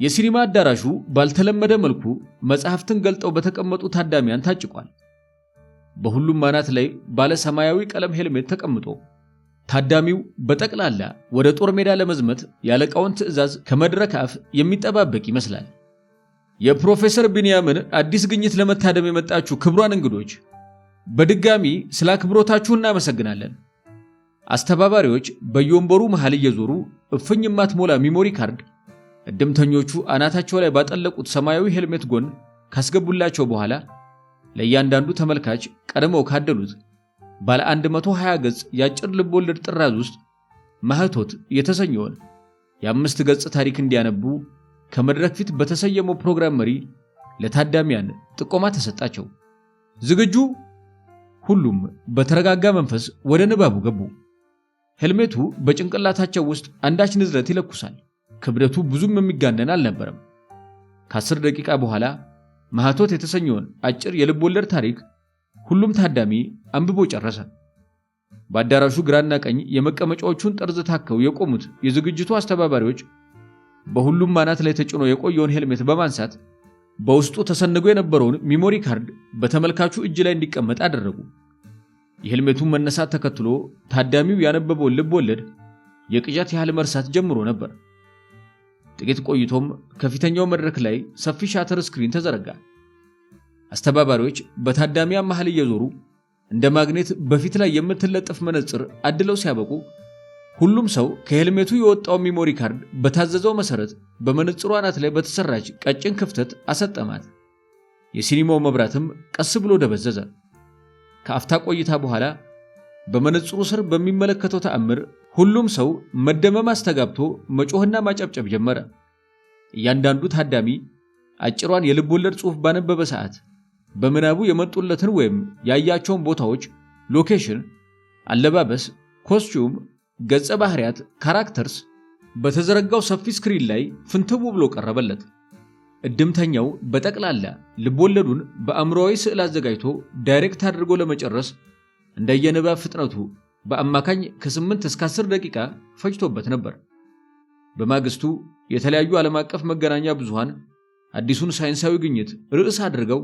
የሲኒማ አዳራሹ ባልተለመደ መልኩ መጽሐፍትን ገልጠው በተቀመጡ ታዳሚያን ታጭቋል። በሁሉም አናት ላይ ባለ ሰማያዊ ቀለም ሄልሜት ተቀምጦ ታዳሚው በጠቅላላ ወደ ጦር ሜዳ ለመዝመት ያለቃውን ትዕዛዝ ከመድረክ አፍ የሚጠባበቅ ይመስላል። የፕሮፌሰር ቢንያምን አዲስ ግኝት ለመታደም የመጣችሁ ክቡራን እንግዶች በድጋሚ ስለ አክብሮታችሁ እናመሰግናለን። አስተባባሪዎች በየወንበሩ መሃል እየዞሩ እፍኝ የማትሞላ ሚሞሪ ካርድ እድምተኞቹ አናታቸው ላይ ባጠለቁት ሰማያዊ ሄልሜት ጎን ካስገቡላቸው በኋላ ለእያንዳንዱ ተመልካች ቀድመው ካደሉት ባለ 120 ገጽ የአጭር ልቦለድ ጥራዝ ውስጥ ማህቶት የተሰኘውን የ5 ገጽ ታሪክ እንዲያነቡ ከመድረክ ፊት በተሰየመው ፕሮግራም መሪ ለታዳሚያን ጥቆማ ተሰጣቸው። ዝግጁ? ሁሉም በተረጋጋ መንፈስ ወደ ንባቡ ገቡ። ሄልሜቱ በጭንቅላታቸው ውስጥ አንዳች ንዝረት ይለኩሳል። ክብደቱ ብዙም የሚጋነን አልነበረም። ከ10 ደቂቃ በኋላ ማህቶት የተሰኘውን አጭር የልብ ወለድ ታሪክ ሁሉም ታዳሚ አንብቦ ጨረሰ። በአዳራሹ ግራና ቀኝ የመቀመጫዎቹን ጠርዝ ታከው የቆሙት የዝግጅቱ አስተባባሪዎች በሁሉም አናት ላይ ተጭኖ የቆየውን ሄልሜት በማንሳት በውስጡ ተሰንጎ የነበረውን ሚሞሪ ካርድ በተመልካቹ እጅ ላይ እንዲቀመጥ አደረጉ። የሄልሜቱን መነሳት ተከትሎ ታዳሚው ያነበበውን ልብ ወለድ የቅዠት ያህል መርሳት ጀምሮ ነበር። ጥቂት ቆይቶም ከፊተኛው መድረክ ላይ ሰፊ ሻተር ስክሪን ተዘረጋ። አስተባባሪዎች በታዳሚያን መሃል እየዞሩ እንደ ማግኔት በፊት ላይ የምትለጠፍ መነጽር አድለው ሲያበቁ ሁሉም ሰው ከሄልሜቱ የወጣው ሚሞሪ ካርድ በታዘዘው መሰረት በመነጽሩ አናት ላይ በተሰራች ቀጭን ክፍተት አሰጠማት። የሲኒማው መብራትም ቀስ ብሎ ደበዘዘ። ከአፍታ ቆይታ በኋላ በመነጽሩ ስር በሚመለከተው ተአምር ሁሉም ሰው መደመም አስተጋብቶ መጮህና ማጨብጨብ ጀመረ። እያንዳንዱ ታዳሚ አጭሯን የልብ ወለድ ጽሑፍ ባነበበ ሰዓት በምናቡ የመጡለትን ወይም ያያቸውን ቦታዎች፣ ሎኬሽን፣ አለባበስ፣ ኮስቲዩም፣ ገጸ ባህሪያት፣ ካራክተርስ በተዘረጋው ሰፊ ስክሪን ላይ ፍንትው ብሎ ቀረበለት። እድምተኛው በጠቅላላ ልቦለዱን በአእምሮአዊ ስዕል አዘጋጅቶ ዳይሬክት አድርጎ ለመጨረስ እንደየንባብ ፍጥነቱ በአማካኝ ከ8 እስከ 10 ደቂቃ ፈጅቶበት ነበር። በማግስቱ የተለያዩ ዓለም አቀፍ መገናኛ ብዙሃን አዲሱን ሳይንሳዊ ግኝት ርዕስ አድርገው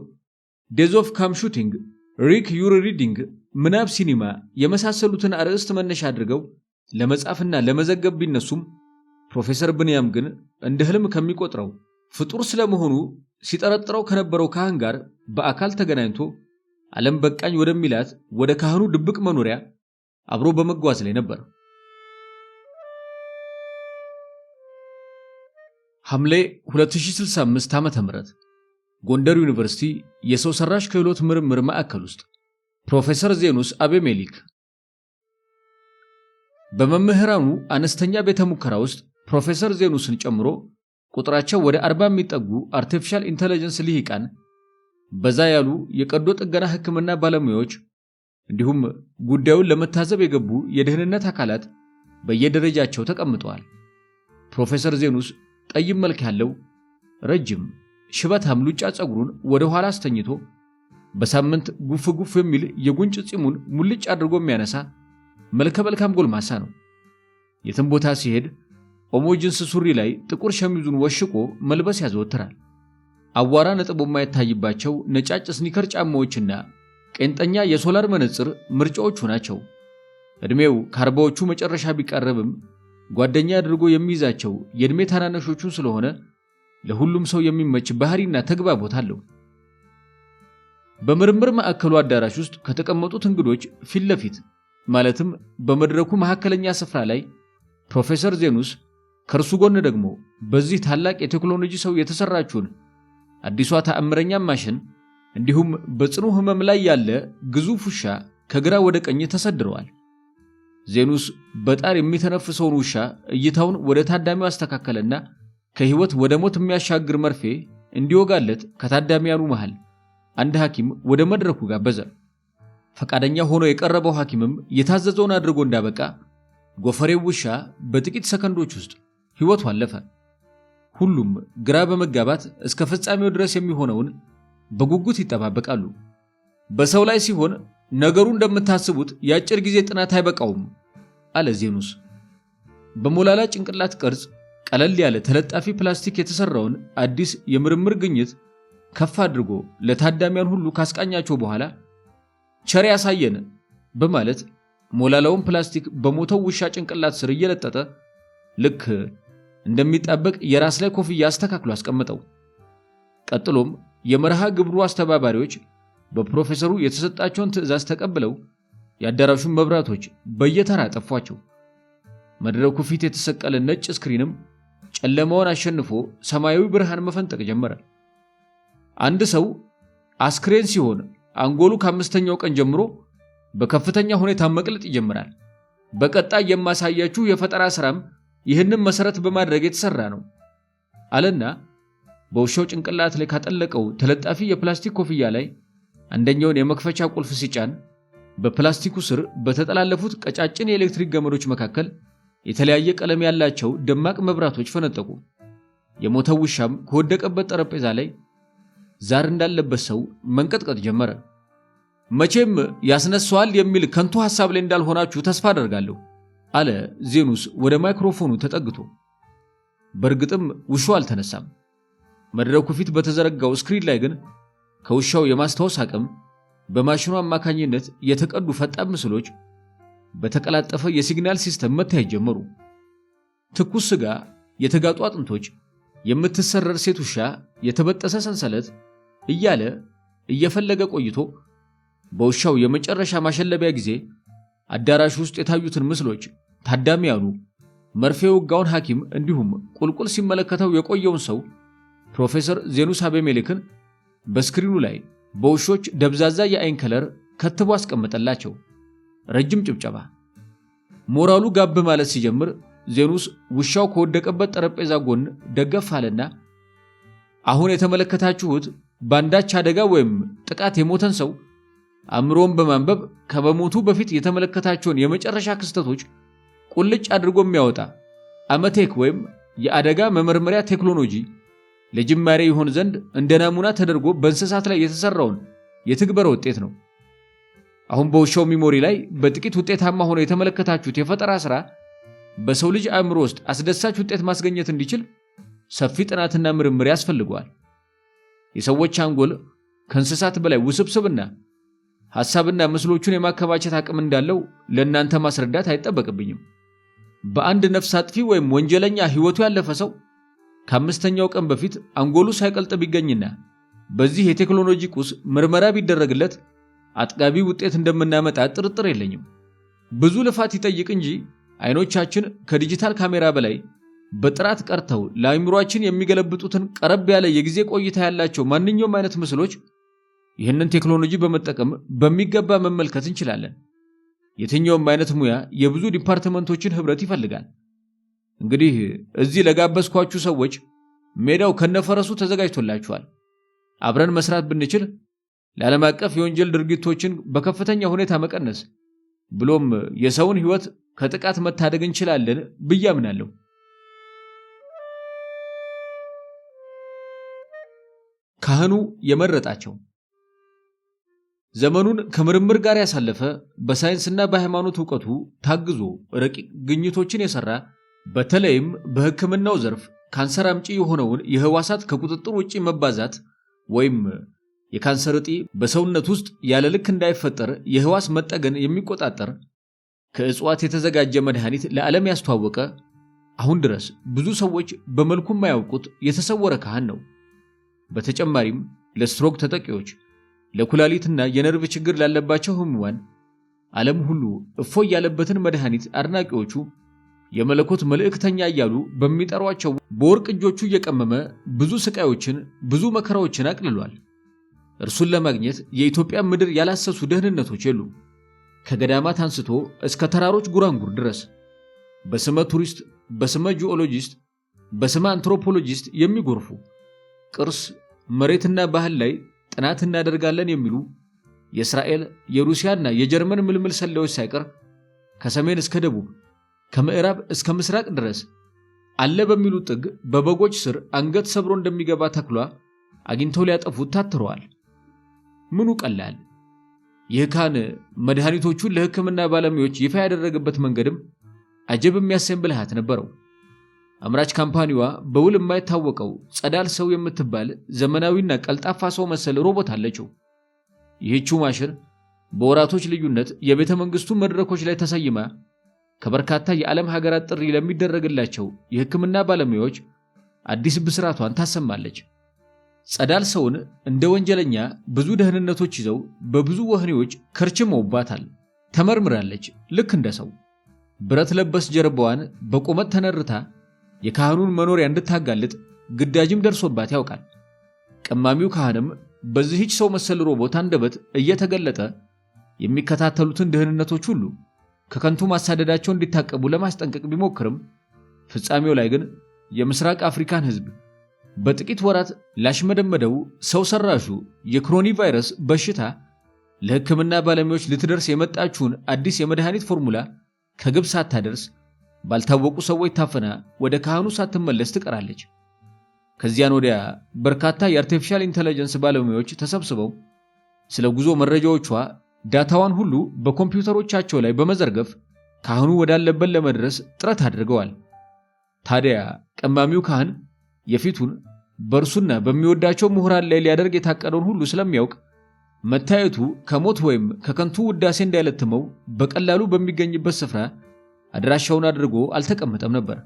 ዴዝ ኦፍ ካም ሹቲንግ፣ ሪክ ዩር ሪዲንግ፣ ምናብ ሲኒማ የመሳሰሉትን አርዕስት መነሻ አድርገው ለመጻፍና ለመዘገብ ቢነሱም ፕሮፌሰር ቢንያም ግን እንደ ህልም ከሚቆጥረው ፍጡር ስለመሆኑ ሲጠረጥረው ከነበረው ካህን ጋር በአካል ተገናኝቶ ዓለም በቃኝ ወደሚላት ወደ ካህኑ ድብቅ መኖሪያ አብሮ በመጓዝ ላይ ነበር። ሐምሌ 2065 ዓ.ም ጎንደር ዩኒቨርሲቲ የሰው ሰራሽ ክህሎት ምርምር ማዕከል ውስጥ ፕሮፌሰር ዜኑስ አቤሜሊክ። በመምህራኑ አነስተኛ ቤተ ሙከራ ውስጥ ፕሮፌሰር ዜኑስን ጨምሮ ቁጥራቸው ወደ 40 የሚጠጉ አርቲፊሻል ኢንተለጀንስ ልሂቃን፣ በዛ ያሉ የቀዶ ጥገና ሕክምና ባለሙያዎች እንዲሁም ጉዳዩን ለመታዘብ የገቡ የደህንነት አካላት በየደረጃቸው ተቀምጠዋል። ፕሮፌሰር ዜኑስ ጠይም መልክ ያለው ረጅም ሽበታም ሉጫ ጸጉሩን ወደ ኋላ አስተኝቶ በሳምንት ጉፍ ጉፍ የሚል የጉንጭ ጺሙን ሙልጭ አድርጎ የሚያነሳ መልከ መልካም ጎልማሳ ነው። የትም ቦታ ሲሄድ ኦሞ ጂንስ ሱሪ ላይ ጥቁር ሸሚዙን ወሽቆ መልበስ ያዘወትራል። አዋራ ነጥቦ የማይታይባቸው ነጫጭ ስኒከር ጫማዎችና ቄንጠኛ የሶላር መነጽር ምርጫዎቹ ናቸው። እድሜው ከአርባዎቹ መጨረሻ ቢቀርብም ጓደኛ አድርጎ የሚይዛቸው የእድሜ ታናናሾቹን ስለሆነ ለሁሉም ሰው የሚመች ባህሪና ተግባቦት አለው። በምርምር ማዕከሉ አዳራሽ ውስጥ ከተቀመጡት እንግዶች ፊት ለፊት ማለትም በመድረኩ መካከለኛ ስፍራ ላይ ፕሮፌሰር ዜኑስ፣ ከእርሱ ጎን ደግሞ በዚህ ታላቅ የቴክኖሎጂ ሰው የተሰራችውን አዲሷ ተአምረኛ ማሽን እንዲሁም በጽኑ ህመም ላይ ያለ ግዙፍ ውሻ ከግራ ወደ ቀኝ ተሰድረዋል። ዜኑስ በጣር የሚተነፍሰውን ውሻ እይታውን ወደ ታዳሚው አስተካከለና ከህይወት ወደ ሞት የሚያሻግር መርፌ እንዲወጋለት ከታዳሚያኑ መሃል አንድ ሐኪም ወደ መድረኩ ጋበዘ። ፈቃደኛ ሆኖ የቀረበው ሐኪምም የታዘዘውን አድርጎ እንዳበቃ ጎፈሬው ውሻ በጥቂት ሰከንዶች ውስጥ ህይወቱ አለፈ። ሁሉም ግራ በመጋባት እስከ ፍጻሜው ድረስ የሚሆነውን በጉጉት ይጠባበቃሉ። በሰው ላይ ሲሆን ነገሩ እንደምታስቡት የአጭር ጊዜ ጥናት አይበቃውም አለ ዜኑስ። በሞላላ ጭንቅላት ቅርጽ ቀለል ያለ ተለጣፊ ፕላስቲክ የተሰራውን አዲስ የምርምር ግኝት ከፍ አድርጎ ለታዳሚያን ሁሉ ካስቃኛቸው በኋላ ቸር ያሳየን በማለት ሞላላውን ፕላስቲክ በሞተው ውሻ ጭንቅላት ስር እየለጠጠ ልክ እንደሚጣበቅ የራስ ላይ ኮፍያ አስተካክሎ አስቀመጠው። ቀጥሎም የመርሃ ግብሩ አስተባባሪዎች በፕሮፌሰሩ የተሰጣቸውን ትዕዛዝ ተቀብለው የአዳራሹን መብራቶች በየተራ ጠፏቸው። መድረኩ ፊት የተሰቀለ ነጭ ስክሪንም ጨለማውን አሸንፎ ሰማያዊ ብርሃን መፈንጠቅ ጀመረ። አንድ ሰው አስክሬን ሲሆን አንጎሉ ከአምስተኛው ቀን ጀምሮ በከፍተኛ ሁኔታ መቅለጥ ይጀምራል። በቀጣይ የማሳያችሁ የፈጠራ ሥራም ይህንን መሰረት በማድረግ የተሰራ ነው አለና በውሻው ጭንቅላት ላይ ካጠለቀው ተለጣፊ የፕላስቲክ ኮፍያ ላይ አንደኛውን የመክፈቻ ቁልፍ ሲጫን በፕላስቲኩ ስር በተጠላለፉት ቀጫጭን የኤሌክትሪክ ገመዶች መካከል የተለያየ ቀለም ያላቸው ደማቅ መብራቶች ፈነጠቁ። የሞተው ውሻም ከወደቀበት ጠረጴዛ ላይ ዛር እንዳለበት ሰው መንቀጥቀጥ ጀመረ። መቼም ያስነሳዋል የሚል ከንቱ ሐሳብ ላይ እንዳልሆናችሁ ተስፋ አደርጋለሁ አለ ዜኑስ ወደ ማይክሮፎኑ ተጠግቶ። በእርግጥም ውሻው አልተነሳም። መድረኩ ፊት በተዘረጋው ስክሪን ላይ ግን ከውሻው የማስታወስ አቅም በማሽኑ አማካኝነት የተቀዱ ፈጣን ምስሎች በተቀላጠፈ የሲግናል ሲስተም መታየት ጀመሩ። ትኩስ ስጋ፣ የተጋጡ አጥንቶች፣ የምትሰረር ሴት ውሻ፣ የተበጠሰ ሰንሰለት እያለ እየፈለገ ቆይቶ በውሻው የመጨረሻ ማሸለቢያ ጊዜ አዳራሽ ውስጥ የታዩትን ምስሎች ታዳሚያኑ መርፌ ወጋውን ሐኪም እንዲሁም ቁልቁል ሲመለከተው የቆየውን ሰው ፕሮፌሰር ዜኑስ አቤሜሌክን በስክሪኑ ላይ በውሾች ደብዛዛ የአይን ከለር ከትቦ አስቀመጠላቸው። ረጅም ጭብጨባ። ሞራሉ ጋብ ማለት ሲጀምር ዜኑስ ውሻው ከወደቀበት ጠረጴዛ ጎን ደገፍ አለና አሁን የተመለከታችሁት ባንዳች አደጋ ወይም ጥቃት የሞተን ሰው አእምሮን በማንበብ ከመሞቱ በፊት የተመለከታቸውን የመጨረሻ ክስተቶች ቁልጭ አድርጎ የሚያወጣ አመቴክ ወይም የአደጋ መመርመሪያ ቴክኖሎጂ ለጅማሬ ይሆን ዘንድ እንደ ናሙና ተደርጎ በእንስሳት ላይ የተሰራውን የትግበራ ውጤት ነው። አሁን በውሻው ሚሞሪ ላይ በጥቂት ውጤታማ ሆኖ የተመለከታችሁት የፈጠራ ሥራ በሰው ልጅ አእምሮ ውስጥ አስደሳች ውጤት ማስገኘት እንዲችል ሰፊ ጥናትና ምርምር ያስፈልገዋል። የሰዎች አንጎል ከእንስሳት በላይ ውስብስብና ሐሳብና ምስሎቹን የማከማቸት አቅም እንዳለው ለእናንተ ማስረዳት አይጠበቅብኝም። በአንድ ነፍስ አጥፊ ወይም ወንጀለኛ ሕይወቱ ያለፈ ሰው ከአምስተኛው ቀን በፊት አንጎሉ ሳይቀልጥ ቢገኝና በዚህ የቴክኖሎጂ ቁስ ምርመራ ቢደረግለት አጥጋቢ ውጤት እንደምናመጣ ጥርጥር የለኝም። ብዙ ልፋት ይጠይቅ እንጂ አይኖቻችን ከዲጂታል ካሜራ በላይ በጥራት ቀርተው ለአእምሮአችን የሚገለብጡትን ቀረብ ያለ የጊዜ ቆይታ ያላቸው ማንኛውም አይነት ምስሎች ይህንን ቴክኖሎጂ በመጠቀም በሚገባ መመልከት እንችላለን። የትኛውም አይነት ሙያ የብዙ ዲፓርትመንቶችን ህብረት ይፈልጋል። እንግዲህ እዚህ ለጋበዝኳችሁ ሰዎች ሜዳው ከነፈረሱ ተዘጋጅቶላችኋል። አብረን መስራት ብንችል ለዓለም አቀፍ የወንጀል ድርጊቶችን በከፍተኛ ሁኔታ መቀነስ ብሎም የሰውን ህይወት ከጥቃት መታደግ እንችላለን ብዬ አምናለሁ። ካህኑ የመረጣቸው ዘመኑን ከምርምር ጋር ያሳለፈ በሳይንስና በሃይማኖት ዕውቀቱ ታግዞ ረቂቅ ግኝቶችን የሰራ በተለይም በሕክምናው ዘርፍ ካንሰር አምጪ የሆነውን የህዋሳት ከቁጥጥር ውጪ መባዛት ወይም የካንሰር እጢ በሰውነት ውስጥ ያለ ልክ እንዳይፈጠር የህዋስ መጠገን የሚቆጣጠር ከእጽዋት የተዘጋጀ መድኃኒት ለዓለም ያስተዋወቀ አሁን ድረስ ብዙ ሰዎች በመልኩ የማያውቁት የተሰወረ ካህን ነው። በተጨማሪም ለስትሮክ ተጠቂዎች፣ ለኩላሊትና የነርቭ ችግር ላለባቸው ህሙማን ዓለም ሁሉ እፎይ ያለበትን መድኃኒት አድናቂዎቹ የመለኮት መልእክተኛ እያሉ በሚጠሯቸው በወርቅ እጆቹ እየቀመመ ብዙ ስቃዮችን፣ ብዙ መከራዎችን አቅልሏል። እርሱን ለማግኘት የኢትዮጵያ ምድር ያላሰሱ ደህንነቶች የሉ። ከገዳማት አንስቶ እስከ ተራሮች ጉራንጉር ድረስ በስመ ቱሪስት፣ በስመ ጂኦሎጂስት፣ በስመ አንትሮፖሎጂስት የሚጎርፉ ቅርስ፣ መሬትና ባህል ላይ ጥናት እናደርጋለን የሚሉ የእስራኤል፣ የሩሲያና የጀርመን ምልምል ሰላዮች ሳይቀር ከሰሜን እስከ ደቡብ ከምዕራብ እስከ ምስራቅ ድረስ አለ በሚሉ ጥግ በበጎች ስር አንገት ሰብሮ እንደሚገባ ተኩላ አግኝተው ሊያጠፉት ታትረዋል። ምኑ ቀላል! ይህ ካህን መድኃኒቶቹን ለሕክምና ባለሙያዎች ይፋ ያደረገበት መንገድም አጀብ የሚያሰኝ ብልሃት ነበረው። አምራች ካምፓኒዋ በውል የማይታወቀው ጸዳል ሰው የምትባል ዘመናዊና ቀልጣፋ ሰው መሰል ሮቦት አለችው። ይህችው ማሽን በወራቶች ልዩነት የቤተ መንግስቱ መድረኮች ላይ ተሰይማ ከበርካታ የዓለም ሀገራት ጥሪ ለሚደረግላቸው የሕክምና ባለሙያዎች አዲስ ብስራቷን ታሰማለች። ጸዳል ሰውን እንደ ወንጀለኛ ብዙ ደህንነቶች ይዘው በብዙ ወህኒዎች ከርችመውባታል። ተመርምራለች። ልክ እንደ ሰው ብረት ለበስ ጀርባዋን በቁመት ተነርታ የካህኑን መኖሪያ እንድታጋልጥ ግዳጅም ደርሶባት ያውቃል። ቀማሚው ካህንም በዚህች ሰው መሰል ሮቦት አንደበት እየተገለጠ የሚከታተሉትን ደህንነቶች ሁሉ ከከንቱ ማሳደዳቸው እንዲታቀቡ ለማስጠንቀቅ ቢሞክርም ፍጻሜው ላይ ግን የምስራቅ አፍሪካን ሕዝብ በጥቂት ወራት ላሽመደመደው ሰው ሰራሹ የክሮኒ ቫይረስ በሽታ ለሕክምና ባለሙያዎች ልትደርስ የመጣችውን አዲስ የመድኃኒት ፎርሙላ ከግብ ሳታደርስ ባልታወቁ ሰዎች ታፈና ወደ ካህኑ ሳትመለስ ትቀራለች። ከዚያን ወዲያ በርካታ የአርቲፊሻል ኢንተለጀንስ ባለሙያዎች ተሰብስበው ስለ ጉዞ መረጃዎቿ ዳታዋን ሁሉ በኮምፒውተሮቻቸው ላይ በመዘርገፍ ካህኑ ወዳለበት ለመድረስ ጥረት አድርገዋል። ታዲያ ቀማሚው ካህን የፊቱን በእርሱና በሚወዳቸው ምሁራን ላይ ሊያደርግ የታቀደውን ሁሉ ስለሚያውቅ መታየቱ ከሞት ወይም ከከንቱ ውዳሴ እንዳይለትመው በቀላሉ በሚገኝበት ስፍራ አድራሻውን አድርጎ አልተቀመጠም ነበር።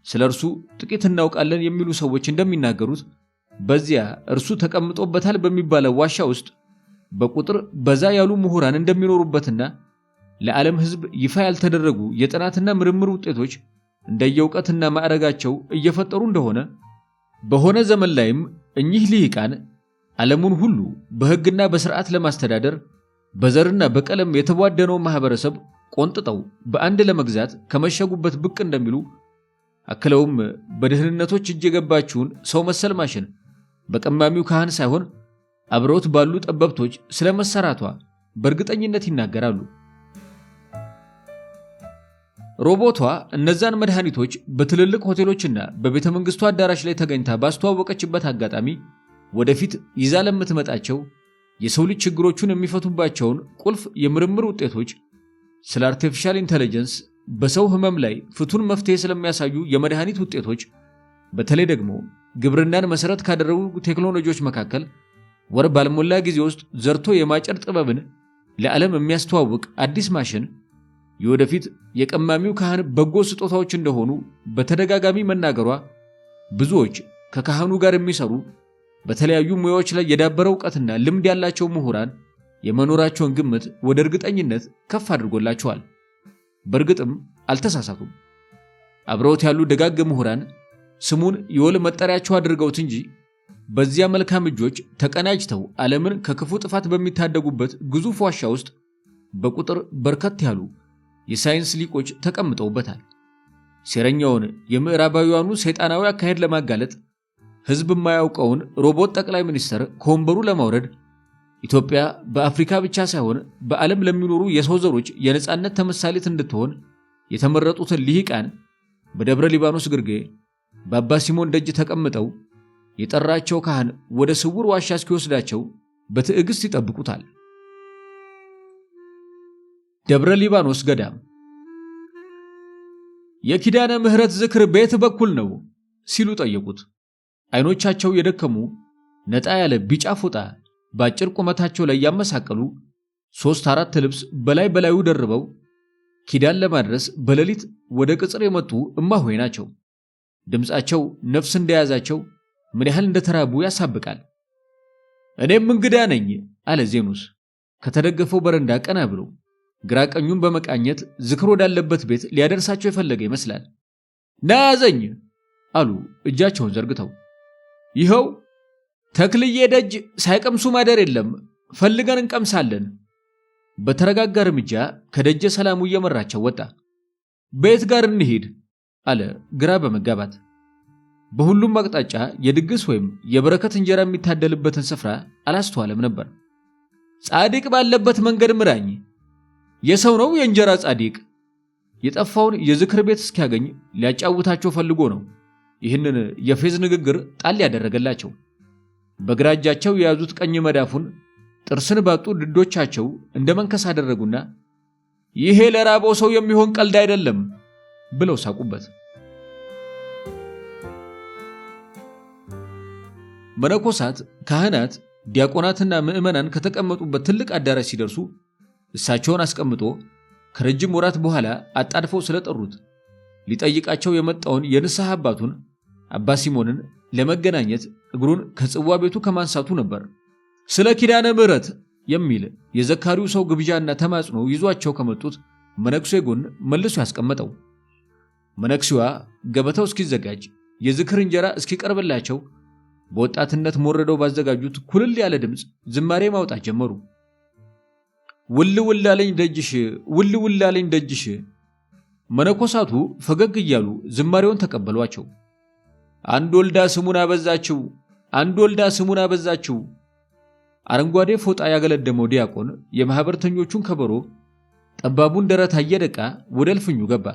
ስለ እርሱ ጥቂት እናውቃለን የሚሉ ሰዎች እንደሚናገሩት በዚያ እርሱ ተቀምጦበታል በሚባለው ዋሻ ውስጥ በቁጥር በዛ ያሉ ምሁራን እንደሚኖሩበትና ለዓለም ሕዝብ ይፋ ያልተደረጉ የጥናትና ምርምር ውጤቶች እንደየእውቀትና ማዕረጋቸው እየፈጠሩ እንደሆነ በሆነ ዘመን ላይም እኚህ ልሂቃን ዓለሙን ሁሉ በሕግና በሥርዓት ለማስተዳደር በዘርና በቀለም የተቧደነው ማህበረሰብ ቆንጥጠው በአንድ ለመግዛት ከመሸጉበት ብቅ እንደሚሉ አክለውም በደህንነቶች እጅ የገባችውን ሰው መሰል ማሽን በቀማሚው ካህን ሳይሆን አብረውት ባሉ ጠበብቶች ስለ መሰራቷ በእርግጠኝነት ይናገራሉ። ሮቦቷ እነዛን መድኃኒቶች በትልልቅ ሆቴሎችና በቤተ መንግስቱ አዳራሽ ላይ ተገኝታ ባስተዋወቀችበት አጋጣሚ ወደፊት ይዛ ለምትመጣቸው የሰው ልጅ ችግሮቹን የሚፈቱባቸውን ቁልፍ የምርምር ውጤቶች ስለ አርቲፊሻል ኢንተለጀንስ በሰው ህመም ላይ ፍቱን መፍትሄ ስለሚያሳዩ የመድኃኒት ውጤቶች በተለይ ደግሞ ግብርናን መሰረት ካደረጉ ቴክኖሎጂዎች መካከል ወር ባልሞላ ጊዜ ውስጥ ዘርቶ የማጨድ ጥበብን ለዓለም የሚያስተዋውቅ አዲስ ማሽን የወደፊት የቀማሚው ካህን በጎ ስጦታዎች እንደሆኑ በተደጋጋሚ መናገሯ ብዙዎች ከካህኑ ጋር የሚሰሩ በተለያዩ ሙያዎች ላይ የዳበረ ዕውቀትና ልምድ ያላቸው ምሁራን የመኖራቸውን ግምት ወደ እርግጠኝነት ከፍ አድርጎላቸዋል። በእርግጥም አልተሳሳቱም። አብረውት ያሉ ደጋግ ምሁራን ስሙን የወል መጠሪያቸው አድርገውት እንጂ በዚያ መልካም እጆች ተቀናጅተው ዓለምን ከክፉ ጥፋት በሚታደጉበት ግዙፍ ዋሻ ውስጥ በቁጥር በርከት ያሉ የሳይንስ ሊቆች ተቀምጠውበታል። ሴረኛውን የምዕራባዊያኑ ሰይጣናዊ አካሄድ ለማጋለጥ ሕዝብ የማያውቀውን ሮቦት ጠቅላይ ሚኒስትር ከወንበሩ ለማውረድ ኢትዮጵያ በአፍሪካ ብቻ ሳይሆን በዓለም ለሚኖሩ የሰው ዘሮች የነጻነት ተምሳሌት እንድትሆን የተመረጡትን ልሂቃን በደብረ ሊባኖስ ግርጌ በአባ ሲሞን ደጅ ተቀምጠው የጠራቸው ካህን ወደ ስውር ዋሻ እስኪወስዳቸው በትዕግስት ይጠብቁታል። ደብረ ሊባኖስ ገዳም። የኪዳነ ምሕረት ዝክር ቤት በኩል ነው ሲሉ ጠየቁት። አይኖቻቸው የደከሙ ነጣ ያለ ቢጫ ፎጣ በአጭር ቁመታቸው ላይ ያመሳቀሉ 3-4 ልብስ በላይ በላዩ ደርበው ኪዳን ለማድረስ በሌሊት ወደ ቅጽር የመጡ እማሆይ ናቸው። ድምጻቸው ነፍስ እንደያዛቸው ምን ያህል እንደተራቡ ያሳብቃል። እኔም እንግዳ ነኝ አለ ዜኑስ ከተደገፈው በረንዳ ቀና ብሎ ግራ ቀኙን በመቃኘት ዝክር ወዳለበት ቤት ሊያደርሳቸው የፈለገ ይመስላል። ና ያዘኝ አሉ እጃቸውን ዘርግተው። ይኸው ተክልዬ ደጅ ሳይቀምሱ ማደር የለም፣ ፈልገን እንቀምሳለን። በተረጋጋ እርምጃ ከደጀ ሰላሙ እየመራቸው ወጣ። ቤት ጋር እንሂድ አለ ግራ በመጋባት። በሁሉም አቅጣጫ የድግስ ወይም የበረከት እንጀራ የሚታደልበትን ስፍራ አላስተዋለም ነበር። ጻድቅ ባለበት መንገድ ምራኝ። የሰው ነው የእንጀራ ጻድቅ? የጠፋውን የዝክር ቤት እስኪያገኝ ሊያጫውታቸው ፈልጎ ነው ይህንን የፌዝ ንግግር ጣል ያደረገላቸው። በግራ እጃቸው የያዙት ቀኝ መዳፉን ጥርስን ባጡ ድዶቻቸው እንደ መንከስ አደረጉና ይሄ ለራበው ሰው የሚሆን ቀልድ አይደለም ብለው ሳቁበት። መነኮሳት፣ ካህናት፣ ዲያቆናትና ምዕመናን ከተቀመጡበት ትልቅ አዳራሽ ሲደርሱ እሳቸውን አስቀምጦ ከረጅም ወራት በኋላ አጣድፈው ስለጠሩት ሊጠይቃቸው የመጣውን የንስሐ አባቱን አባ ሲሞንን ለመገናኘት እግሩን ከጽዋ ቤቱ ከማንሳቱ ነበር። ስለ ኪዳነ ምሕረት የሚል የዘካሪው ሰው ግብዣና ተማጽኖ ይዟቸው ከመጡት መነኩሴ ጎን መልሶ ያስቀመጠው። መነኩሴዋ ገበታው እስኪዘጋጅ የዝክር እንጀራ እስኪቀርብላቸው በወጣትነት ሞረደው ባዘጋጁት ኩልል ያለ ድምፅ ዝማሬ ማውጣት ጀመሩ። ውል ውል አለኝ ደጅሽ፣ ውል ውል አለኝ ደጅሽ። መነኮሳቱ ፈገግ እያሉ ዝማሬውን ተቀበሏቸው። አንድ ወልዳ ስሙን አበዛችው፣ አንድ ወልዳ ስሙን አበዛችው። አረንጓዴ ፎጣ ያገለደመው ዲያቆን የማህበርተኞቹን ከበሮ ጠባቡን ደረት እየደቃ ወደ እልፍኙ ገባ።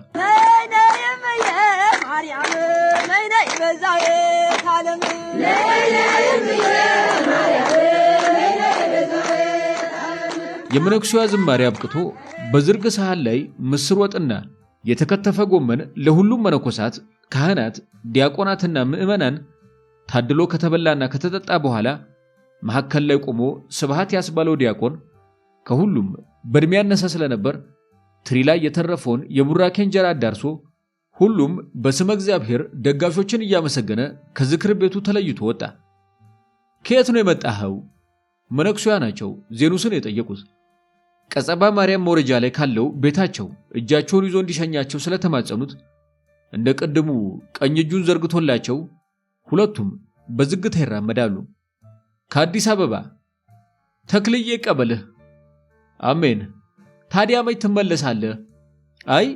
የመነኩሴዋ ዝማሬ አብቅቶ በዝርግ ሳህን ላይ ምስር ወጥና የተከተፈ ጎመን ለሁሉም መነኮሳት፣ ካህናት፣ ዲያቆናትና ምዕመናን ታድሎ ከተበላና ከተጠጣ በኋላ መሐከል ላይ ቆሞ ስብሐት ያስባለው ዲያቆን ከሁሉም በእድሜ ያነሰ ስለነበር ትሪ ላይ የተረፈውን የቡራኬ እንጀራ አዳርሶ ሁሉም በስመ እግዚአብሔር ደጋሾችን እያመሰገነ ከዝክር ቤቱ ተለይቶ ወጣ። ከየት ነው የመጣኸው? መነኩሴዋ ናቸው ዜኑስን የጠየቁት። ቀጸባ ማርያም መውረጃ ላይ ካለው ቤታቸው እጃቸውን ይዞ እንዲሸኛቸው ስለተማጸኑት እንደ ቀድሙ ቀኝ እጁን ዘርግቶላቸው ሁለቱም በዝግታ ይራመዳሉ። ከአዲስ አበባ። ተክልዬ ቀበልህ። አሜን። ታዲያ መች ትመለሳለህ? አይ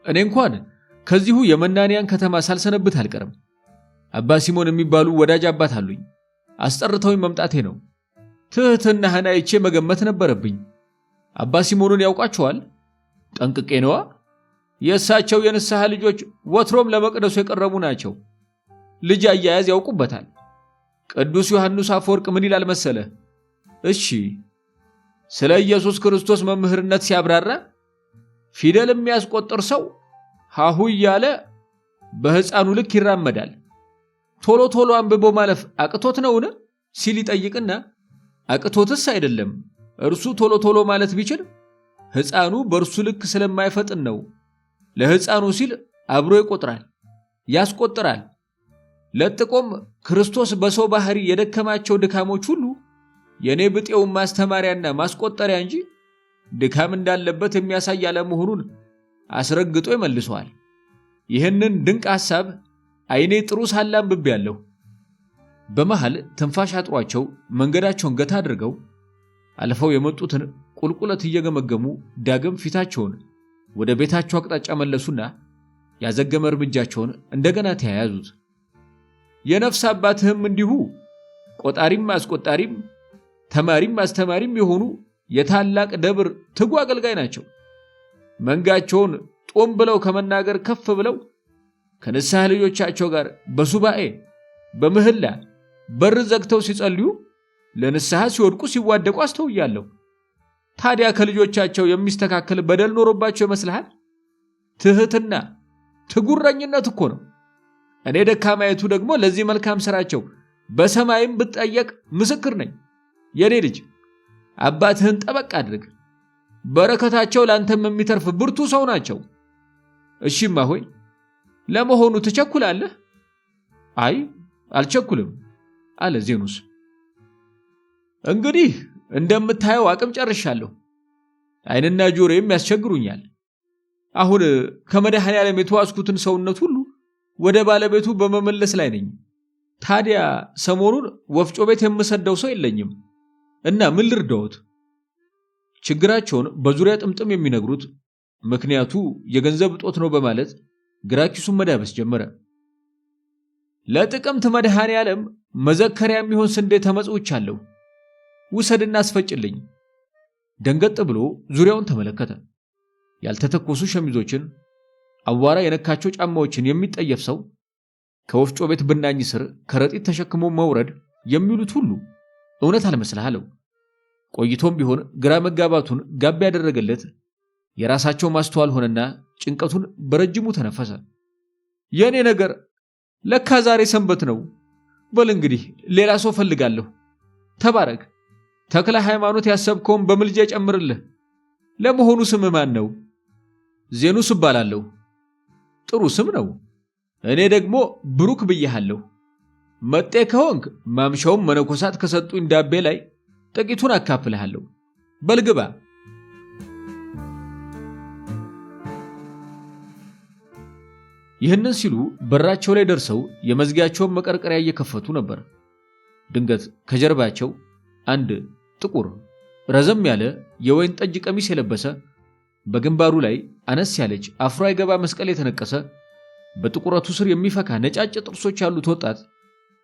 እኔ እንኳን ከዚሁ የመናንያን ከተማ ሳልሰነብት አልቀርም። አባ ሲሞን የሚባሉ ወዳጅ አባት አሉኝ። አስጠርተውኝ መምጣቴ ነው። ትህትናህን አይቼ መገመት ነበረብኝ። አባ ሲሞኑን ያውቋቸዋል? ጠንቅቄ ነዋ። የእሳቸው የንስሐ ልጆች ወትሮም ለመቅደሱ የቀረቡ ናቸው። ልጅ አያያዝ ያውቁበታል። ቅዱስ ዮሐንስ አፈወርቅ ምን ይላል መሰለ? እሺ ስለ ኢየሱስ ክርስቶስ መምህርነት ሲያብራራ ፊደል የሚያስቆጥር ሰው ሃሁ እያለ በሕፃኑ ልክ ይራመዳል። ቶሎ ቶሎ አንብቦ ማለፍ አቅቶት ነውን ሲል ይጠይቅና አቅቶትስ አይደለም፣ እርሱ ቶሎ ቶሎ ማለት ቢችል ሕፃኑ በእርሱ ልክ ስለማይፈጥን ነው። ለሕፃኑ ሲል አብሮ ይቆጥራል፣ ያስቆጥራል። ለጥቆም ክርስቶስ በሰው ባህሪ የደከማቸው ድካሞች ሁሉ የኔ ብጤውን ማስተማሪያና ማስቆጠሪያ እንጂ ድካም እንዳለበት የሚያሳይ አለመሆኑን አስረግጦ ይመልሰዋል። ይህንን ድንቅ ሐሳብ አይኔ ጥሩ ሳለ አንብቤያለሁ። በመሃል ትንፋሽ አጥሯቸው መንገዳቸውን ገታ አድርገው አልፈው የመጡትን ቁልቁለት እየገመገሙ ዳግም ፊታቸውን ወደ ቤታቸው አቅጣጫ መለሱና ያዘገመ እርምጃቸውን እንደገና ተያያዙት። የነፍስ አባትህም እንዲሁ ቆጣሪም አስቆጣሪም ተማሪም አስተማሪም የሆኑ የታላቅ ደብር ትጉ አገልጋይ ናቸው። መንጋቸውን ጦም ብለው ከመናገር ከፍ ብለው ከንስሐ ልጆቻቸው ጋር በሱባኤ በምህላ በር ዘግተው ሲጸልዩ ለንስሐ ሲወድቁ ሲዋደቁ አስተውያለሁ። ታዲያ ከልጆቻቸው የሚስተካከል በደል ኖሮባቸው ይመስልሃል? ትህትና ትጉረኝነት እኮ ነው። እኔ ደካማይቱ ደግሞ ለዚህ መልካም ሥራቸው በሰማይም ብትጠየቅ ምስክር ነኝ። የኔ ልጅ አባትህን ጠበቅ አድርግ። በረከታቸው ላንተም የሚተርፍ ብርቱ ሰው ናቸው። እሺማ ሆይ ለመሆኑ ትቸኩላለህ? አይ አልቸኩልም አለ ዜኑስ። እንግዲህ እንደምታየው አቅም ጨርሻለሁ። ዓይንና ጆሮዬም ያስቸግሩኛል። አሁን ከመድኃኔዓለም የተዋስኩትን ሰውነት ሁሉ ወደ ባለቤቱ በመመለስ ላይ ነኝ። ታዲያ ሰሞኑን ወፍጮ ቤት የምሰደው ሰው የለኝም እና ምን ልርዳዎት? ችግራቸውን በዙሪያ ጥምጥም የሚነግሩት ምክንያቱ የገንዘብ እጦት ነው በማለት ግራኪሱን መዳበስ ጀመረ። ለጥቅምት መድኃኔዓለም መዘከሪያ የሚሆን ስንዴ ተመጽውቻለሁ፣ ውሰድና አስፈጭልኝ። ደንገጥ ብሎ ዙሪያውን ተመለከተ። ያልተተኮሱ ሸሚዞችን፣ አዋራ የነካቸው ጫማዎችን የሚጠየፍ ሰው ከወፍጮ ቤት ብናኝ ስር ከረጢት ተሸክሞ መውረድ የሚሉት ሁሉ እውነት አልመስልህ አለው። ቆይቶም ቢሆን ግራ መጋባቱን ጋብ ያደረገለት የራሳቸው ማስተዋል ሆነና ጭንቀቱን በረጅሙ ተነፈሰ። የኔ ነገር ለካ ዛሬ ሰንበት ነው። በል እንግዲህ ሌላ ሰው ፈልጋለሁ። ተባረክ። ተክለ ሃይማኖት ያሰብከውን በምልጃ ጨምርልህ። ለመሆኑ ስም ማን ነው? ዜኑስ እባላለሁ። ጥሩ ስም ነው። እኔ ደግሞ ብሩክ ብዬሃለሁ። መጤ ከሆንክ ማምሻውም መነኮሳት ከሰጡኝ ዳቤ ላይ ጥቂቱን አካፍልሃለሁ። በልግባ። ይህንን ሲሉ በራቸው ላይ ደርሰው የመዝጊያቸውን መቀርቀሪያ እየከፈቱ ነበር። ድንገት ከጀርባቸው አንድ ጥቁር ረዘም ያለ የወይን ጠጅ ቀሚስ የለበሰ በግንባሩ ላይ አነስ ያለች አፍሮ አይገባ መስቀል የተነቀሰ በጥቁረቱ ስር የሚፈካ ነጫጭ ጥርሶች ያሉት ወጣት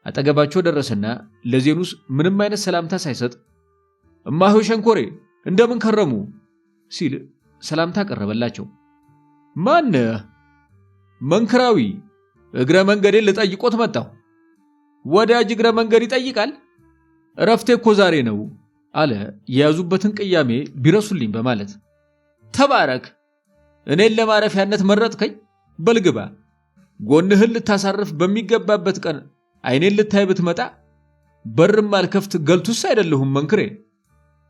አጠገባቸው ደረሰና ለዜኑስ ምንም አይነት ሰላምታ ሳይሰጥ እማሆይ ሸንኮሬ እንደምን ከረሙ ሲል ሰላምታ ቀረበላቸው። ማን? መንክራዊ። እግረ መንገዴን ልጠይቆት መጣሁ። ወዳጅ እግረ መንገድ ይጠይቃል? እረፍቴ እኮ ዛሬ ነው አለ የያዙበትን ቅያሜ ቢረሱልኝ በማለት። ተባረክ። እኔን ለማረፊያነት መረጥከኝ። በልግባ። ጎንህን ልታሳርፍ በሚገባበት ቀን አይኔን ልታይ ብትመጣ በርም አልከፍት ገልቱስ አይደለሁም መንክሬ።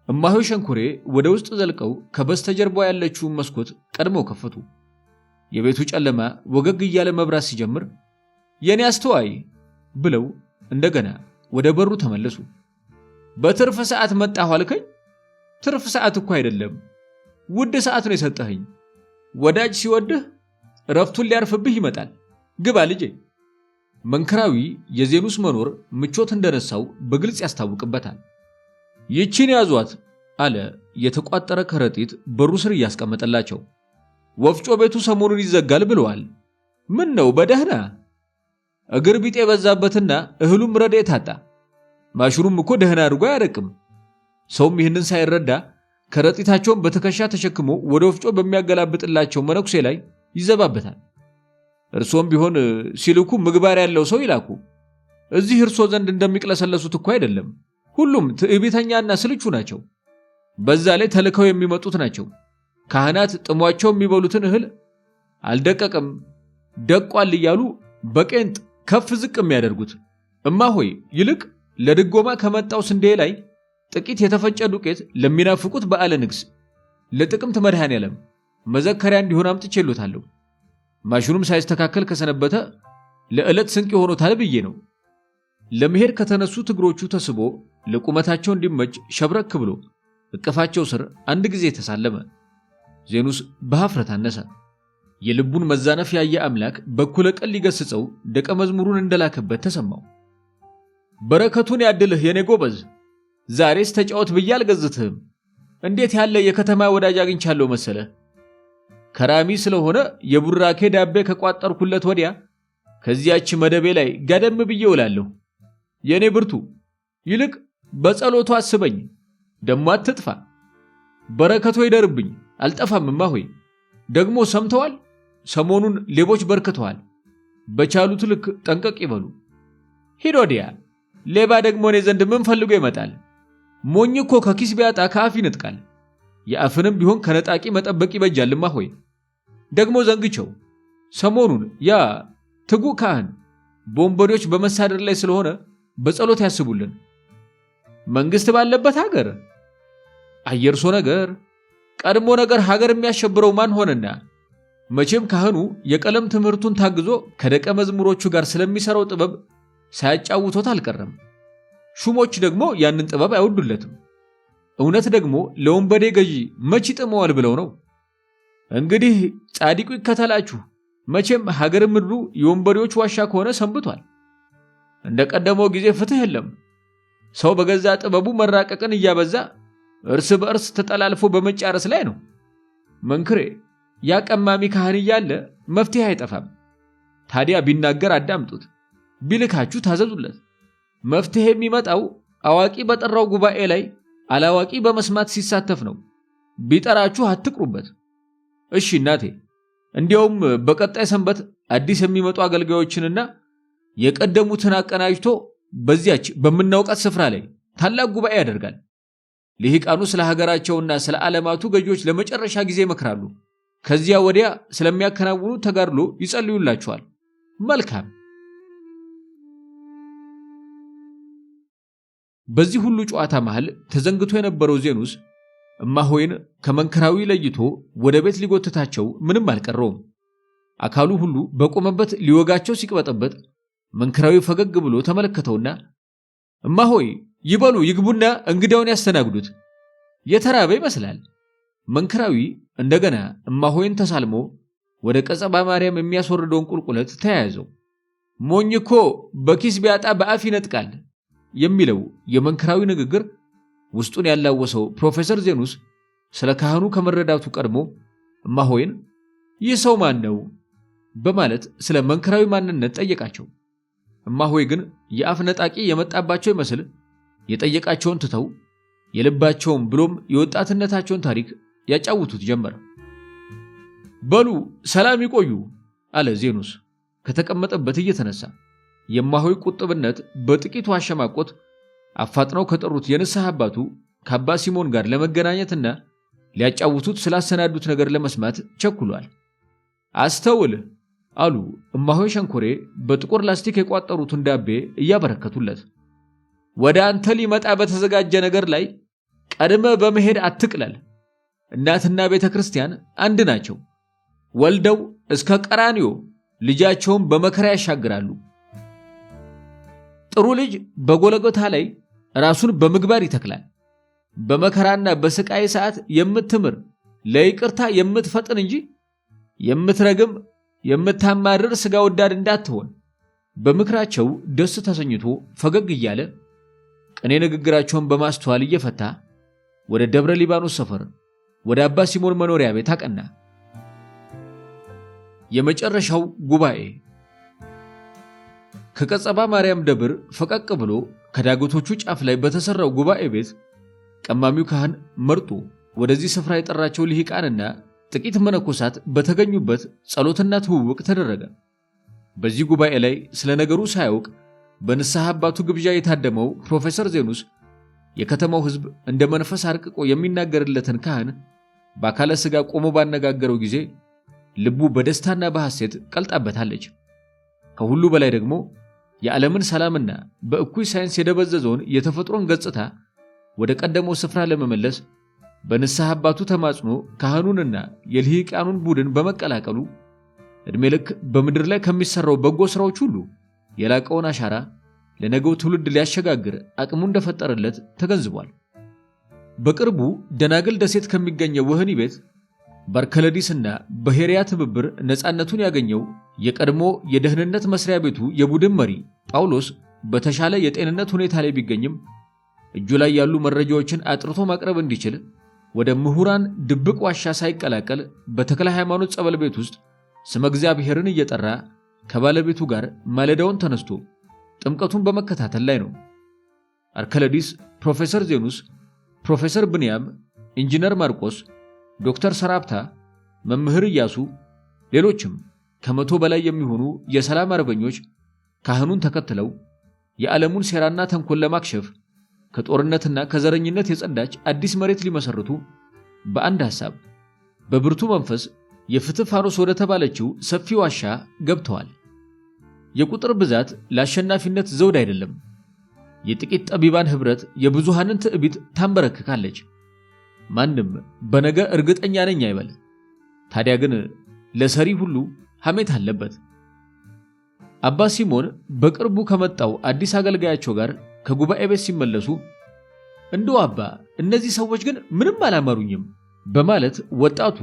እማሆይ ሸንኮሬ ወደ ውስጥ ዘልቀው ከበስተጀርባ ያለችውን መስኮት ቀድመው ከፈቱ። የቤቱ ጨለማ ወገግ እያለ መብራት ሲጀምር የኔ አስተዋይ ብለው እንደገና ወደ በሩ ተመለሱ። በትርፍ ሰዓት መጣሁ አልከኝ? ትርፍ ሰዓት እኮ አይደለም፣ ውድ ሰዓት ነው የሰጠኸኝ። ወዳጅ ሲወድህ ረፍቱን ሊያርፍብህ ይመጣል። ግባ ልጄ። መንክራዊ የዜኑስ መኖር ምቾት እንደነሳው በግልጽ ያስታውቅበታል። ይቺን ያዟት አለ የተቋጠረ ከረጢት በሩ ስር እያስቀመጠላቸው። ወፍጮ ቤቱ ሰሞኑን ይዘጋል ብለዋል። ምን ነው በደህና? እግር ቢጤ የበዛበትና እህሉም ረድኤት አጣ። ማሽሩም እኮ ደህና አድርጎ አያደቅም። ሰውም ይህንን ሳይረዳ ከረጢታቸውን በትከሻ ተሸክሞ ወደ ወፍጮ በሚያገላብጥላቸው መነኩሴ ላይ ይዘባበታል። እርሶም ቢሆን ሲልኩ ምግባር ያለው ሰው ይላኩ። እዚህ እርሶ ዘንድ እንደሚቅለሰለሱት እኮ አይደለም። ሁሉም ትዕቢተኛና ስልቹ ናቸው። በዛ ላይ ተልከው የሚመጡት ናቸው። ካህናት ጥሟቸው የሚበሉትን እህል አልደቀቀም ደቋል እያሉ በቄንጥ ከፍ ዝቅ የሚያደርጉት። እማሆይ ይልቅ ለድጎማ ከመጣው ስንዴ ላይ ጥቂት የተፈጨ ዱቄት ለሚናፍቁት በዓለ ንግስ ለጥቅምት መድኃኔዓለም መዘከሪያ እንዲሆን አምጥቼሎታለሁ። ማሽኑም ሳይስተካከል ከሰነበተ ለዕለት ስንቅ ሆኖታል ብዬ ነው። ለመሄድ ከተነሱት እግሮቹ ተስቦ ለቁመታቸው እንዲመች ሸብረክ ብሎ እቅፋቸው ስር አንድ ጊዜ ተሳለመ። ዜኑስ በሐፍረት አነሰ። የልቡን መዛነፍ ያየ አምላክ በኩለ ቀን ሊገስጸው ደቀ መዝሙሩን እንደላከበት ተሰማው። በረከቱን ያድልህ የኔ ጎበዝ፣ ዛሬስ ተጫወት ብዬ አልገዝትህም። እንዴት ያለ የከተማ ወዳጅ አግኝቻለሁ መሰለ። ከራሚ ስለሆነ የቡራኬ ዳቤ ከቋጠርኩለት ወዲያ ከዚያች መደቤ ላይ ጋደም ብዬ እውላለሁ። የኔ ብርቱ፣ ይልቅ በጸሎቱ አስበኝ፣ ደሞ አትጥፋ። በረከቱ ይደርብኝ፣ አልጠፋም። እማሆይ ደግሞ ሰምተዋል፣ ሰሞኑን ሌቦች በርክተዋል። በቻሉት ልክ ጠንቀቅ ይበሉ። ሂድ ወዲያ። ሌባ ደግሞ እኔ ዘንድ ምን ፈልጎ ይመጣል? ሞኝ እኮ ከኪስ ቢያጣ ከአፍ ይነጥቃል። የአፍንም ቢሆን ከነጣቂ መጠበቅ ይበጃል። እማሆይ ደግሞ ዘንግቸው፣ ሰሞኑን ያ ትጉ ካህን በወንበዴዎች በመሳደር ላይ ስለሆነ በጸሎት ያስቡልን። መንግስት ባለበት ሀገር አየርሶ ነገር ቀድሞ ነገር ሀገር የሚያሸብረው ማን ሆነና? መቼም ካህኑ የቀለም ትምህርቱን ታግዞ ከደቀ መዝሙሮቹ ጋር ስለሚሰራው ጥበብ ሳያጫውቶት አልቀረም። ሹሞች ደግሞ ያንን ጥበብ አይወዱለትም። እውነት ደግሞ ለወንበዴ ገዢ መች ይጥመዋል ብለው ነው። እንግዲህ ጻድቁ ይከተላችሁ። መቼም ሀገር ምድሩ የወንበዴዎች ዋሻ ከሆነ ሰንብቷል። እንደ ቀደመው ጊዜ ፍትህ የለም። ሰው በገዛ ጥበቡ መራቀቅን እያበዛ እርስ በእርስ ተጠላልፎ በመጫረስ ላይ ነው። መንክሬ ያቀማሚ ካህን እያለ መፍትሄ አይጠፋም። ታዲያ ቢናገር አዳምጡት፣ ቢልካችሁ ታዘዙለት። መፍትሄ የሚመጣው አዋቂ በጠራው ጉባኤ ላይ አላዋቂ በመስማት ሲሳተፍ ነው። ቢጠራችሁ አትቅሩበት። እሺ እናቴ፣ እንዲያውም በቀጣይ ሰንበት አዲስ የሚመጡ አገልጋዮችንና የቀደሙትን አቀናጅቶ በዚያች በምናውቃት ስፍራ ላይ ታላቅ ጉባኤ ያደርጋል። ልሂቃኑ ስለ ሀገራቸውና ስለ ዓለማቱ ገዢዎች ለመጨረሻ ጊዜ ይመክራሉ። ከዚያ ወዲያ ስለሚያከናውኑ ተጋድሎ ይጸልዩላቸዋል። መልካም። በዚህ ሁሉ ጨዋታ መሃል ተዘንግቶ የነበረው ዜኑስ እማሆይን ከመንከራዊ ለይቶ ወደ ቤት ሊጎትታቸው ምንም አልቀረውም። አካሉ ሁሉ በቆመበት ሊወጋቸው ሲቅበጠበጥ መንከራዊ ፈገግ ብሎ ተመለከተውና እማሆይ ይበሉ ይግቡና እንግዳውን ያስተናግዱት፣ የተራበ ይመስላል። መንከራዊ እንደገና እማሆይን ተሳልሞ ወደ ቀጸባ ማርያም የሚያስወርደውን ቁልቁለት ተያያዘው። ሞኝ እኮ በኪስ ቢያጣ በአፍ ይነጥቃል የሚለው የመንከራዊ ንግግር ውስጡን ያላወሰው ፕሮፌሰር ዜኑስ ስለ ካህኑ ከመረዳቱ ቀድሞ እማሆይን ይህ ሰው ማን ነው በማለት ስለ መንከራዊ ማንነት ጠየቃቸው። እማሆይ ግን የአፍ ነጣቂ የመጣባቸው ይመስል የጠየቃቸውን ትተው የልባቸውን ብሎም የወጣትነታቸውን ታሪክ ያጫውቱት ጀመር። በሉ ሰላም ይቆዩ አለ ዜኑስ ከተቀመጠበት እየተነሳ። የእማሆይ ቁጥብነት በጥቂቱ አሸማቆት አፋጥነው ከጠሩት የንስሐ አባቱ ከአባ ሲሞን ጋር ለመገናኘትና ሊያጫውቱት ስላሰናዱት ነገር ለመስማት ቸኩሏል። አስተውል አሉ እማሆይ ሸንኮሬ በጥቁር ላስቲክ የቋጠሩትን ዳቤ እያበረከቱለት። ወደ አንተ ሊመጣ በተዘጋጀ ነገር ላይ ቀድመ በመሄድ አትቅለል። እናትና ቤተ ክርስቲያን አንድ ናቸው። ወልደው እስከ ቀራንዮ ልጃቸውን በመከራ ያሻግራሉ። ጥሩ ልጅ በጎለጎታ ላይ ራሱን በምግባር ይተክላል። በመከራና በስቃይ ሰዓት የምትምር ለይቅርታ የምትፈጥን እንጂ የምትረግም የምታማርር ሥጋ ወዳድ እንዳትሆን በምክራቸው ደስ ተሰኝቶ ፈገግ እያለ ቅኔ ንግግራቸውን በማስተዋል እየፈታ ወደ ደብረ ሊባኖስ ሰፈር ወደ አባ ሲሞን መኖሪያ ቤት አቀና። የመጨረሻው ጉባኤ ከቀጸባ ማርያም ደብር ፈቀቅ ብሎ ከዳገቶቹ ጫፍ ላይ በተሰራው ጉባኤ ቤት ቀማሚው ካህን መርጦ ወደዚህ ስፍራ የጠራቸው ልሂቃንና ጥቂት መነኮሳት በተገኙበት ጸሎትና ትውውቅ ተደረገ። በዚህ ጉባኤ ላይ ስለ ነገሩ ሳያውቅ በንስሐ አባቱ ግብዣ የታደመው ፕሮፌሰር ዜኑስ የከተማው ሕዝብ እንደ መንፈስ አርቅቆ የሚናገርለትን ካህን በአካለ ሥጋ ቆሞ ባነጋገረው ጊዜ ልቡ በደስታና በሐሴት ቀልጣበታለች። ከሁሉ በላይ ደግሞ የዓለምን ሰላምና በእኩይ ሳይንስ የደበዘዘውን የተፈጥሮን ገጽታ ወደ ቀደመው ስፍራ ለመመለስ በንስሐ አባቱ ተማጽኖ ካህኑንና የልሂቃኑን ቡድን በመቀላቀሉ ዕድሜ ልክ በምድር ላይ ከሚሰራው በጎ ሥራዎች ሁሉ የላቀውን አሻራ ለነገው ትውልድ ሊያሸጋግር አቅሙ እንደፈጠረለት ተገንዝቧል። በቅርቡ ደናግል ደሴት ከሚገኘው ወህኒ ቤት በአርከለዲስና በሄሪያ ትብብር ነፃነቱን ያገኘው የቀድሞ የደህንነት መስሪያ ቤቱ የቡድን መሪ ጳውሎስ በተሻለ የጤንነት ሁኔታ ላይ ቢገኝም እጁ ላይ ያሉ መረጃዎችን አጥርቶ ማቅረብ እንዲችል ወደ ምሁራን ድብቅ ዋሻ ሳይቀላቀል በተክለ ሃይማኖት ጸበል ቤት ውስጥ ስመ እግዚአብሔርን እየጠራ ከባለቤቱ ጋር ማለዳውን ተነስቶ ጥምቀቱን በመከታተል ላይ ነው። አርከለዲስ፣ ፕሮፌሰር ዜኑስ፣ ፕሮፌሰር ብንያም፣ ኢንጂነር ማርቆስ፣ ዶክተር ሰራፕታ፣ መምህር ኢያሱ፣ ሌሎችም ከመቶ በላይ የሚሆኑ የሰላም አርበኞች ካህኑን ተከትለው የዓለሙን ሴራና ተንኮል ለማክሸፍ ከጦርነትና ከዘረኝነት የጸዳች አዲስ መሬት ሊመሰርቱ በአንድ ሐሳብ በብርቱ መንፈስ የፍትህ ፋኖስ ወደ ተባለችው ሰፊ ዋሻ ገብተዋል። የቁጥር ብዛት ለአሸናፊነት ዘውድ አይደለም። የጥቂት ጠቢባን ኅብረት የብዙሃንን ትዕቢት ታንበረክካለች። ማንም በነገ እርግጠኛ ነኝ አይበል። ታዲያ ግን ለሰሪ ሁሉ ሐሜት አለበት። አባ ሲሞን በቅርቡ ከመጣው አዲስ አገልጋያቸው ጋር ከጉባኤ ቤት ሲመለሱ እንደው አባ እነዚህ ሰዎች ግን ምንም አላማሩኝም በማለት ወጣቱ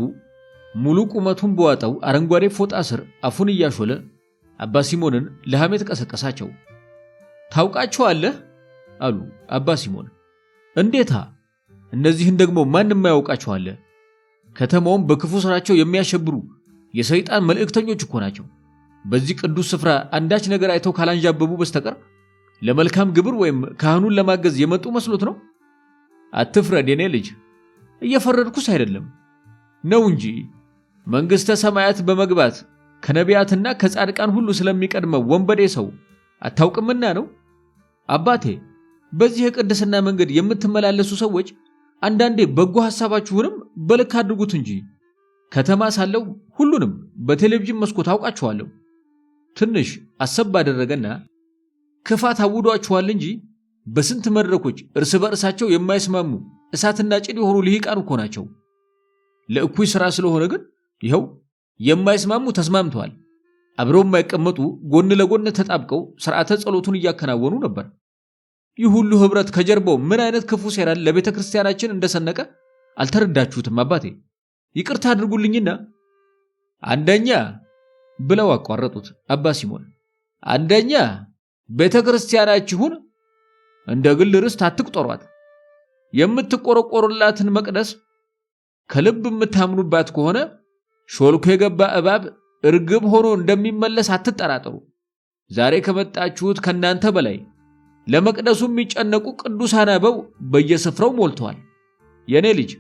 ሙሉ ቁመቱን በዋጠው አረንጓዴ ፎጣ ስር አፉን እያሾለ አባ ሲሞንን ለሐሜት ቀሰቀሳቸው። ታውቃቸዋለህ አሉ አባ ሲሞን። እንዴታ እነዚህን ደግሞ ማንም ያውቃቸዋል? ከተማውን በክፉ ሥራቸው የሚያሸብሩ የሰይጣን መልእክተኞች እኮ ናቸው። በዚህ ቅዱስ ስፍራ አንዳች ነገር አይተው ካላንዣበቡ በስተቀር ለመልካም ግብር ወይም ካህኑን ለማገዝ የመጡ መስሎት ነው። አትፍረድ የኔ ልጅ፣ እየፈረድኩስ አይደለም ነው እንጂ መንግሥተ ሰማያት በመግባት ከነቢያትና ከጻድቃን ሁሉ ስለሚቀድመው ወንበዴ ሰው አታውቅምና ነው። አባቴ በዚህ የቅድስና መንገድ የምትመላለሱ ሰዎች አንዳንዴ በጎ ሐሳባችሁንም በልክ አድርጉት እንጂ ከተማ ሳለው ሁሉንም በቴሌቪዥን መስኮት አውቃቸዋለሁ። ትንሽ አሰብ ባደረገና ክፋት አውዷቸዋል እንጂ በስንት መድረኮች እርስ በርሳቸው የማይስማሙ እሳትና ጭድ የሆኑ ልሂቃን እኮ ናቸው። ለእኩይ ሥራ ስለሆነ ግን ይኸው የማይስማሙ ተስማምተዋል። አብረው የማይቀመጡ ጎን ለጎን ተጣብቀው ሥርዓተ ጸሎቱን እያከናወኑ ነበር። ይህ ሁሉ ኅብረት ከጀርባው ምን አይነት ክፉ ሴራን ለቤተ ክርስቲያናችን እንደሰነቀ አልተረዳችሁትም አባቴ። ይቅርታ አድርጉልኝና አንደኛ ብለው አቋረጡት አባ ሲሞን። አንደኛ ቤተ ክርስቲያናችሁን እንደ ግል ርስት አትቁጠሯት። የምትቆረቆሩላትን መቅደስ ከልብ የምታምኑባት ከሆነ ሾልኮ የገባ እባብ እርግብ ሆኖ እንደሚመለስ አትጠራጠሩ። ዛሬ ከመጣችሁት ከናንተ በላይ ለመቅደሱ የሚጨነቁ ቅዱሳን አበው በየስፍራው ሞልተዋል። የኔ ልጅ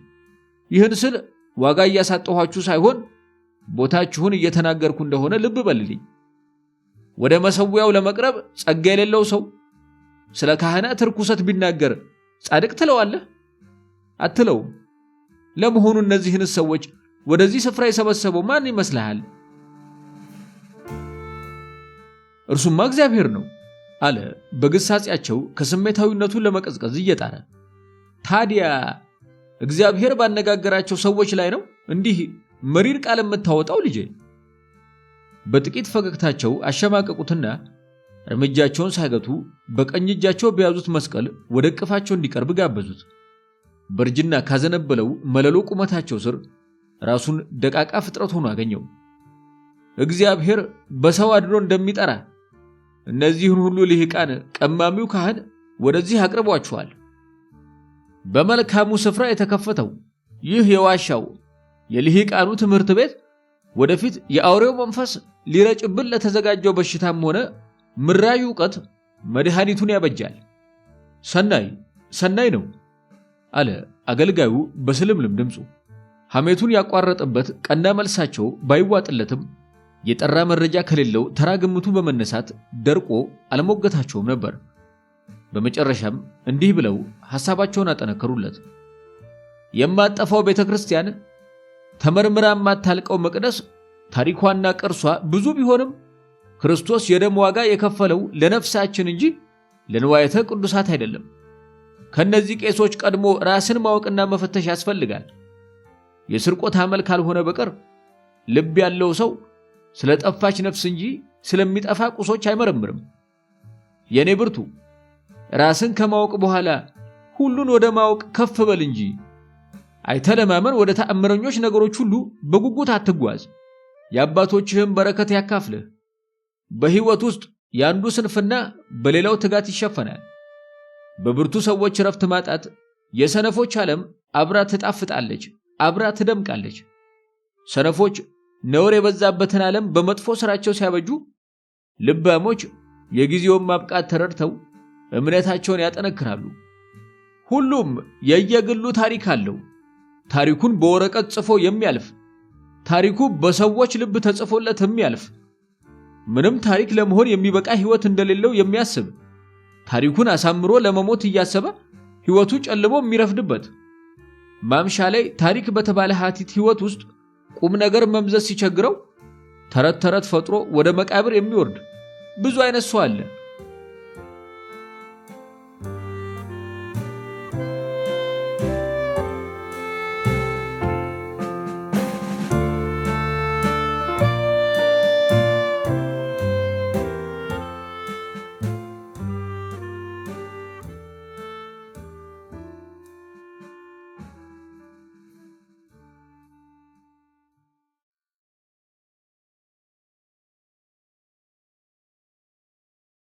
ይህን ስል ዋጋ እያሳጠኋችሁ ሳይሆን ቦታችሁን እየተናገርኩ እንደሆነ ልብ በልልኝ። ወደ መሰዊያው ለመቅረብ ጸጋ የሌለው ሰው ስለ ካህናት ርኩሰት ቢናገር ጻድቅ ትለዋለህ? አትለውም። ለመሆኑ እነዚህን ሰዎች ወደዚህ ስፍራ የሰበሰበው ማን ይመስልሃል? እርሱማ እግዚአብሔር ነው አለ በግሳጼያቸው ከስሜታዊነቱ ለመቀዝቀዝ እየጣረ። ታዲያ እግዚአብሔር ባነጋገራቸው ሰዎች ላይ ነው እንዲህ መሪር ቃል የምታወጣው ልጄ? በጥቂት ፈገግታቸው አሸማቀቁትና እርምጃቸውን ሳይገቱ በቀኝ እጃቸው በያዙት መስቀል ወደ እቅፋቸው እንዲቀርብ ጋበዙት። በእርጅና ካዘነበለው መለሎ ቁመታቸው ስር ራሱን ደቃቃ ፍጥረት ሆኖ አገኘው። እግዚአብሔር በሰው አድሮ እንደሚጠራ እነዚህን ሁሉ ልሂቃን ቀማሚው ካህን ወደዚህ አቅርቧቸዋል። በመልካሙ ስፍራ የተከፈተው ይህ የዋሻው የልሂቃኑ ትምህርት ቤት ወደፊት የአውሬው መንፈስ ሊረጭብን ለተዘጋጀው በሽታም ሆነ ምራዩ ዕውቀት መድኃኒቱን ያበጃል። ሰናይ ነው አለ አገልጋዩ በስልምልም ድምፁ። ሐሜቱን ያቋረጠበት ቀና መልሳቸው ባይዋጥለትም የጠራ መረጃ ከሌለው ተራ ግምቱ በመነሳት ደርቆ አልሞገታቸውም ነበር። በመጨረሻም እንዲህ ብለው ሐሳባቸውን አጠነከሩለት። የማጠፋው ቤተ ክርስቲያን፣ ተመርምራ የማታልቀው መቅደስ፣ ታሪኳና ቅርሷ ብዙ ቢሆንም ክርስቶስ የደም ዋጋ የከፈለው ለነፍሳችን እንጂ ለንዋየተ ቅዱሳት አይደለም። ከነዚህ ቄሶች ቀድሞ ራስን ማወቅና መፈተሽ ያስፈልጋል። የስርቆት አመል ካልሆነ በቀር ልብ ያለው ሰው ስለ ጠፋች ነፍስ እንጂ ስለሚጠፋ ቁሶች አይመረምርም። የኔ ብርቱ ራስን ከማወቅ በኋላ ሁሉን ወደ ማወቅ ከፍ በል እንጂ አይተለማመን ወደ ተአምረኞች ነገሮች ሁሉ በጉጉት አትጓዝ። የአባቶችህን በረከት ያካፍልህ። በሕይወት ውስጥ ያንዱ ስንፍና በሌላው ትጋት ይሸፈናል። በብርቱ ሰዎች ረፍት ማጣት የሰነፎች ዓለም አብራ ትጣፍጣለች፣ አብራ ትደምቃለች። ሰነፎች ነውር የበዛበትን ዓለም በመጥፎ ሥራቸው ሲያበጁ፣ ልባሞች የጊዜውን ማብቃት ተረድተው እምነታቸውን ያጠነክራሉ። ሁሉም የየግሉ ታሪክ አለው። ታሪኩን በወረቀት ጽፎ የሚያልፍ፣ ታሪኩ በሰዎች ልብ ተጽፎለት የሚያልፍ፣ ምንም ታሪክ ለመሆን የሚበቃ ሕይወት እንደሌለው የሚያስብ፣ ታሪኩን አሳምሮ ለመሞት እያሰበ ሕይወቱ ጨልሞ የሚረፍድበት፣ ማምሻ ላይ ታሪክ በተባለ ሐቲት ሕይወት ውስጥ ቁም ነገር መምዘዝ ሲቸግረው ተረት ፈጥሮ ወደ መቃብር የሚወርድ ብዙ አይነት ሰው አለ።